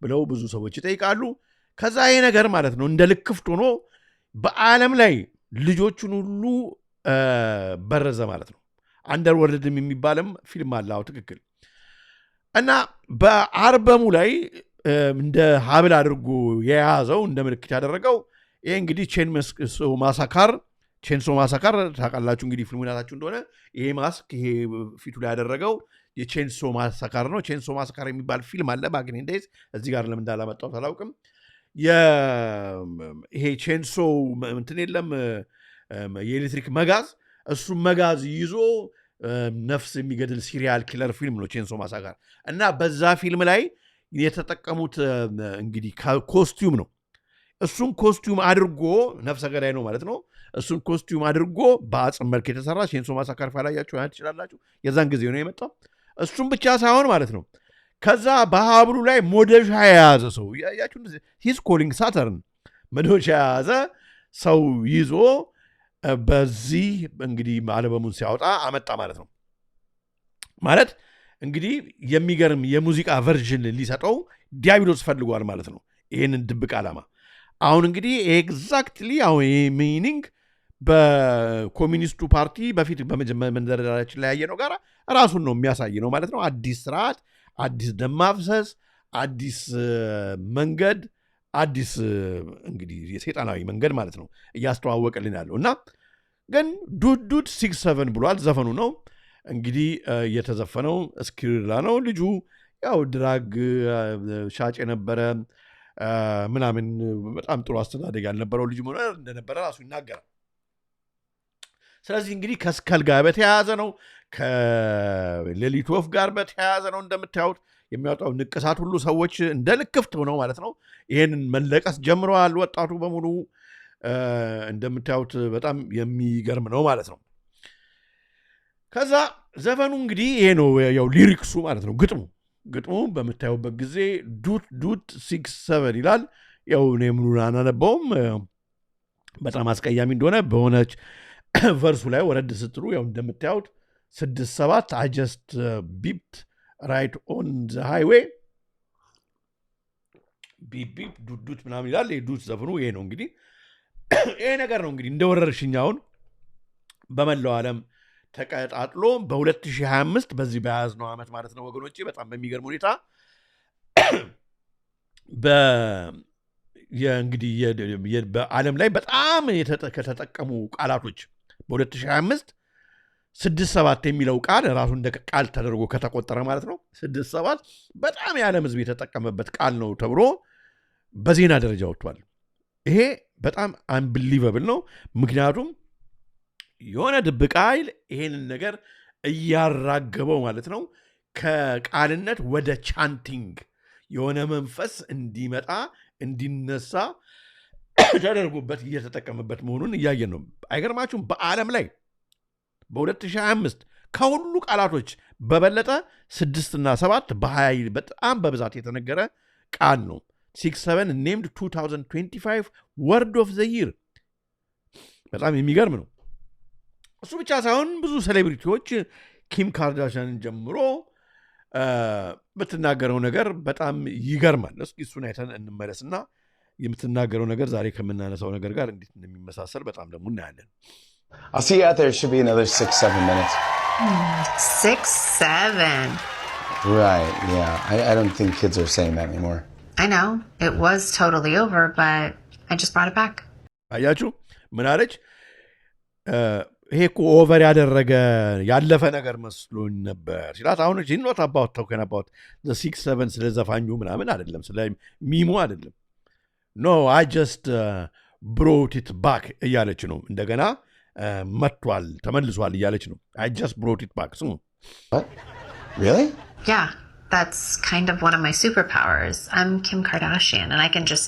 ብለው ብዙ ሰዎች ይጠይቃሉ። ከዛ ይሄ ነገር ማለት ነው እንደ ልክፍት ሆኖ በዓለም ላይ ልጆቹን ሁሉ በረዘ ማለት ነው። አንደርወርልድም የሚባልም ፊልም አለ። አዎ ትክክል። እና በአልበሙ ላይ እንደ ሀብል አድርጎ የያዘው እንደ ምልክት ያደረገው ይሄ እንግዲህ ቼንሶ ማሳካር ታውቃላችሁ እንግዲህ ፊልሙናታችሁ እንደሆነ ይሄ ማስክ ይሄ ፊቱ ላይ ያደረገው የቼንሶ ማሳካር ነው። ቼንሶ ማሳካር የሚባል ፊልም አለ ባግን ኢንዴዝ። እዚህ ጋር ለምን እንዳላመጣሁት አላውቅም። ይሄ ቼንሶ እንትን የለም የኤሌክትሪክ መጋዝ፣ እሱ መጋዝ ይዞ ነፍስ የሚገድል ሲሪያል ኪለር ፊልም ነው ቼንሶ ማሳካር። እና በዛ ፊልም ላይ የተጠቀሙት እንግዲህ ኮስቲዩም ነው። እሱን ኮስቲዩም አድርጎ ነፍሰ ገዳይ ነው ማለት ነው። እሱን ኮስቲዩም አድርጎ በአጽም መልክ የተሰራ ቼንሶ ማሳካር ካላያችሁ ያህል ትችላላችሁ። የዛን ጊዜ ነው የመጣው። እሱም ብቻ ሳይሆን ማለት ነው ከዛ በሀብሉ ላይ ሞደሻ የያዘ ሰው ያያችሁ ሂስ ኮሊንግ ሳተርን መዶሻ የያዘ ሰው ይዞ በዚህ እንግዲህ አልበሙን ሲያወጣ አመጣ ማለት ነው። ማለት እንግዲህ የሚገርም የሙዚቃ ቨርዥን ሊሰጠው ዲያብሎስ ፈልጓል ማለት ነው። ይህንን ድብቅ ዓላማ አሁን እንግዲህ ኤግዛክትሊ አሁን ሚኒንግ በኮሚኒስቱ ፓርቲ በፊት በመንደርደሪያችን ላይ ያየነው ጋር ራሱን ነው የሚያሳይ ነው ማለት ነው። አዲስ ስርዓት፣ አዲስ ደም ማፍሰስ፣ አዲስ መንገድ፣ አዲስ እንግዲህ የሰይጣናዊ መንገድ ማለት ነው እያስተዋወቀልን ያለው እና ግን ዱድ 67 ብሏል። ዘፈኑ ነው እንግዲህ የተዘፈነው እስክሪላ ነው። ልጁ ያው ድራግ ሻጭ የነበረ ምናምን በጣም ጥሩ አስተዳደግ ያልነበረው ልጅ ሆነ እንደነበረ ራሱ ይናገራል። ስለዚህ እንግዲህ ከስከል ጋር በተያያዘ ነው፣ ከሌሊት ወፍ ጋር በተያያዘ ነው። እንደምታዩት የሚያወጣው ንቅሳት ሁሉ ሰዎች እንደ ልክፍት ሆነው ማለት ነው ይህንን መለቀስ ጀምረዋል። ወጣቱ በሙሉ እንደምታዩት በጣም የሚገርም ነው ማለት ነው። ከዛ ዘፈኑ እንግዲህ ይሄ ነው ያው ሊሪክሱ ማለት ነው። ግጥሙ በምታዩበት ጊዜ ዱት 67 ይላል። ያው እኔ ምኑን አናነበውም በጣም አስቀያሚ እንደሆነ በሆነች ቨርሱ ላይ ወረድ ስትሉ ያው እንደምታዩት 67 I just beeped right on the highway ቢፕ ዱት ምናምን ይላል። ዱት ዘፈኑ ይሄ ነው እንግዲህ ይሄ ነገር ነው እንግዲህ እንደወረርሽኛውን በመላው ዓለም ተቀጣጥሎ በ2025 በዚህ በያዝነው ዓመት ማለት ነው ወገኖቼ በጣም በሚገርም ሁኔታ እንግዲህ በዓለም ላይ በጣም ከተጠቀሙ ቃላቶች በ2025 67 የሚለው ቃል ራሱ እንደ ቃል ተደርጎ ከተቆጠረ ማለት ነው 67 በጣም የዓለም ሕዝብ የተጠቀመበት ቃል ነው ተብሎ በዜና ደረጃ ወጥቷል። ይሄ በጣም አንቢሊቨብል ነው። ምክንያቱም የሆነ ድብቅ ኃይል ይሄንን ነገር እያራገበው ማለት ነው ከቃልነት ወደ ቻንቲንግ የሆነ መንፈስ እንዲመጣ እንዲነሳ ተደርጎበት እየተጠቀመበት መሆኑን እያየን ነው። አይገርማችሁም? በዓለም ላይ በ2025 ከሁሉ ቃላቶች በበለጠ 6 እና 7 በ20 በጣም በብዛት የተነገረ ቃል ነው። 67 named 2025 word of the year በጣም የሚገርም ነው። እሱ ብቻ ሳይሆን ብዙ ሴሌብሪቲዎች ኪም ካርዳሽያንን ጀምሮ የምትናገረው ነገር በጣም ይገርማል። እስኪ እሱን አይተን እንመለስና የምትናገረው ነገር ዛሬ ከምናነሳው ነገር ጋር እንዴት እንደሚመሳሰል በጣም ደግሞ እናያለን። I'll see you out there. It should be another 6-7 minutes. 6-7. Right, yeah. I don't think kids are saying that anymore. I know. It was totally over, but I just brought it back. አያችሁ ምን አለች? ይሄ እኮ ኦቨር ያደረገ ያለፈ ነገር መስሎኝ ነበር ሲላት፣ አሁን እሺ ኖት አባውት ተውከን አባውት ዘ 6-7 ስለ ዘፋኙ ምናምን አይደለም፣ ስለ ሚሙ አይደለም። ኖ አይ ጀስት ብሮት ኢት ባክ እያለች ነው። እንደገና መጥቷል ተመልሷል እያለች ነው። አይ ጀስት ብሮት ኢት ባክ። ስሙ። Really? Yeah, that's kind of one of my superpowers. I'm Kim Kardashian and I can just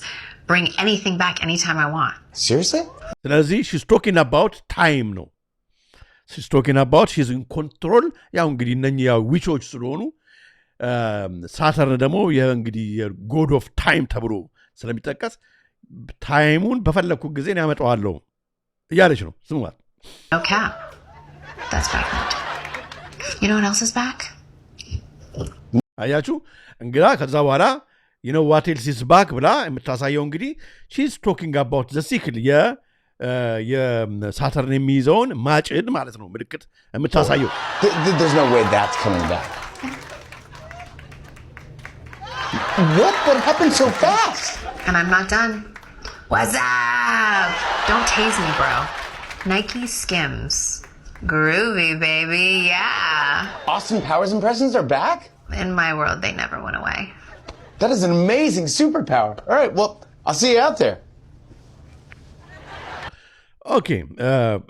bring anything back anytime I want. Seriously? ስለዚህ she's talking about time ነው። she's talking about she's in control። ያው እንግዲህ እነኚህ ያው ዊቾች ስለሆኑ ሳተርን ደግሞ እንግዲህ ጎድ ኦፍ ታይም ተብሎ ስለሚጠቀስ ታይሙን በፈለግኩ ጊዜ ያመጣዋለሁ እያለች ነው። ስሙት። Okay. That's back. You know what else is back? አያችሁ እንግዳ ከዛ በኋላ you know what else is back ብላ የምታሳየው እንግዲህ she's talking about the sickle የሳተርን የሚይዘውን ማጭድ ማለት ነው ምልክት የምታሳየው። There's no way that's coming back. What happened so fast? And I'm not done. What's up? Don't tase me, bro. Nike Skims. Groovy, baby. Yeah. Austin Powers impressions are back? In my world, they never went away. That is an amazing superpower. All right, well, I'll see you out there. ኦኬ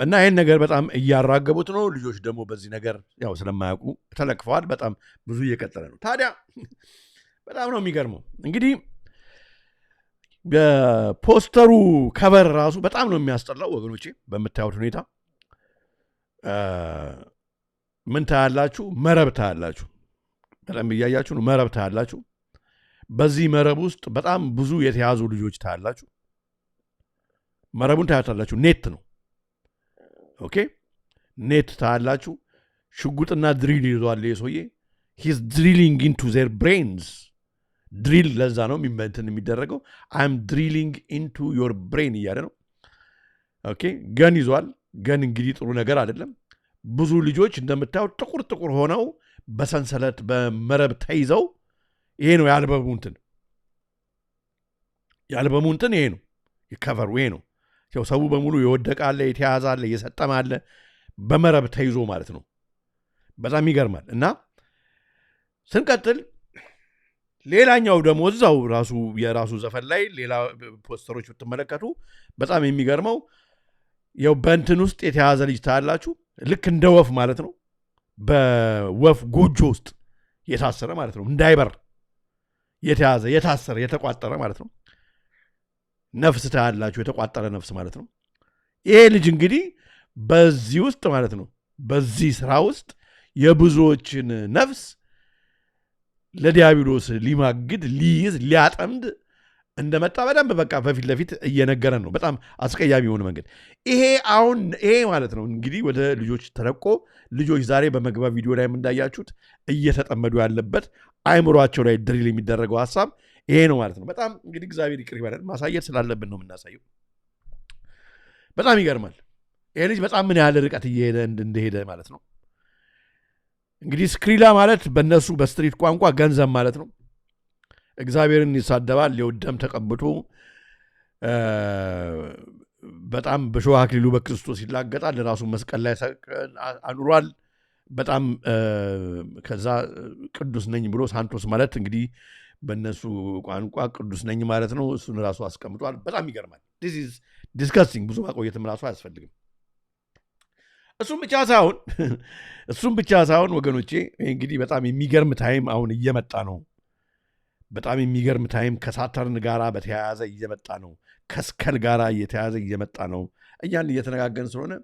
እና ይህን ነገር በጣም እያራገቡት ነው። ልጆች ደግሞ በዚህ ነገር ያው ስለማያውቁ ተለክፈዋል። በጣም ብዙ እየቀጠለ ነው። ታዲያ በጣም ነው የሚገርመው። እንግዲህ በፖስተሩ ከቨር ራሱ በጣም ነው የሚያስጠላው ወገኖቼ። በምታዩት ሁኔታ ምን ታያላችሁ? መረብ ታያላችሁ። በጣም እያያችሁ ነው። መረብ ታያላችሁ። በዚህ መረብ ውስጥ በጣም ብዙ የተያዙ ልጆች ታያላችሁ። መረቡን ታያታላችሁ። ኔት ነው። ኦኬ ኔት ታያላችሁ። ሽጉጥና ድሪል ይዟል የሰውዬ። ሂዝ ድሪሊንግ ኢንቱ ዜር ብሬንስ ድሪል ለዛ ነው እንትን የሚደረገው I'm drilling into your brain እያለ ነው ኦኬ ገን ይዟል ገን እንግዲህ ጥሩ ነገር አይደለም ብዙ ልጆች እንደምታዩት ጥቁር ሆነው በሰንሰለት በመረብ ተይዘው ይሄ ነው የአልበሙ እንትን ይሄ ነው የከቨሩ ይሄ ነው ሰው በሙሉ ይወደቃል የተያዛል እየሰጠማል በመረብ ተይዞ ማለት ነው በጣም ይገርማል እና ስንቀጥል ሌላኛው ደግሞ እዛው የራሱ ዘፈን ላይ ሌላ ፖስተሮች ብትመለከቱ በጣም የሚገርመው ያው በእንትን ውስጥ የተያዘ ልጅ ታያላችሁ ልክ እንደ ወፍ ማለት ነው በወፍ ጎጆ ውስጥ የታሰረ ማለት ነው እንዳይበር የተያዘ የታሰረ የተቋጠረ ማለት ነው ነፍስ ታያላችሁ የተቋጠረ ነፍስ ማለት ነው ይሄ ልጅ እንግዲህ በዚህ ውስጥ ማለት ነው በዚህ ስራ ውስጥ የብዙዎችን ነፍስ ለዲያብሎስ ሊማግድ ሊይዝ ሊያጠምድ እንደመጣ በደንብ በቃ በፊት ለፊት እየነገረን ነው በጣም አስቀያሚ የሆነ መንገድ ይሄ ማለት ነው እንግዲህ ወደ ልጆች ተረቆ ልጆች ዛሬ በመግባ ቪዲዮ ላይ እንዳያችሁት እየተጠመዱ ያለበት አይምሯቸው ላይ ድሪል የሚደረገው ሐሳብ ይሄ ነው ማለት ነው በጣም እንግዲህ እግዚአብሔር ይቅር ይበለን ማሳየት ስላለብን ነው የምናሳየው በጣም ይገርማል ይሄ ልጅ በጣም ምን ያህል ርቀት እየሄደ እንደሄደ ማለት ነው እንግዲህ ስክሪላ ማለት በእነሱ በስትሪት ቋንቋ ገንዘብ ማለት ነው እግዚአብሔርን ይሳደባል የውደም ተቀብቶ በጣም በሾህ አክሊሉ በክርስቶስ ይላገጣል ለራሱ መስቀል ላይ አኑሯል በጣም ከዛ ቅዱስ ነኝ ብሎ ሳንቶስ ማለት እንግዲህ በእነሱ ቋንቋ ቅዱስ ነኝ ማለት ነው እሱን ራሱ አስቀምጧል በጣም ይገርማል this is disgusting ብዙ ማቆየትም ራሱ አያስፈልግም እሱም ብቻ ሳይሆን ወገኖቼ እንግዲህ በጣም የሚገርም ታይም አሁን እየመጣ ነው በጣም የሚገርም ታይም ከሳተርን ጋራ በተያያዘ እየመጣ ነው ከስከል ጋራ እየተያያዘ እየመጣ ነው እኛን እየተነጋገርን ስለሆነ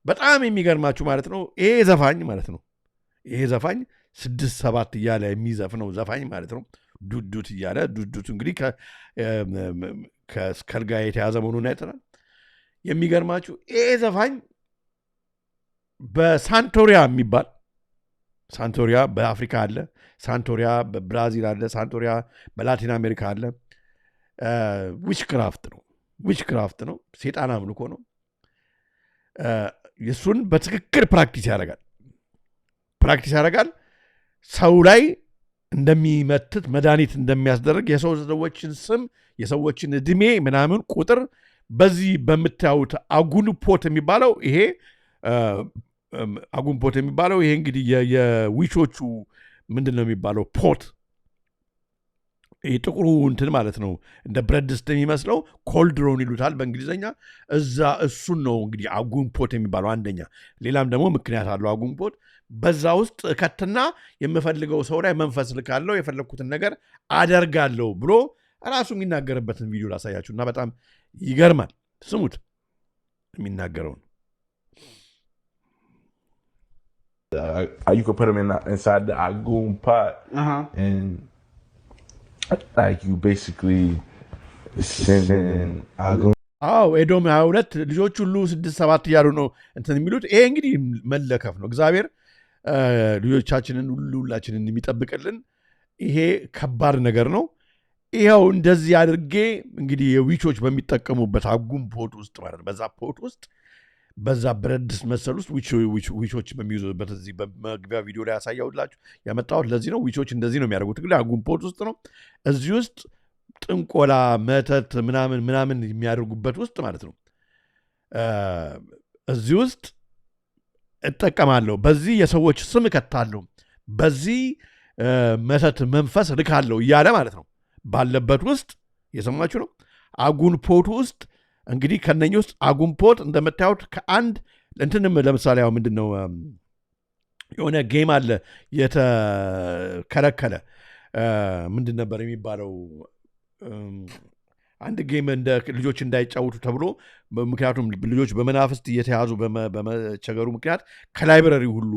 በጣም የሚገርማችሁ ማለት ነው ይሄ ዘፋኝ ማለት ነው ይሄ ዘፋኝ 6-7 እያለ የሚዘፍነው ዘፋኝ ማለት ነው ዱዱት እያለ ዱዱት እንግዲህ ከስከል ጋር የተያዘ መሆኑን አይተናል የሚገርማችሁ ይሄ ዘፋኝ በሳንቶሪያ የሚባል ሳንቶሪያ በአፍሪካ አለ ሳንቶሪያ በብራዚል አለ ሳንቶሪያ በላቲን አሜሪካ አለ ዊችክራፍት ነው ሴጣን አምልኮ ነው የሱን በትክክል ፕራክቲስ ያደርጋል ሰው ላይ እንደሚመትት መድኃኒት እንደሚያስደርግ የሰው ሰዎችን ስም የሰዎችን እድሜ ምናምን ቁጥር በዚህ በምታዩት አጉንፖት የሚባለው ይሄ አጉንፖት የሚባለው ይሄ እንግዲህ የዊቾቹ ምንድን ነው የሚባለው ፖት ይሄ ጥቁሩ እንትን ማለት ነው እንደ ብረት ድስት የሚመስለው ኮልድሮን ይሉታል በእንግሊዝኛ እሱን ነው እንግዲህ አጉንፖት የሚባለው አንደኛ ሌላም ደግሞ ምክንያት አለው አጉንፖት በዛ ውስጥ ከትና የምፈልገው ሰው ላይ መንፈስ ልካለው የፈለኩትን ነገር አደርጋለሁ ብሎ ራሱ የሚናገርበትን ቪዲዮ ላሳያችሁና በጣም ይገርማል ስሙት የሚናገረውን you could put them inside the agoon pot and like you basically sending agoon ኤዶም 22 ልጆች ሁሉ 6-7 እያሉ ነው እንትን የሚሉት ይሄ እንግዲህ መለከፍ ነው እግዚአብሔር ልጆቻችንን ሁላችንን የሚጠብቅልን ይሄ ከባድ ነገር ነው ይሄው እንደዚህ አድርጌ እንግዲህ የዊቾች በሚጠቀሙበት አጉን ፖት ውስጥ ማለት በዛ ፖት ውስጥ በዛ ብረት ድስት መሰል ውስጥ ዊቾች በሚይዙበት እዚህ በመግቢያ ቪዲዮ ላይ ያሳያውላችሁ ያመጣሁት ለዚህ ነው ዊቾች እንደዚህ ነው የሚያደርጉት እንግዲህ አጉን ፖት ውስጥ ነው እዚህ ውስጥ ጥንቆላ መተት ምናምን የሚያደርጉበት ውስጥ ማለት ነው እዚህ ውስጥ እጠቀማለሁ በዚህ የሰዎች ስም እከታለሁ በዚህ መተት መንፈስ ልካለሁ እያለ ማለት ነው ባለበት ውስጥ የሰማችሁ ነው አጉን ፖት ውስጥ እንግዲህ ከነኚህ ውስጥ አጉን ፖት እንደምታዩት ከአንድ እንትንም ለምሳሌ ያው ምንድነው የሆነ ጌም አለ የተከለከለ ምንድን ነበር የሚባለው አንድ ጌም እንደ ልጆች እንዳይጫወቱ ተብሎ ምክንያቱም ልጆች በመናፍስት እየተያዙ በመቸገሩ ምክንያት ከላይብረሪ ሁሉ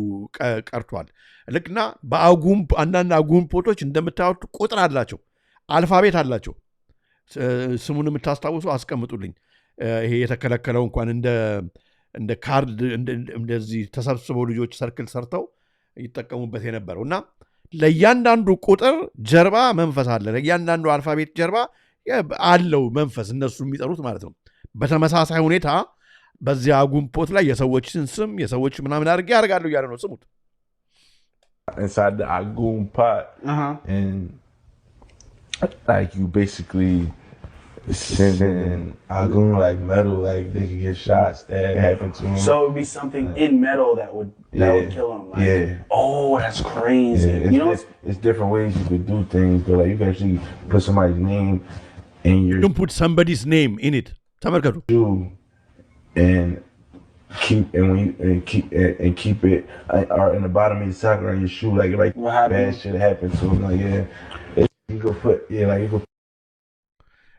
ቀርቷል ልክና አንዳንድ አጉን ፖቶች እንደምታዩት ቁጥር አላቸው አልፋቤት አላቸው ስሙን የምታስታውሱ አስቀምጡልኝ ይሄ የተከለከለው እንኳን እንደ ካርድ እንደዚህ ተሰብስበው ልጆች ሰርክል ሰርተው ይጠቀሙበት የነበረው እና ለእያንዳንዱ ቁጥር ጀርባ መንፈስ አለ። ለእያንዳንዱ አልፋቤት ጀርባ አለው መንፈስ እነሱ የሚጠሩት ማለት ነው። በተመሳሳይ ሁኔታ በዚያ አጉንፖት ላይ የሰዎችን ስም የሰዎች ምናምን አድርጌ ያደርጋሉ እያለ ነው። ስሙት። Inside the Agun pot, and like you basically sending Agun like metal, like they can get shots that happen to them. So it would be something in metal that would kill them. Like, oh, that's crazy. Yeah, you know, it's different ways you could do things, but like you can actually put somebody's name in your. You put somebody's name in it. And keep keep it or in the bottom of your sock or your shoe, like bad shit happened to him. Like you go put like you go.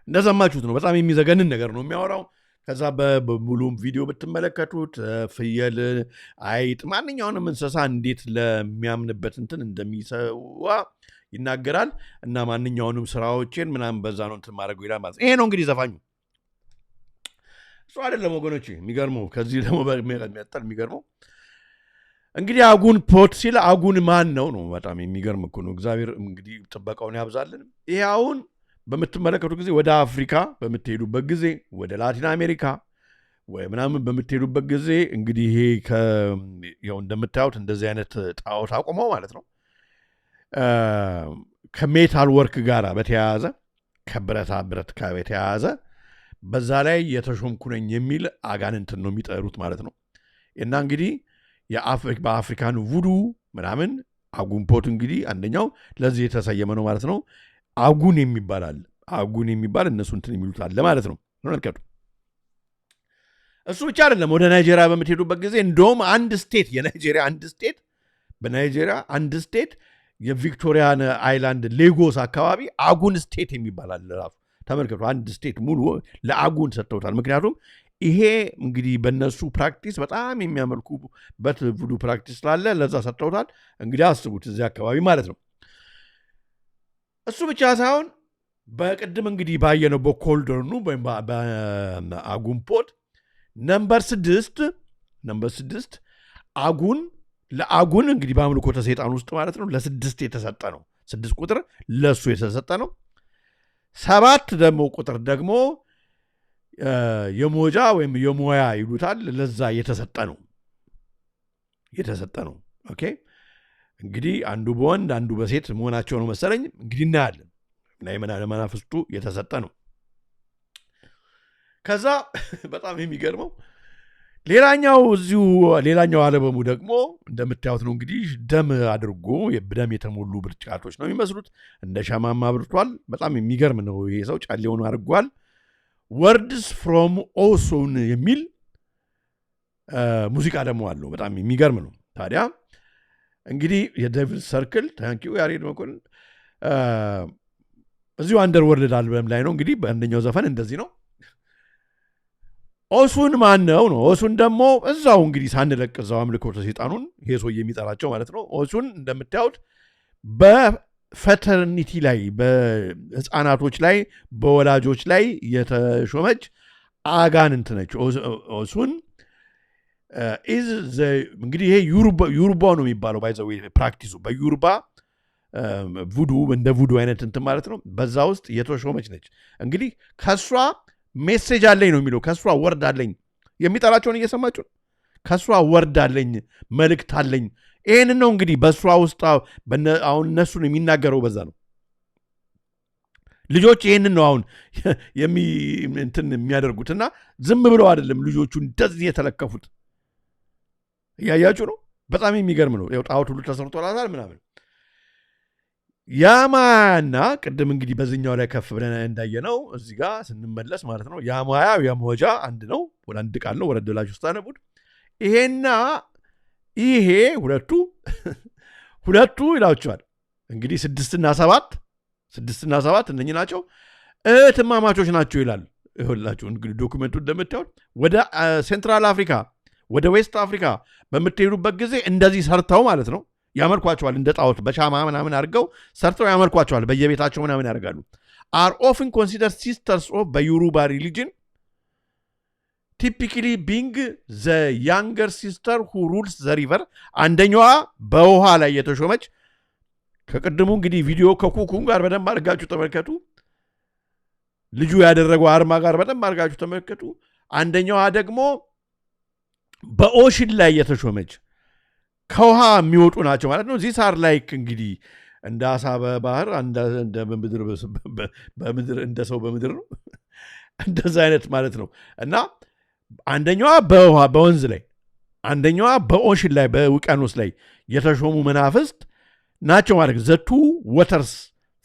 እንደሰማችሁት ነው። በጣም የሚዘገንን ነገር ነው የሚያወራው። ከዛ በሙሉም ቪዲዮ ብትመለከቱት ፍየል፣ አይጥ፣ ማንኛውንም እንስሳ እንዴት ለሚያምንበት እንትን እንደሚሰዋ ይናገራል። እና ማንኛውንም ስራዎችን ምናምን በዛ ነው እንትን ማድረጉ ይላል ማለት ነው። ይሄ ነው እንግዲህ ዘፋኙ። እሱ አይደለም ወገኖቼ የሚገርመው። ከዚህ ደግሞ በሚያጠል የሚገርመው እንግዲህ አጉን ፖት ሲል አጉን ማን ነው ነው። በጣም የሚገርም እኮ ነው። እግዚአብሔር እንግዲህ ጥበቃውን ያብዛልን። ይሄ አሁን በምትመለከቱ ጊዜ ወደ አፍሪካ በምትሄዱበት ጊዜ ወደ ላቲን አሜሪካ ወይ ምናምን በምትሄዱበት ጊዜ እንግዲህ ይሄ ያው እንደምታዩት እንደዚህ አይነት ጣዖት አቁመው ማለት ነው ከሜታል ወርክ ጋር በተያያዘ ከብረታ ብረት ጋር በተያያዘ በዛ ላይ የተሾምኩ ነኝ የሚል አጋንንትን ነው የሚጠሩት ማለት ነው። እና እንግዲህ በአፍሪካን ቡዱ ምናምን አጉንፖት እንግዲህ አንደኛው ለዚህ የተሰየመ ነው ማለት ነው። አጉን የሚባል አለ። አጉን የሚባል እነሱ እንትን የሚሉት አለ ማለት ነው። ተመልከቱ። እሱ ብቻ አይደለም። ወደ ናይጄሪያ በምትሄዱበት ጊዜ እንደውም አንድ ስቴት የናይጄሪያ አንድ ስቴት በናይጄሪያ አንድ ስቴት የቪክቶሪያን አይላንድ ሌጎስ አካባቢ አጉን ስቴት የሚባል አለ ራሱ። ተመልከቱ። አንድ ስቴት ሙሉ ለአጉን ሰጥተውታል። ምክንያቱም ይሄ እንግዲህ በነሱ ፕራክቲስ በጣም የሚያመልኩበት ቡዱ ፕራክቲስ ስላለ ለዛ ሰጥተውታል። እንግዲህ አስቡት እዚህ አካባቢ ማለት ነው። እሱ ብቻ ሳይሆን በቅድም እንግዲህ ባየነው በኮልደርኑ ወይም በአጉንፖት ነምበር 6 አጉን ለአጉን እንግዲህ በአምልኮተ ሰይጣን ውስጥ ማለት ነው ለ6 የተሰጠ ነው። 6 ቁጥር ለሱ የተሰጠ ነው። 7 ደግሞ ቁጥር ደግሞ የሞጃ ወይም የሞያ ይሉታል። ለዛ የተሰጠ ነው። ኦኬ እንግዲህ አንዱ በወንድ አንዱ በሴት መሆናቸው ነው መሰለኝ። እንግዲህ እናያለን። ለመናፍስቱ የተሰጠ ነው። ከዛ በጣም የሚገርመው ሌላኛው አለበሙ ደግሞ እንደምታዩት ነው። እንግዲህ ደም አድርጎ በደም የተሞሉ ብርጭቆች ነው የሚመስሉት። እንደ ሻማማ አብርቷል። በጣም የሚገርም ነው። ይሄ ሰው ጫሌውን አድርጓል። ወርድስ ፍሮም ኦሱን የሚል ሙዚቃ ደግሞ አለው። በጣም የሚገርም ነው። ታዲያ እንግዲህ የዴቪል ሰርክል ታንኪዩ ያሬድ መኮንን እዚሁ አንደርወርልድ አልበም ላይ ነው። እንግዲህ በአንደኛው ዘፈን እንደዚህ ነው። ኦሱን ማን ነው? ኦሱን ደግሞ እዛው እንግዲህ ሳንለቅ እዛው አምልኮተ ሰይጣኑን ይሄ ሰው የሚጠራቸው ማለት ነው። ኦሱን እንደምታዩት በፈተርኒቲ ላይ በህፃናቶች ላይ በወላጆች ላይ የተሾመች አጋንንት ነች። ኦሱን እንግዲህ ይሄ ዩሩባ ነው የሚባለው ባይዘው ፕራክቲሱ በዩሩባ ቡዱ እንደ ቡዱ አይነት እንትን ማለት ነው። በዛ ውስጥ የተሾመች ነች። እንግዲህ ከሷ ሜሴጅ አለኝ ነው የሚለው። ከሷ ወርድ አለኝ። የሚጠራቸውን እየሰማችሁ ከሷ ወርድ አለኝ፣ መልእክት አለኝ። ይህንን ነው እንግዲህ በሷ ውስጥ አሁን እነሱን የሚናገረው በዛ ነው። ልጆች ይህንን ነው አሁን እንትን የሚያደርጉትና ዝም ብለው አይደለም ልጆቹ እንደዚህ የተለከፉት። እያያችሁ ነው። በጣም የሚገርም ነው። ጣዖት ሁሉ ተሰርቶላታል ምናምን። ያማያና ቅድም እንግዲህ በዚህኛው ላይ ከፍ ብለን እንዳየነው እዚህ ጋር ስንመለስ ማለት ነው ያማያ የሞጃ አንድ ነው። ወደ አንድ ቃል ነው። ወረድ ብላችሁ ስታነቡት ይሄና ይሄ ሁለቱ ይላቸዋል። እንግዲህ 6 እና 7 እነኚህ ናቸው። እህትማማቾች ናቸው ይላል። ይኸውላችሁ እንግዲህ ዶኩመንቱ እንደምታዩት ወደ ሴንትራል አፍሪካ ወደ ዌስት አፍሪካ በምትሄዱበት ጊዜ እንደዚህ ሰርተው ማለት ነው ያመልኳቸዋል። እንደ ጣዖት በሻማ ምናምን አድርገው ሰርተው ያመልኳቸዋል። በየቤታቸው ምናምን ያደርጋሉ። are often considered sisters of በዩሩባ religion, typically being the younger sister who rules the river. አንደኛዋ በውሃ ላይ የተሾመች ከቀድሞ እንግዲህ ቪዲዮ ከኩኩን ጋር በደንብ አድርጋችሁ ተመልከቱ። ልጁ ያደረገው አርማ ጋር በደንብ አድርጋችሁ ተመልከቱ። አንደኛዋ ደግሞ በኦሽን ላይ የተሾመች ከውሃ የሚወጡ ናቸው ማለት ነው። ዚስ አር ላይክ እንግዲህ እንደ አሳ በባህር በምድር እንደ ሰው በምድር ነው እንደዛ አይነት ማለት ነው። እና አንደኛዋ በውሃ በወንዝ ላይ፣ አንደኛዋ በኦሽን ላይ በውቅያኖስ ላይ የተሾሙ መናፍስት ናቸው ማለት ነው። ዘቱ ወተርስ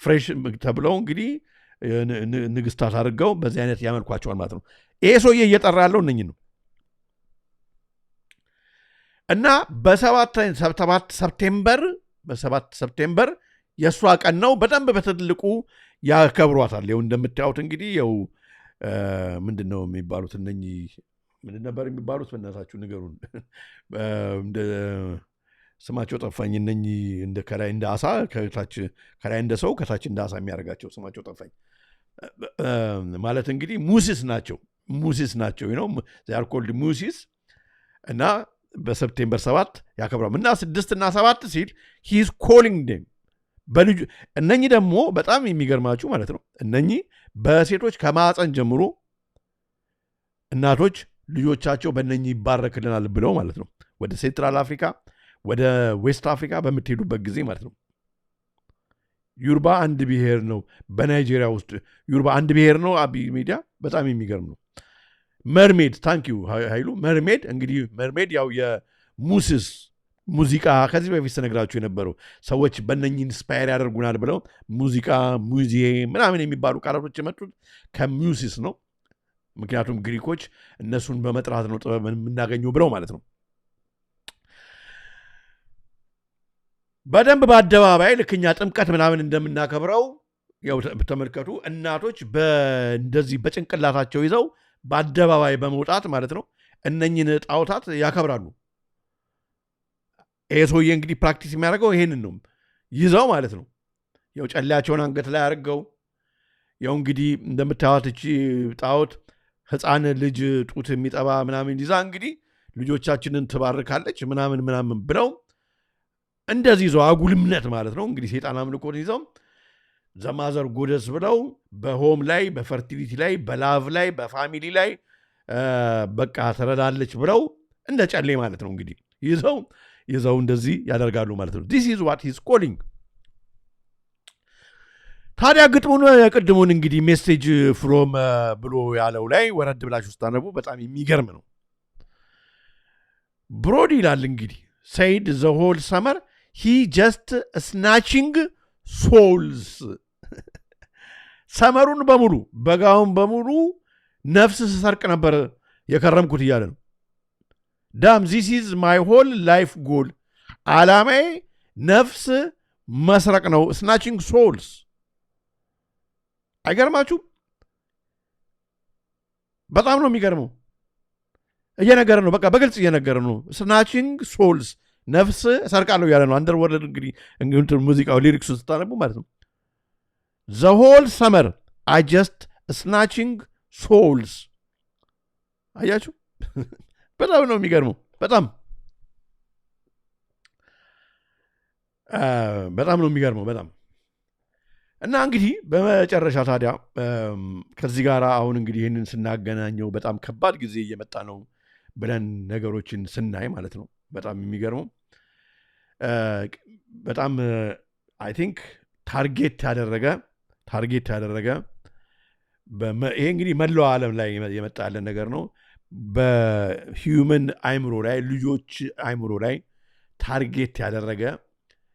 ፍሬሽ ተብለው እንግዲህ ንግስታት አድርገው በዚህ አይነት ያመልኳቸዋል ማለት ነው። ይሄ ሰውዬ እየጠራ ያለው እነኝህ ነው። እና በ7 ሰፕቴምበር የእሷ ቀን ነው። በደንብ በትልቁ ያከብሯታል። ይኸው እንደምታዩት እንግዲህ ይኸው ምንድን ነው የሚባሉት እነኚህ ምንድን ነበር የሚባሉት? በእናታችሁ ንገሩን። ስማቸው ጠፋኝ። እነኚህ እንደ ከላይ እንደ አሳ ከላይ እንደ ሰው ከታች እንደ አሳ የሚያደርጋቸው ስማቸው ጠፋኝ። ማለት እንግዲህ ሙሲስ ናቸው ነው ዚያር ኮልድ ሙሲስ። እና በሰፕቴምበር 7 ያከብራሉ። እና 6 እና 7 ሲል ሂዝ ኮሊንግ ዴም በልጁ እነኚህ ደግሞ በጣም የሚገርማችሁ ማለት ነው። እነኚህ በሴቶች ከማፀን ጀምሮ እናቶች ልጆቻቸው በእነኚህ ይባረክልናል ብለው ማለት ነው ወደ ሴንትራል አፍሪካ ወደ ዌስት አፍሪካ በምትሄዱበት ጊዜ ማለት ነው። ዩርባ አንድ ብሔር ነው። በናይጄሪያ ውስጥ ዩርባ አንድ ብሔር ነው። አቢ ሚዲያ በጣም የሚገርም ነው። መርሜድ ታንኪዩ ኃይሉ መርሜድ እንግዲህ መርሜድ ያው የሙሲስ ሙዚቃ ከዚህ በፊት ስነግራችሁ የነበረው ሰዎች በእነኚህ ኢንስፓየር ያደርጉናል ብለው ሙዚቃ ሙዚየም ምናምን የሚባሉ ቃላቶች የመጡት ከሙሲስ ነው። ምክንያቱም ግሪኮች እነሱን በመጥራት ነው ጥበብ የምናገኘው ብለው ማለት ነው። በደንብ በአደባባይ ልክኛ ጥምቀት ምናምን እንደምናከብረው ያው ተመልከቱ። እናቶች እንደዚህ በጭንቅላታቸው ይዘው በአደባባይ በመውጣት ማለት ነው እነኝን ጣዖታት ያከብራሉ። ይሄ ሰውዬ እንግዲህ ፕራክቲስ የሚያደርገው ይሄንን ነው ይዘው ማለት ነው። ያው ጨሌያቸውን አንገት ላይ አድርገው ያው እንግዲህ እንደምታዩት እቺ ጣዖት ሕፃን ልጅ ጡት የሚጠባ ምናምን ይዛ እንግዲህ ልጆቻችንን ትባርካለች ምናምን ብለው እንደዚህ ይዘው አጉልምነት ማለት ነው እንግዲህ ሴጣን አምልኮን ይዘው ዘማዘር ጎደስ ብለው በሆም ላይ በፈርቲሊቲ ላይ በላቭ ላይ በፋሚሊ ላይ በቃ ተረዳለች ብለው እንደ ጨሌ ማለት ነው እንግዲህ ይዘው እንደዚህ ያደርጋሉ ማለት ነው። this is what he's calling። ታዲያ ግጥሙን የቅድሙን እንግዲህ ሜሴጅ ፍሮም ብሎ ያለው ላይ ወረድ ብላችሁ ስታነቡ በጣም የሚገርም ነው። ብሮድ ይላል እንግዲህ said the whole summer he just snatching souls ሰመሩን በሙሉ በጋውን በሙሉ ነፍስ ስሰርቅ ነበር የከረምኩት እያለ ነው። ዳም this is my whole life goal ዓላማዬ ነፍስ መስረቅ ነው። snatching souls አይገርማችሁ? በጣም ነው የሚገርመው። እየነገረ ነው፣ በቃ በግልጽ እየነገረ ነው። snatching souls ነፍስ ሰርቃለሁ እያለ ነው። አንደርወርልድ እንግዲህ ሙዚቃው ሊሪክሱ ስታነቡ ማለት ነው። the whole summer I just snatching souls አያችሁ? በጣም ነው የሚገርመው። በጣም ነው የሚገርመው በጣም። እና እንግዲህ በመጨረሻ ታዲያ ከዚህ ጋር አሁን እንግዲህ ይህንን ስናገናኘው በጣም ከባድ ጊዜ እየመጣ ነው ብለን ነገሮችን ስናይ ማለት ነው በጣም የሚገርመው በጣም አይ ቲንክ ታርጌት ያደረገ ይሄ እንግዲህ መላው ዓለም ላይ የመጣ ያለ ነገር ነው። በሂውመን አይምሮ ላይ ልጆች አይምሮ ላይ ታርጌት ያደረገ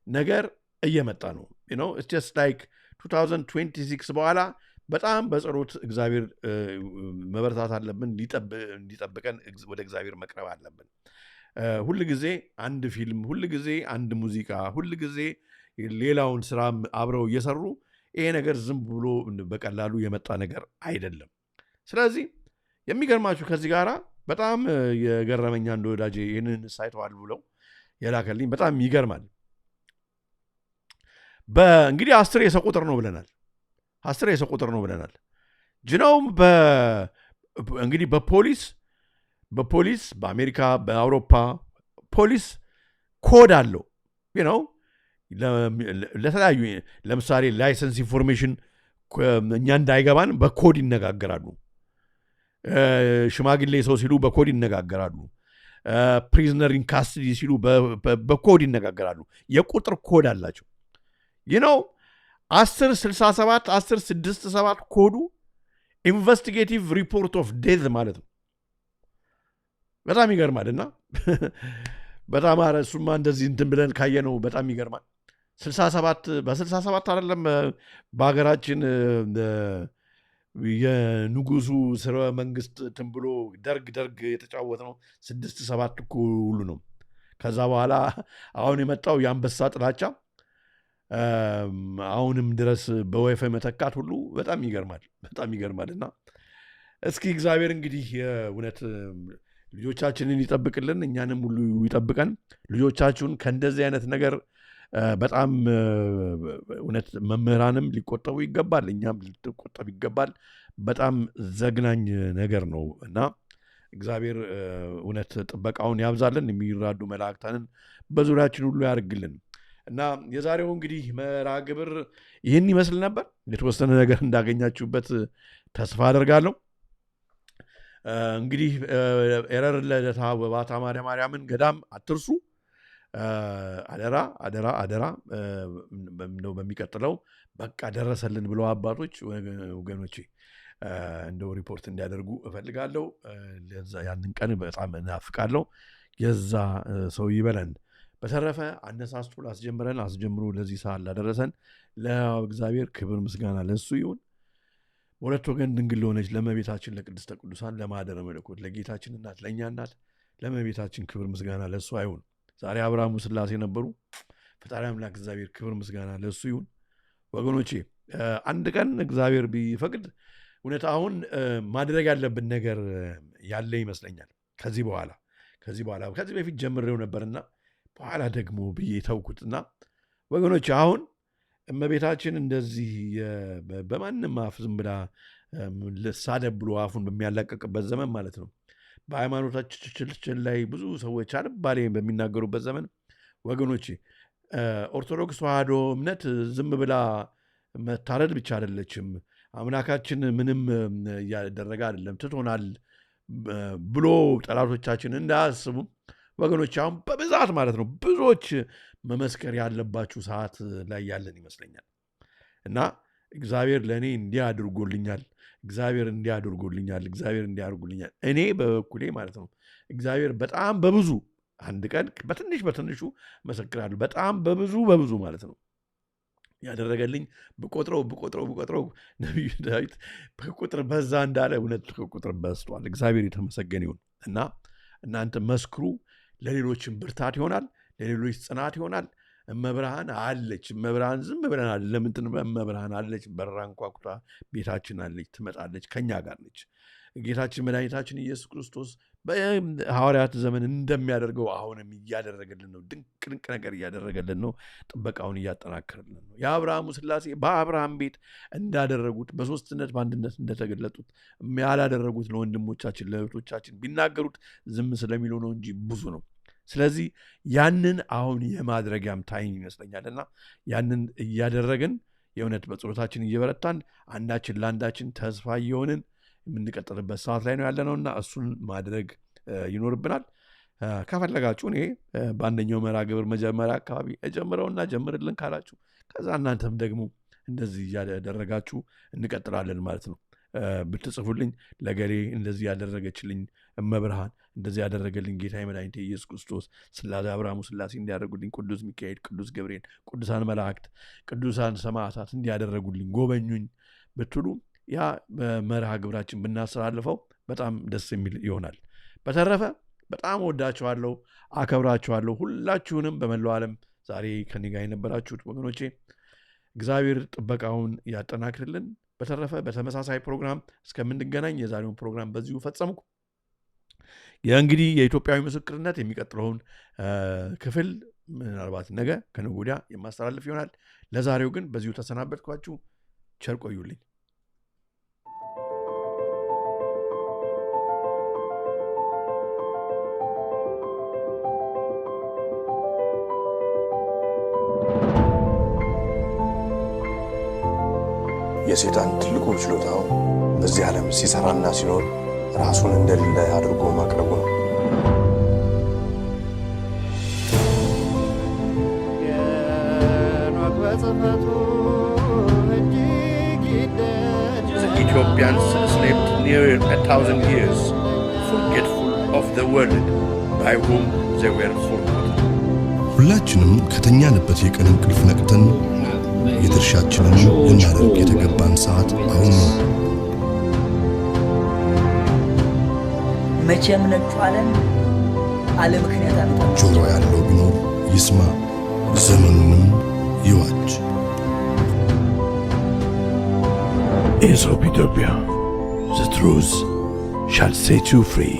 ነገር እየመጣ ነው። it's just like 2026 በኋላ በጣም በጸሎት እግዚአብሔር መበረታት አለብን። እንዲጠብቀን ወደ እግዚአብሔር መቅረብ አለብን። ሁል ጊዜ አንድ ፊልም፣ ሁል ጊዜ አንድ ሙዚቃ፣ ሁል ጊዜ ሌላውን ስራ አብረው እየሰሩ ይሄ ነገር ዝም ብሎ በቀላሉ የመጣ ነገር አይደለም። ስለዚህ የሚገርማችሁ ከዚህ ጋራ በጣም የገረመኛ እንደ ወዳጄ ይህንን ሳይተዋል ብለው የላከልኝ በጣም ይገርማል። እንግዲህ 10 የሰው ቁጥር ነው ብለናል። 10 የሰው ቁጥር ነው ብለናል። ጅነውም እንግዲህ በፖሊስ በአሜሪካ በአውሮፓ ፖሊስ ኮድ አለው። ለተለያዩ ለምሳሌ ላይሰንስ ኢንፎርሜሽን እኛ እንዳይገባን በኮድ ይነጋገራሉ። ሽማግሌ ሰው ሲሉ በኮድ ይነጋገራሉ። ፕሪዝነር ኢን ካስትዲ ሲሉ በኮድ ይነጋገራሉ። የቁጥር ኮድ አላቸው። ነው 1067 1067 ኮዱ ኢንቨስቲጌቲቭ ሪፖርት ኦፍ ዴዝ ማለት ነው። በጣም ይገርማልና በጣም እሱማ እንደዚህ እንትን ብለን ካየነው በጣም ይገርማል። 67 በ67 አይደለም በሀገራችን የንጉሱ ስርወ መንግስት እንትን ብሎ ደርግ የተጫወት ነው 6-7 እኮ ሁሉ ነው። ከዛ በኋላ አሁን የመጣው የአንበሳ ጥላቻ አሁንም ድረስ በወይፈ መተካት ሁሉ በጣም ይገርማል። እና እስኪ እግዚአብሔር እንግዲህ እውነት ልጆቻችንን ይጠብቅልን፣ እኛንም ሁሉ ይጠብቀን። ልጆቻችሁን ከእንደዚህ አይነት ነገር በጣም እውነት መምህራንም ሊቆጠቡ ይገባል፣ እኛም ሊቆጠብ ይገባል። በጣም ዘግናኝ ነገር ነው እና እግዚአብሔር እውነት ጥበቃውን ያብዛልን፣ የሚራዱ መላእክታንን በዙሪያችን ሁሉ ያርግልን። እና የዛሬው እንግዲህ መርሃ ግብር ይህን ይመስል ነበር። የተወሰነ ነገር እንዳገኛችሁበት ተስፋ አደርጋለሁ። እንግዲህ ኤረር ለደታ ወባታ ማርያምን ገዳም አትርሱ። አደራ እንደው በሚቀጥለው በቃ ደረሰልን ብለው አባቶች ወገኖቼ እንደው ሪፖርት እንዲያደርጉ እፈልጋለሁ። ያንን ቀን በጣም እናፍቃለሁ። የዛ ሰው ይበለን። በተረፈ አነሳስቶ ላስጀምረን አስጀምሮ ለዚህ ሰዓት ላደረሰን ለእግዚአብሔር ክብር ምስጋና ለእሱ ይሁን። በሁለት ወገን ድንግል ለሆነች ለእመቤታችን ለቅድስተ ቅዱሳን ለማኅደረ መለኮት ለጌታችን እናት ለእኛ እናት ለእመቤታችን ክብር ምስጋና ለእሱ አይሁን። ዛሬ አብርሃሙ ሥላሴ ነበሩ። ፈጣሪ አምላክ እግዚአብሔር ክብር ምስጋና ለእሱ ይሁን። ወገኖቼ አንድ ቀን እግዚአብሔር ቢፈቅድ እውነት አሁን ማድረግ ያለብን ነገር ያለ ይመስለኛል። ከዚህ በፊት ጀምሬው ነበርና በኋላ ደግሞ ብዬ ተውኩትና ወገኖች አሁን እመቤታችን እንደዚህ በማንም አፍ ዝም ብላ ልሳደብ ብሎ አፉን በሚያላቀቅበት ዘመን ማለት ነው፣ በሃይማኖታችን ላይ ብዙ ሰዎች አልባሌ በሚናገሩበት ዘመን ወገኖች ኦርቶዶክስ ተዋሕዶ እምነት ዝም ብላ መታረድ ብቻ አይደለችም። አምላካችን ምንም እያደረገ አይደለም ትቶናል ብሎ ጠላቶቻችን እንዳያስቡ ወገኖች አሁን በብዛት ማለት ነው ብዙዎች መመስከር ያለባችሁ ሰዓት ላይ ያለን ይመስለኛል። እና እግዚአብሔር ለእኔ እንዲህ አድርጎልኛል፣ እግዚአብሔር እንዲህ አድርጎልኛል፣ እኔ በበኩሌ ማለት ነው እግዚአብሔር በጣም በብዙ አንድ ቀን በትንሹ መሰክራለሁ። በጣም በብዙ ማለት ነው ያደረገልኝ ብቆጥረው ነቢዩ ዳዊት በቁጥር በዛ እንዳለ እውነት ቁጥር በዝቷል። እግዚአብሔር የተመሰገነ ይሁን። እና እናንተ መስክሩ። ለሌሎችም ብርታት ይሆናል፣ ለሌሎች ጽናት ይሆናል። እመብርሃን አለች። እመብርሃን ዝም ብለናል። ለምንትን እመብርሃን አለች። በራ አንኳኩታ ቤታችን አለች፣ ትመጣለች፣ ከኛ ጋር ነች። ጌታችን መድኃኒታችን ኢየሱስ ክርስቶስ በሐዋርያት ዘመን እንደሚያደርገው አሁንም እያደረገልን ነው። ድንቅ ነገር እያደረገልን ነው። ጥበቃውን እያጠናከርልን ነው። የአብርሃሙ ሥላሴ በአብርሃም ቤት እንዳደረጉት በሦስትነት በአንድነት እንደተገለጡት ያላደረጉት ለወንድሞቻችን ለእህቶቻችን ቢናገሩት ዝም ስለሚሉ ነው እንጂ ብዙ ነው። ስለዚህ ያንን አሁን የማድረጊያም ታይም ይመስለኛልና ያንን እያደረግን የእውነት በጸሎታችን እየበረታን አንዳችን ለአንዳችን ተስፋ እየሆንን የምንቀጥልበት ሰዓት ላይ ነው ያለነውና እሱን ማድረግ ይኖርብናል። ከፈለጋችሁ እኔ በአንደኛው መርሃ ግብር መጀመሪያ አካባቢ እጀምረውና ጀምርልን ካላችሁ ከዛ እናንተም ደግሞ እንደዚህ እያደረጋችሁ እንቀጥላለን ማለት ነው። ብትጽፉልኝ ለገሌ እንደዚህ ያደረገችልኝ እመብርሃን እንደዚህ ያደረገልኝ ጌታ መድኃኒቴ ኢየሱስ ክርስቶስ ስላሴ አብርሃሙ ሥላሴ እንዲያደርጉልኝ፣ ቅዱስ ሚካኤል፣ ቅዱስ ገብርኤል፣ ቅዱሳን መላእክት፣ ቅዱሳን ሰማዕታት እንዲያደረጉልኝ ጎበኙኝ ብትሉ ያ በመርሃ ግብራችን ብናስተላልፈው በጣም ደስ የሚል ይሆናል። በተረፈ በጣም ወዳችኋለሁ፣ አከብራችኋለሁ። ሁላችሁንም በመላው ዓለም ዛሬ ከኔ ጋር የነበራችሁት ወገኖቼ እግዚአብሔር ጥበቃውን ያጠናክርልን። በተረፈ በተመሳሳይ ፕሮግራም እስከምንገናኝ የዛሬውን ፕሮግራም በዚሁ ፈጸምኩ። እንግዲህ የኢትዮጵያዊ ምስክርነት የሚቀጥለውን ክፍል ምናልባት ነገ ከነገ ወዲያ የማስተላልፍ ይሆናል። ለዛሬው ግን በዚሁ ተሰናበትኳችሁ። ቸር ቆዩልኝ። የሰይጣን ትልቁ ችሎታው በዚህ ዓለም ሲሰራና ሲኖር ራሱን እንደሌለ አድርጎ ማቅረቡ ነው። The Ethiopians slept near 1,000 years, forgetful of the world by whom they were forgotten. ሁላችንም ከተኛንበት የቀን እንቅልፍ ነቅተን የድርሻችንን ልናደርግ የተገባን ሰዓት አሁን ነው። መቼም ነጩ ዓለም አለ ምክንያት አመጣ። ጆሮ ያለው ቢኖር ይስማ፣ ዘመኑንም ይዋጅ። Aesop Ethiopia, the truth shall set you free.